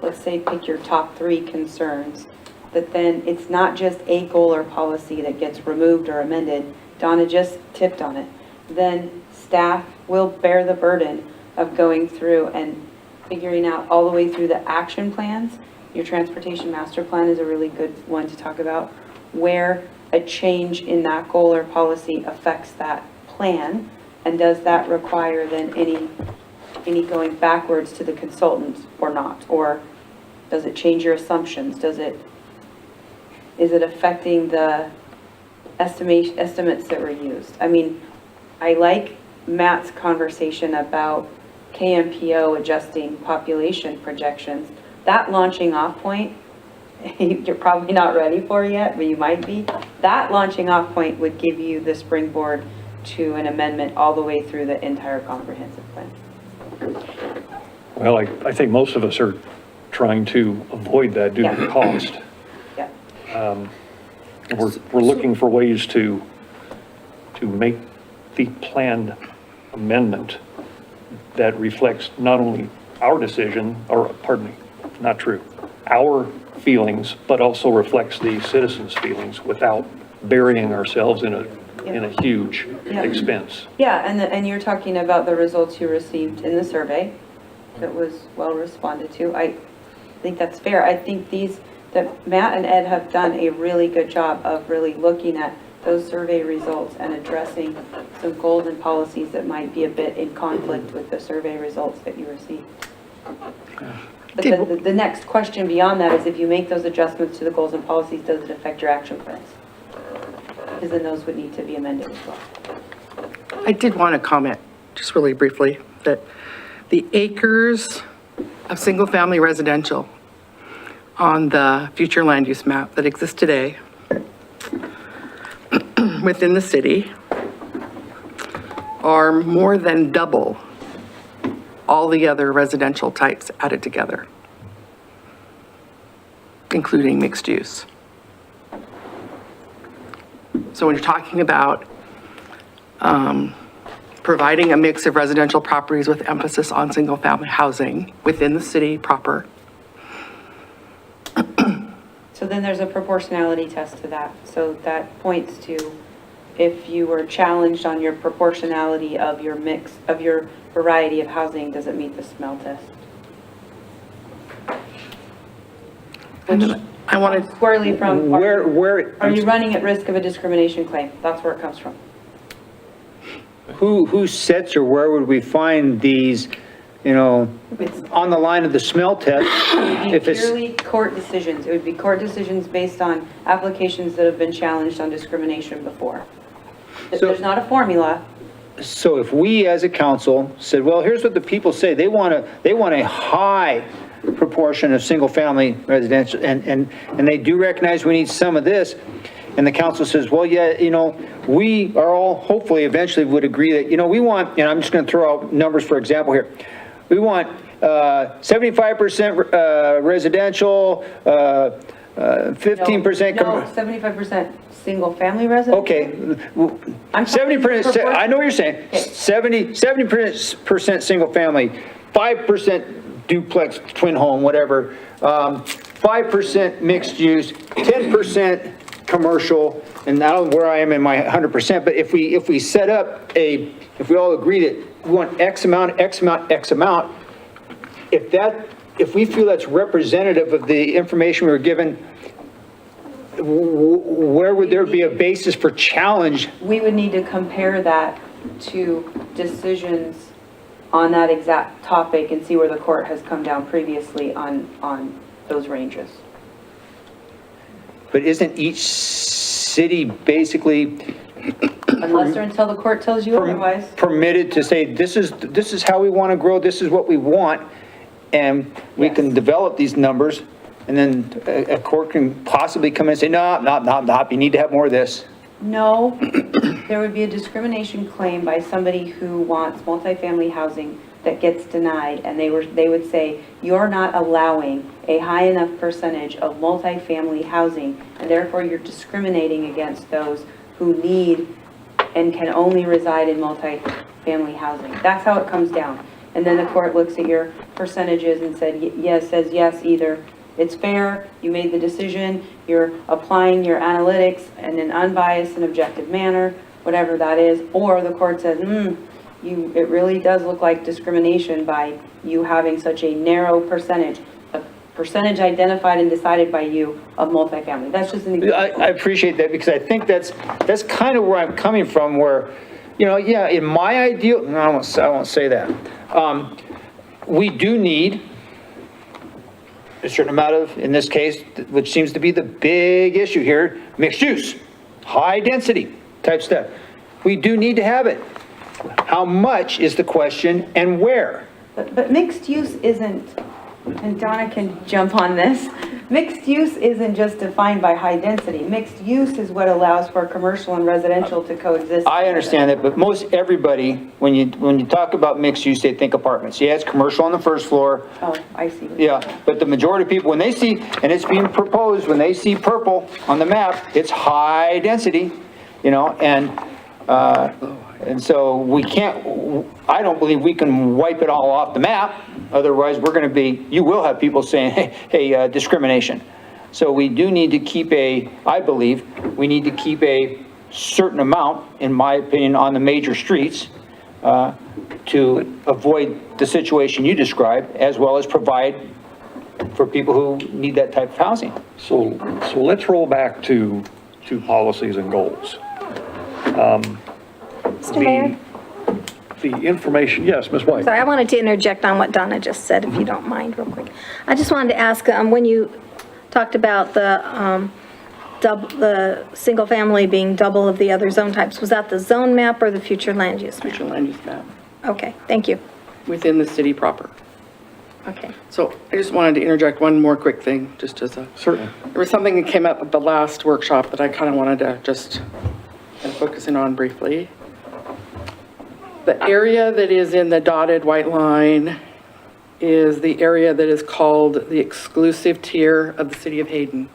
let's say, pick your top 3 concerns, but then it's not just a goal or policy that gets removed or amended. Donna just tipped on it. Then staff will bear the burden of going through and figuring out all the way through the action plans. Your transportation master plan is a really good one to talk about, where a change in that goal or policy affects that plan. And does that require then any going backwards to the consultant or not? Or does it change your assumptions? Is it affecting the estimates that were used? I mean, I like Matt's conversation about KMPO adjusting population projections. That launching off point, you're probably not ready for yet, but you might be. That launching off point would give you the springboard to an amendment all the way through the entire comprehensive plan. Well, I think most of us are trying to avoid that due to the cost. Yeah. We're looking for ways to make the planned amendment that reflects not only our decision, or pardon me, not true, our feelings, but also reflects the citizens' feelings without burying ourselves in a huge expense. Yeah, and you're talking about the results you received in the survey that was well responded to. I think that's fair. I think that Matt and Ed have done a really good job of really looking at those survey results and addressing some goals and policies that might be a bit in conflict with the survey results that you received. But then the next question beyond that is, if you make those adjustments to the goals and policies, does it affect your action plans? Because then those would need to be amended as well. I did want to comment, just really briefly, that the acres of single-family residential on the future land use map that exists today within the city are more than double all the other residential types added together, including mixed use. So when you're talking about providing a mix of residential properties with emphasis on single-family housing within the city proper. So then there's a proportionality test to that. So that points to if you were challenged on your proportionality of your mix, of your variety of housing, does it meet the smell test? Which I wanted, squarely from, Where, are you running at risk of a discrimination claim? That's where it comes from. who sets, or where would we find these, It's on the line of the smell test? If it's, purely court decisions. It would be court decisions based on applications that have been challenged on discrimination before. There's not a formula. so if we as a council said, well, here's what the people say, they want a high proportion of single-family residential, and they do recognize we need some of this, and the council says, well, yeah, we are all, hopefully, eventually would agree that, we want, and I'm just gonna throw out numbers for example here, we want 75% residential, 15%. No, 75% single-family residential? Okay, I'm talking 70%, I know what you're saying, Okay. 70% single family, 5% duplex, twin home, whatever, 5% mixed use, 10% commercial, and I don't know where I am in my 100%, but if we set up if we all agree that we want X amount, X amount, X amount, if we feel that's representative of the information we were given, where would there be a basis for challenge? We would need to compare that to decisions on that exact topic and see where the court has come down previously on those ranges. but isn't each city basically Unless or until the court tells you otherwise. permitted to say, this is how we want to grow, this is what we want, and we can develop these numbers, and then a court can possibly come in and say, no, you need to have more of this. No, there would be a discrimination claim by somebody who wants multifamily housing that gets denied, and they would say, you're not allowing a high enough percentage of multifamily housing, and therefore you're discriminating against those who need and can only reside in multifamily housing. That's how it comes down. And then the court looks at your percentages and says yes, either it's fair, you made the decision, you're applying your analytics in an unbiased and objective manner, whatever that is, or the court says, it really does look like discrimination by you having such a narrow percentage, a percentage identified and decided by you of multifamily. That's just an example. I appreciate that, because I think that's kind of where I'm coming from, where, yeah, in my ideal, no, I won't say that. We do need a certain amount of, in this case, which seems to be the big issue here, mixed use, high density type stuff. We do need to have it. How much is the question, and where? But mixed use isn't, and Donna can jump on this, mixed use isn't just defined by high density. Mixed use is what allows for commercial and residential to coexist. I understand that, but most everybody, when you talk about mixed use, they think apartments. Yeah, it's commercial on the first floor. Oh, I see. Yeah, but the majority of people, when they see, and it's being proposed, when they see purple on the map, it's high density, and so we can't, I don't believe we can wipe it all off the map. Otherwise, you will have people saying, hey, discrimination. So we do need to keep I believe, we need to keep a certain amount, in my opinion, on the major streets to avoid the situation you described, as well as provide for people who need that type of housing. So let's roll back to policies and goals. Mr. Mayor? The information, yes, Ms. White. Sorry, I wanted to interject on what Donna just said, if you don't mind, real quick. I just wanted to ask, when you talked about the single family being double of the other zone types, was that the zone map or the future land use map? Future land use map Okay, thank you. within the city proper. Okay. So I just wanted to interject one more quick thing, just as Certainly. there was something that came up at the last workshop that I kind of wanted to just focus in on briefly. The area that is in the dotted white line is the area that is called the exclusive tier of the city of Hayden.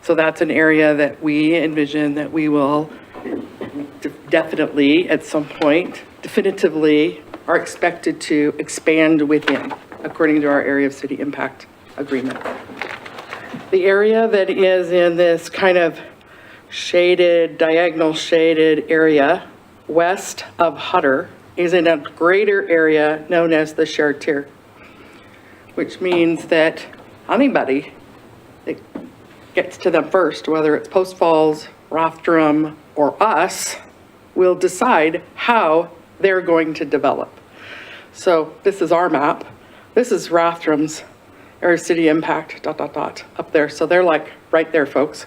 So that's an area that we envision that we will definitely, at some point, definitively are expected to expand within, according to our area of city impact agreement. The area that is in this kind of shaded, diagonal shaded area west of Hutter is in a greater area known as the shared tier, which means that anybody that gets to them first, whether it's Post Falls, Rathdrum, or us, will decide how they're going to develop. So this is our map. This is Rathdrum's area of city impact, ... up there. So they're like right there, folks.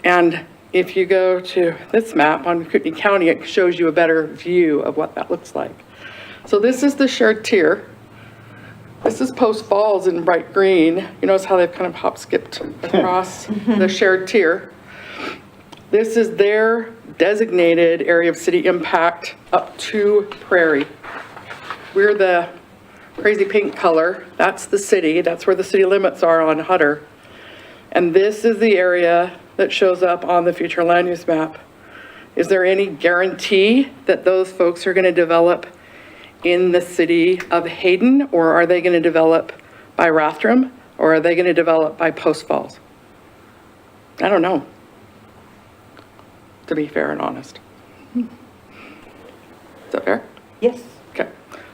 And if you go to this map on Kootenai County, it shows you a better view of what that looks like. So this is the shared tier. This is Post Falls in bright green. You notice how they've kind of hop skipped across the shared tier. This is their designated area of city impact up to Prairie. We're the crazy pink color. That's the city. That's where the city limits are on Hutter. And this is the area that shows up on the future land use map. Is there any guarantee that those folks are going to develop in the city of Hayden, or are they going to develop by Rathdrum, or are they going to develop by Post Falls? I don't know, to be fair and honest. Is that fair? Yes. Okay.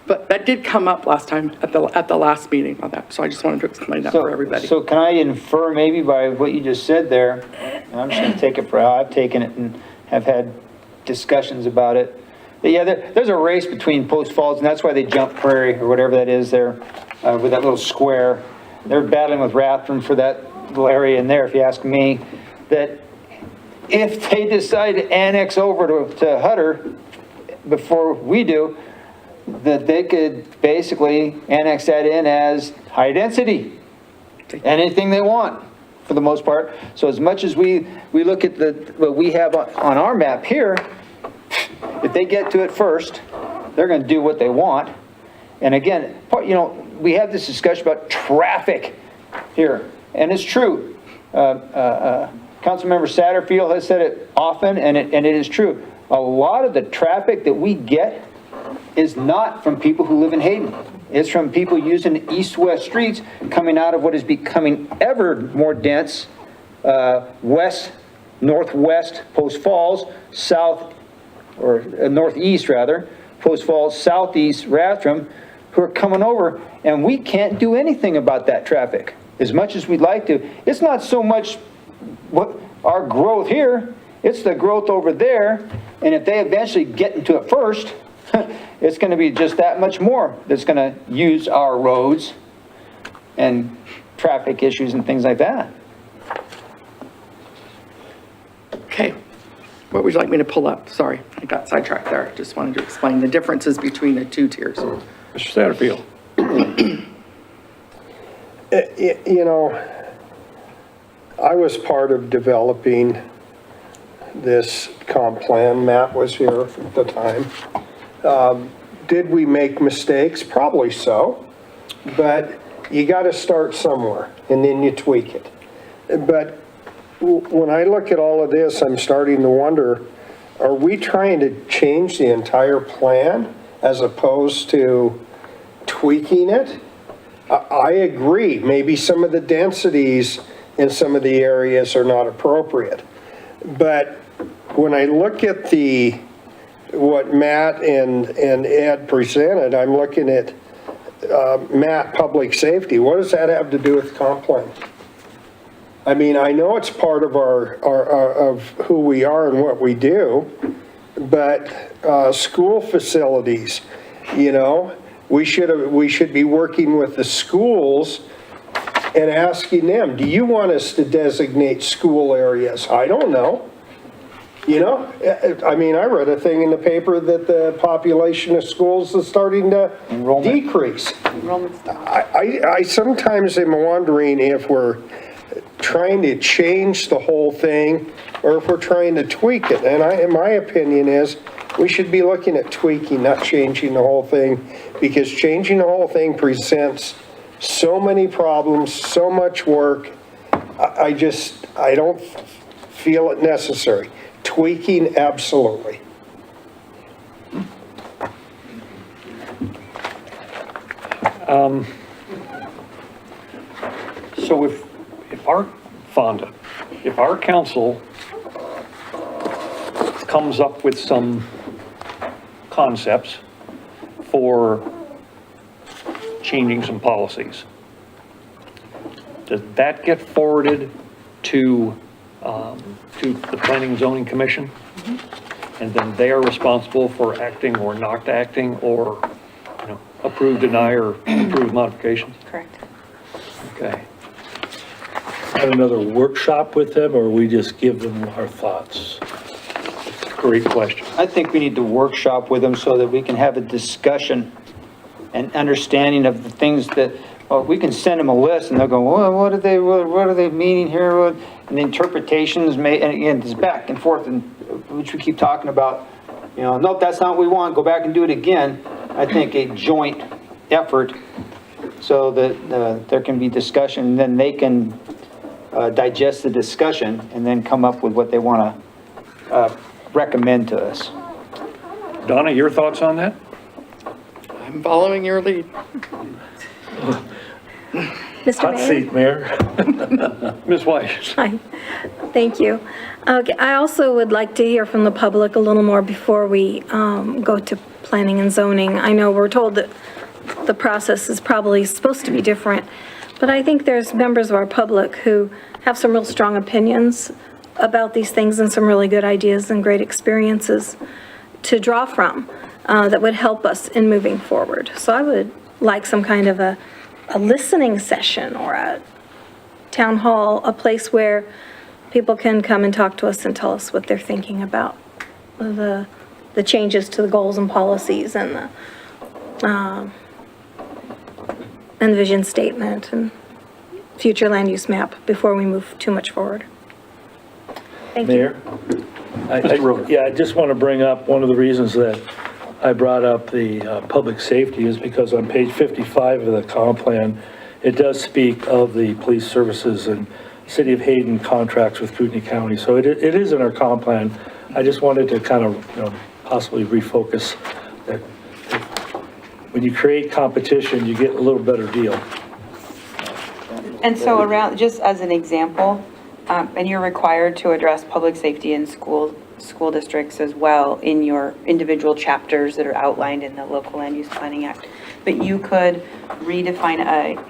But that did come up last time at the last meeting on that, so I just wanted to explain that for everybody. So can I infer maybe by what you just said there, and I'm just going to take it for how I've taken it and have had discussions about it, that yeah, there's a race between Post Falls, and that's why they jump Prairie or whatever that is there, with that little square. They're battling with Rathdrum for little area in there, if you ask me, that if they decide to annex over to Hutter before we do, that they could basically annex that in as high density. Anything they want, for the most part. So as much as we look at what we have on our map here, if they get to it first, they're going to do what they want. And again, we have this discussion about traffic here, and it's true. Councilmember Satterfield has said it often, and it is true. A lot of the traffic that we get is not from people who live in Hayden. It's from people using east-west streets coming out of what is becoming ever more dense, west, northwest, Post Falls, south, or northeast rather, Post Falls, southeast, Rathdrum, who are coming over, and we can't do anything about that traffic as much as we'd like to. It's not so much what our growth here, it's the growth over there, and if they eventually get into it first, it's going to be just that much more that's going to use our roads and traffic issues and things like that. Okay. What would you like me to pull up? Sorry, I got sidetracked there. Just wanted to explain the differences between the two tiers. Mr. Satterfield. I was part of developing this comp plan. Matt was here at the time. Did we make mistakes? Probably so. But you got to start somewhere, and then you tweak it. But when I look at all of this, I'm starting to wonder, are we trying to change the entire plan as opposed to tweaking it? I agree, maybe some of the densities in some of the areas are not appropriate. But when I look at what Matt and Ed presented, I'm looking at Matt, public safety. What does that have to do with comp plan? I mean, I know it's part of of who we are and what we do, but school facilities, we should be working with the schools and asking them, do you want us to designate school areas? I don't know. I mean, I read a thing in the paper that the population of schools is starting to decrease. I sometimes am wondering if we're trying to change the whole thing or if we're trying to tweak it. And my opinion is we should be looking at tweaking, not changing the whole thing, because changing the whole thing presents so many problems, so much work. I don't feel it necessary. Tweaking, absolutely. So if our council comes up with some concepts for changing some policies, does that get forwarded to the Planning and Zoning Commission? And then they are responsible for acting or not acting, or, approve, deny, or approve modifications? Correct. Okay. Have another workshop with them, or we just give them our thoughts? Great question. I think we need to workshop with them so that we can have a discussion and understanding of the things that, we can send them a list and they'll go, well, what are they meaning here? And the interpretations and again, this back and forth, and which we keep talking about, nope, that's not what we want, go back and do it again. I think a joint effort so that there can be discussion, then they can digest the discussion and then come up with what they want to recommend to us. Donna, your thoughts on that? I'm following your lead. Mr. Hot Mayor? seat, Mayor. Ms. White? Hi, thank you. Okay, I also would like to hear from the public a little more before we go to planning and zoning. I know we're told that the process is probably supposed to be different, but I think there's members of our public who have some real strong opinions about these things and some really good ideas and great experiences to draw from that would help us in moving forward. So I would like some kind of a listening session or a town hall a place where people can come and talk to us and tell us what they're thinking about the changes to the goals and policies and the vision statement and future land use map before we move too much forward. Thank you. Mayor? Yeah, I just want to bring up, one of the reasons that I brought up the public safety is because on page 55 of the comp plan, it does speak of the police services and City of Hayden contracts with Kootenai County. So it is in our comp plan. I just wanted to kind of, possibly refocus that when you create competition, you get a little better deal. And so around, just as an example, and you're required to address public safety in school districts as well in your individual chapters that are outlined in the Local Land Use Planning Act. But you could redefine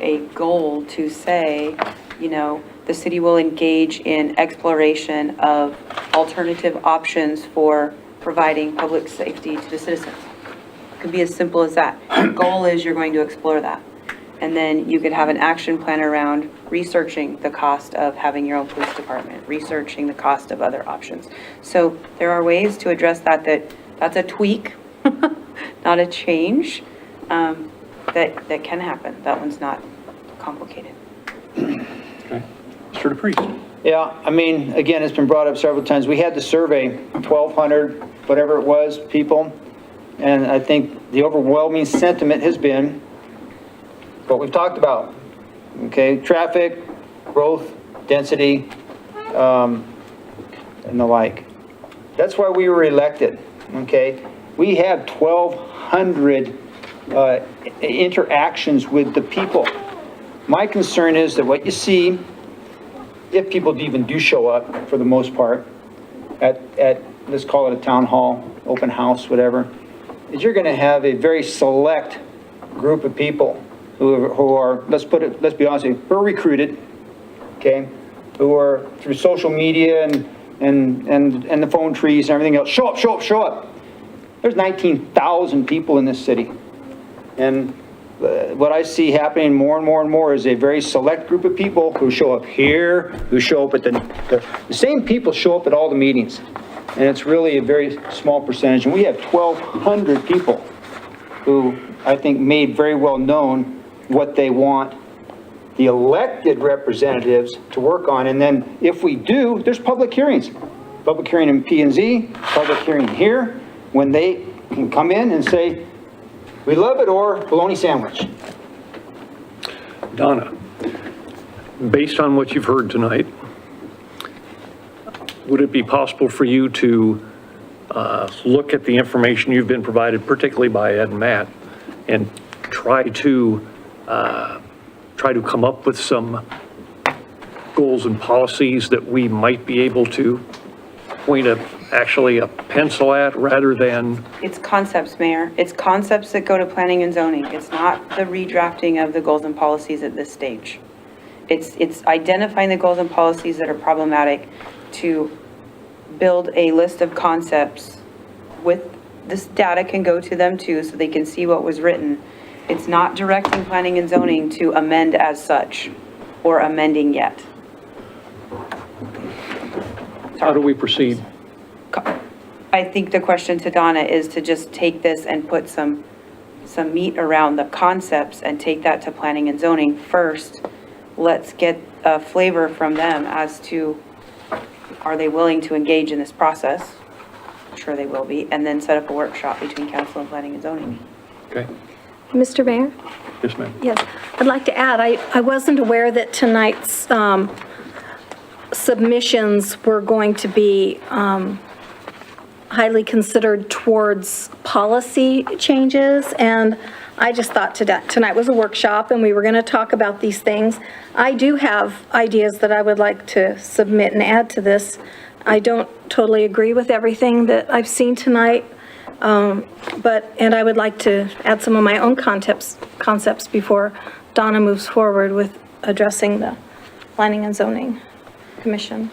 a goal to say, the city will engage in exploration of alternative options for providing public safety to the citizens. It could be as simple as that. Your goal is you're going to explore that. And then you could have an action plan around researching the cost of having your own police department, researching the cost of other options. So there are ways to address that's a tweak, not a change, that can happen. That one's not complicated. Okay. Mr. DePriest. Yeah, I mean, again, it's been brought up several times. We had the survey, 1,200, whatever it was, people. And I think the overwhelming sentiment has been what we've talked about, okay? Traffic, growth, density, and the like. That's why we were elected, okay? We had 1,200 interactions with the people. My concern is that what you see, if people even do show up, for the most part, at let's call it a town hall, open house, whatever, is you're gonna have a very select group of people who are, let's be honest with you, who are recruited, okay? Who are through social media and the phone trees and everything else, show up. There's 19,000 people in this city. And what I see happening more and more is a very select group of people who show up here, who show up at the same people show up at all the meetings. And it's really a very small percentage. And we have 1,200 people who I think made very well known what they want the elected representatives to work on. And then if we do, there's public hearings. Public hearing in P&Z, public hearing here, when they can come in and say, we love it or bologna sandwich. Donna, based on what you've heard tonight, would it be possible for you to look at the information you've been provided, particularly by Ed and Matt, and try to come up with some goals and policies that we might be able to point actually a pencil at rather than? It's concepts, Mayor. It's concepts that go to planning and zoning. It's not the redrafting of the goals and policies at this stage. It's identifying the goals and policies that are problematic to build a list of concepts with this data can go to them too so they can see what was written. It's not directing planning and zoning to amend as such or amending yet. How do we proceed? I think the question to Donna is to just take this and put some meat around the concepts and take that to planning and zoning first. Let's get a flavor from them as to, are they willing to engage in this process? I'm sure they will be, and then set up a workshop between council and planning and zoning. Okay. Mr. Mayor? Yes, ma'am. Yes, I'd like to add, I wasn't aware that tonight's submissions were going to be highly considered towards policy changes, and I just thought tonight was a workshop and we were going to talk about these things. I do have ideas that I would like to submit and add to this. I don't totally agree with everything that I've seen tonight, and I would like to add some of my own concepts before Donna moves forward with addressing the Planning and Zoning Commission.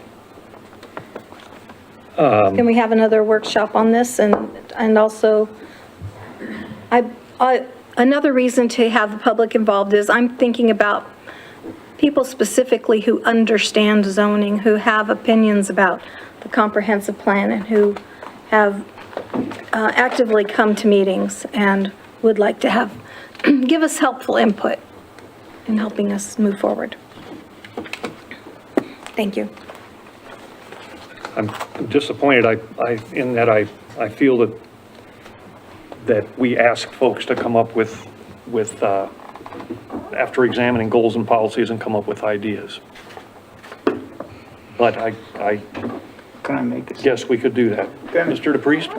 Can we have another workshop on this? And also, another reason to have the public involved is I'm thinking about people specifically who understand zoning, who have opinions about the comprehensive plan, and who have actively come to meetings and would like to have, give us helpful input in helping us move forward. Thank you. I'm disappointed, in that I feel that we ask folks to come up with, after examining goals and policies, and come up with ideas. But I Can I make this? guess we could do that. Mr. DePriest?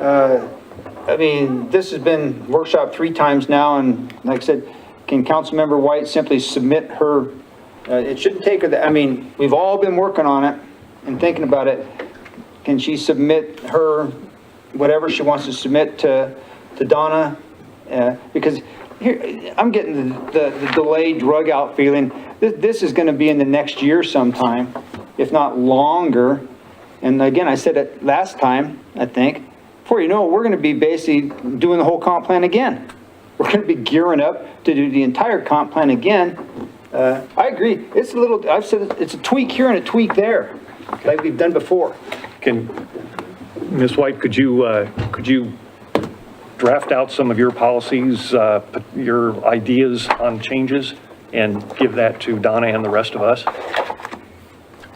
I mean, this has been workshop 3 times now, and like I said, can Councilmember White simply submit her, it shouldn't take her, I mean, we've all been working on it and thinking about it. Can she submit her, whatever she wants to submit to Donna? Because here, I'm getting the delayed drug out feeling. This is gonna be in the next year sometime, if not longer. And again, I said it last time, I think, before you know it, we're gonna be basically doing the whole comp plan again. We're gonna be gearing up to do the entire comp plan again. I agree, it's a little, I've said it's a tweak here and a tweak there, like we've done before. Ms. White, could you draft out some of your policies, your ideas on changes, and give that to Donna and the rest of us?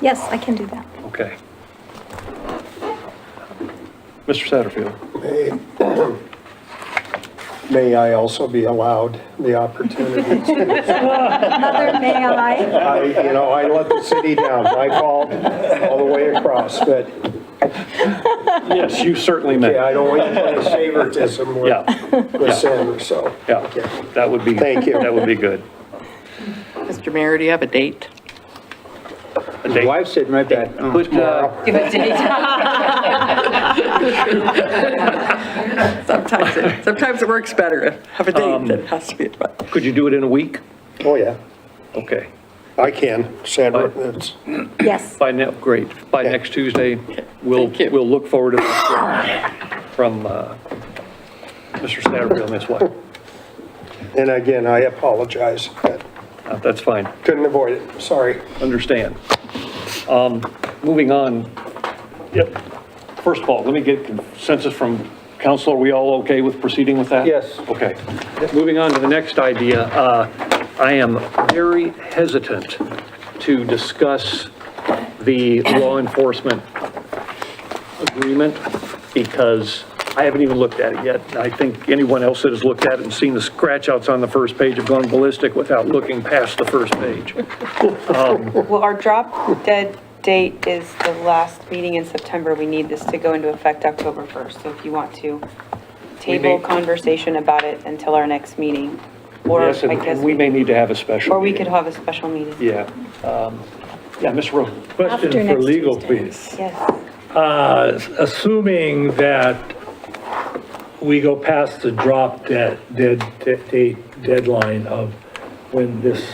Yes, I can do that. Okay. Mr. Satterfield? May I also be allowed the opportunity? Mother, may I? I let the city down, my fault, all the way across, but Yes, you certainly may. yeah, I don't want to play favoritism with Sanders, so. Yeah, that would be. Thank you. That would be good. Mr. Mayor, do you have a date? A My date? wife said, my bad. Put, Give a date. Sometimes it works better to have a date than it has to be. But could you do it in a week? Oh, yeah, Okay. I can, Sandra, it's, Yes. Great. By next Tuesday, we'll look forward to that from Mr. Satterfield, Ms. White. and again, I apologize, but That's fine. couldn't avoid it, sorry. Understand. Moving on. Yep. First of all, let me get consensus from council. Are we all okay with proceeding with that? Yes. Okay. Moving on to the next idea. I am very hesitant to discuss the law enforcement agreement because I haven't even looked at it yet. I think anyone else that has looked at it and seen the scratch outs on the first page have gone ballistic without looking past the first page. Well, our drop dead date is the last meeting in September. We need this to go into effect October 1st. So if you want to table conversation about it until our next meeting, or Yes, I guess, and we may need to have a special. or we meeting. could have a special meeting. Yeah. Ms. Rowe. Question After for next legal, Tuesday. please. Yes. Assuming that we go past the drop dead date deadline of when this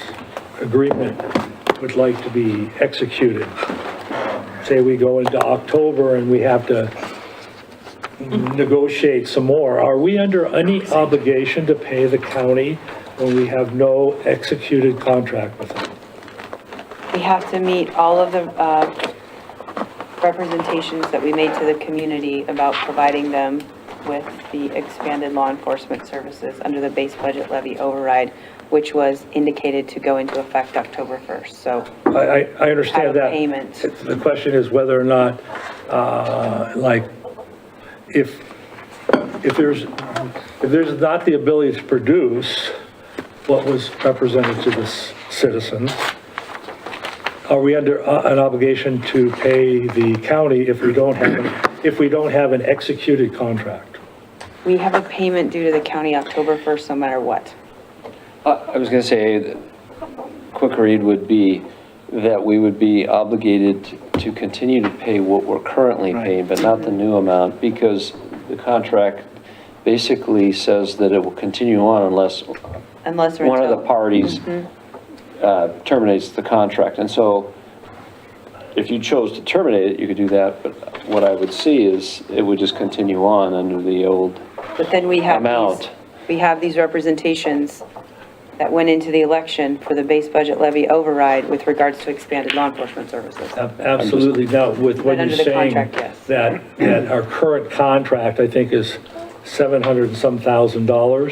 agreement would like to be executed, say we go into October and we have to negotiate some more, are we under any obligation to pay the county when we have no executed contract with them? We have to meet all of the representations that we made to the community about providing them with the expanded law enforcement services under the base budget levy override, which was indicated to go into effect October 1st. So I understand have a that. payment. The question is whether or not, if there's not the ability to produce what was represented to the citizens, are we under an obligation to pay the county if we don't have an executed contract? we have a payment due to the county October 1st, no matter what. I was going to say, quick read would be that we would be obligated to continue to pay what we're currently paying, but not the new amount, because the contract basically says that it will continue on unless Unless or one of the until- parties terminates the contract. And so if you chose to terminate it, you could do that, but what I would see is it would just continue on under the old But then we have amount. these, we have these representations that went into the election for the base budget levy override with regards to expanded law enforcement services. Absolutely. Now, with what But under you're the saying, contract, yes. that our current contract, I think, is $700 and some thousand for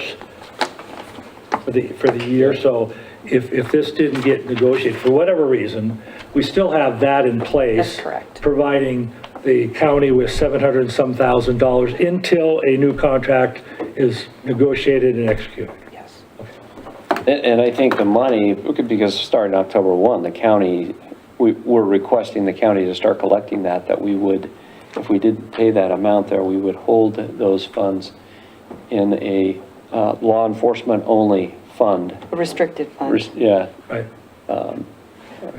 the year. So if this didn't get negotiated, for whatever reason, we still have that in place. That's correct. Providing the county with $700 and some thousand until a new contract is negotiated and executed. Yes. And I think the money, because starting October 1, the county, we're requesting the county to start collecting that we would, if we did pay that amount there, we would hold those funds in a law enforcement only fund. A restricted fund. Yeah, Right.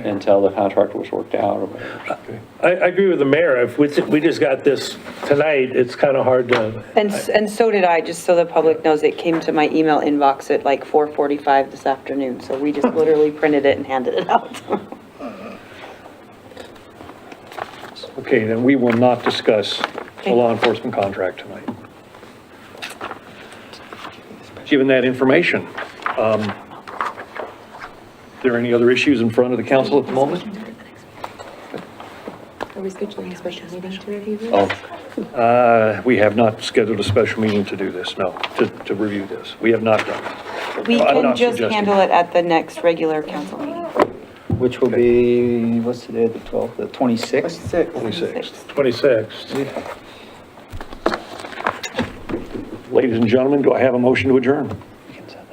until the contract was worked out or whatever. I agree with the mayor. If we just got this tonight, it's kind of hard to. And so did I, just so the public knows, it came to my email inbox at like 4:45 this afternoon. So we just literally printed it and handed it out. Okay, then we will not discuss the law enforcement contract tonight. Given that information, are there any other issues in front of the council at the moment? Are we scheduling a special meeting to review this? We have not scheduled a special meeting to do this, no, to review this. We have not done it. We I'm can not just suggesting. handle it at the next regular council meeting. Which will be, what's today, the 12th, the 26th? 26th. 26th. Ladies and gentlemen, do I have a motion to adjourn?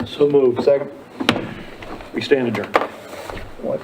So moved. Second. We stand adjourned. What?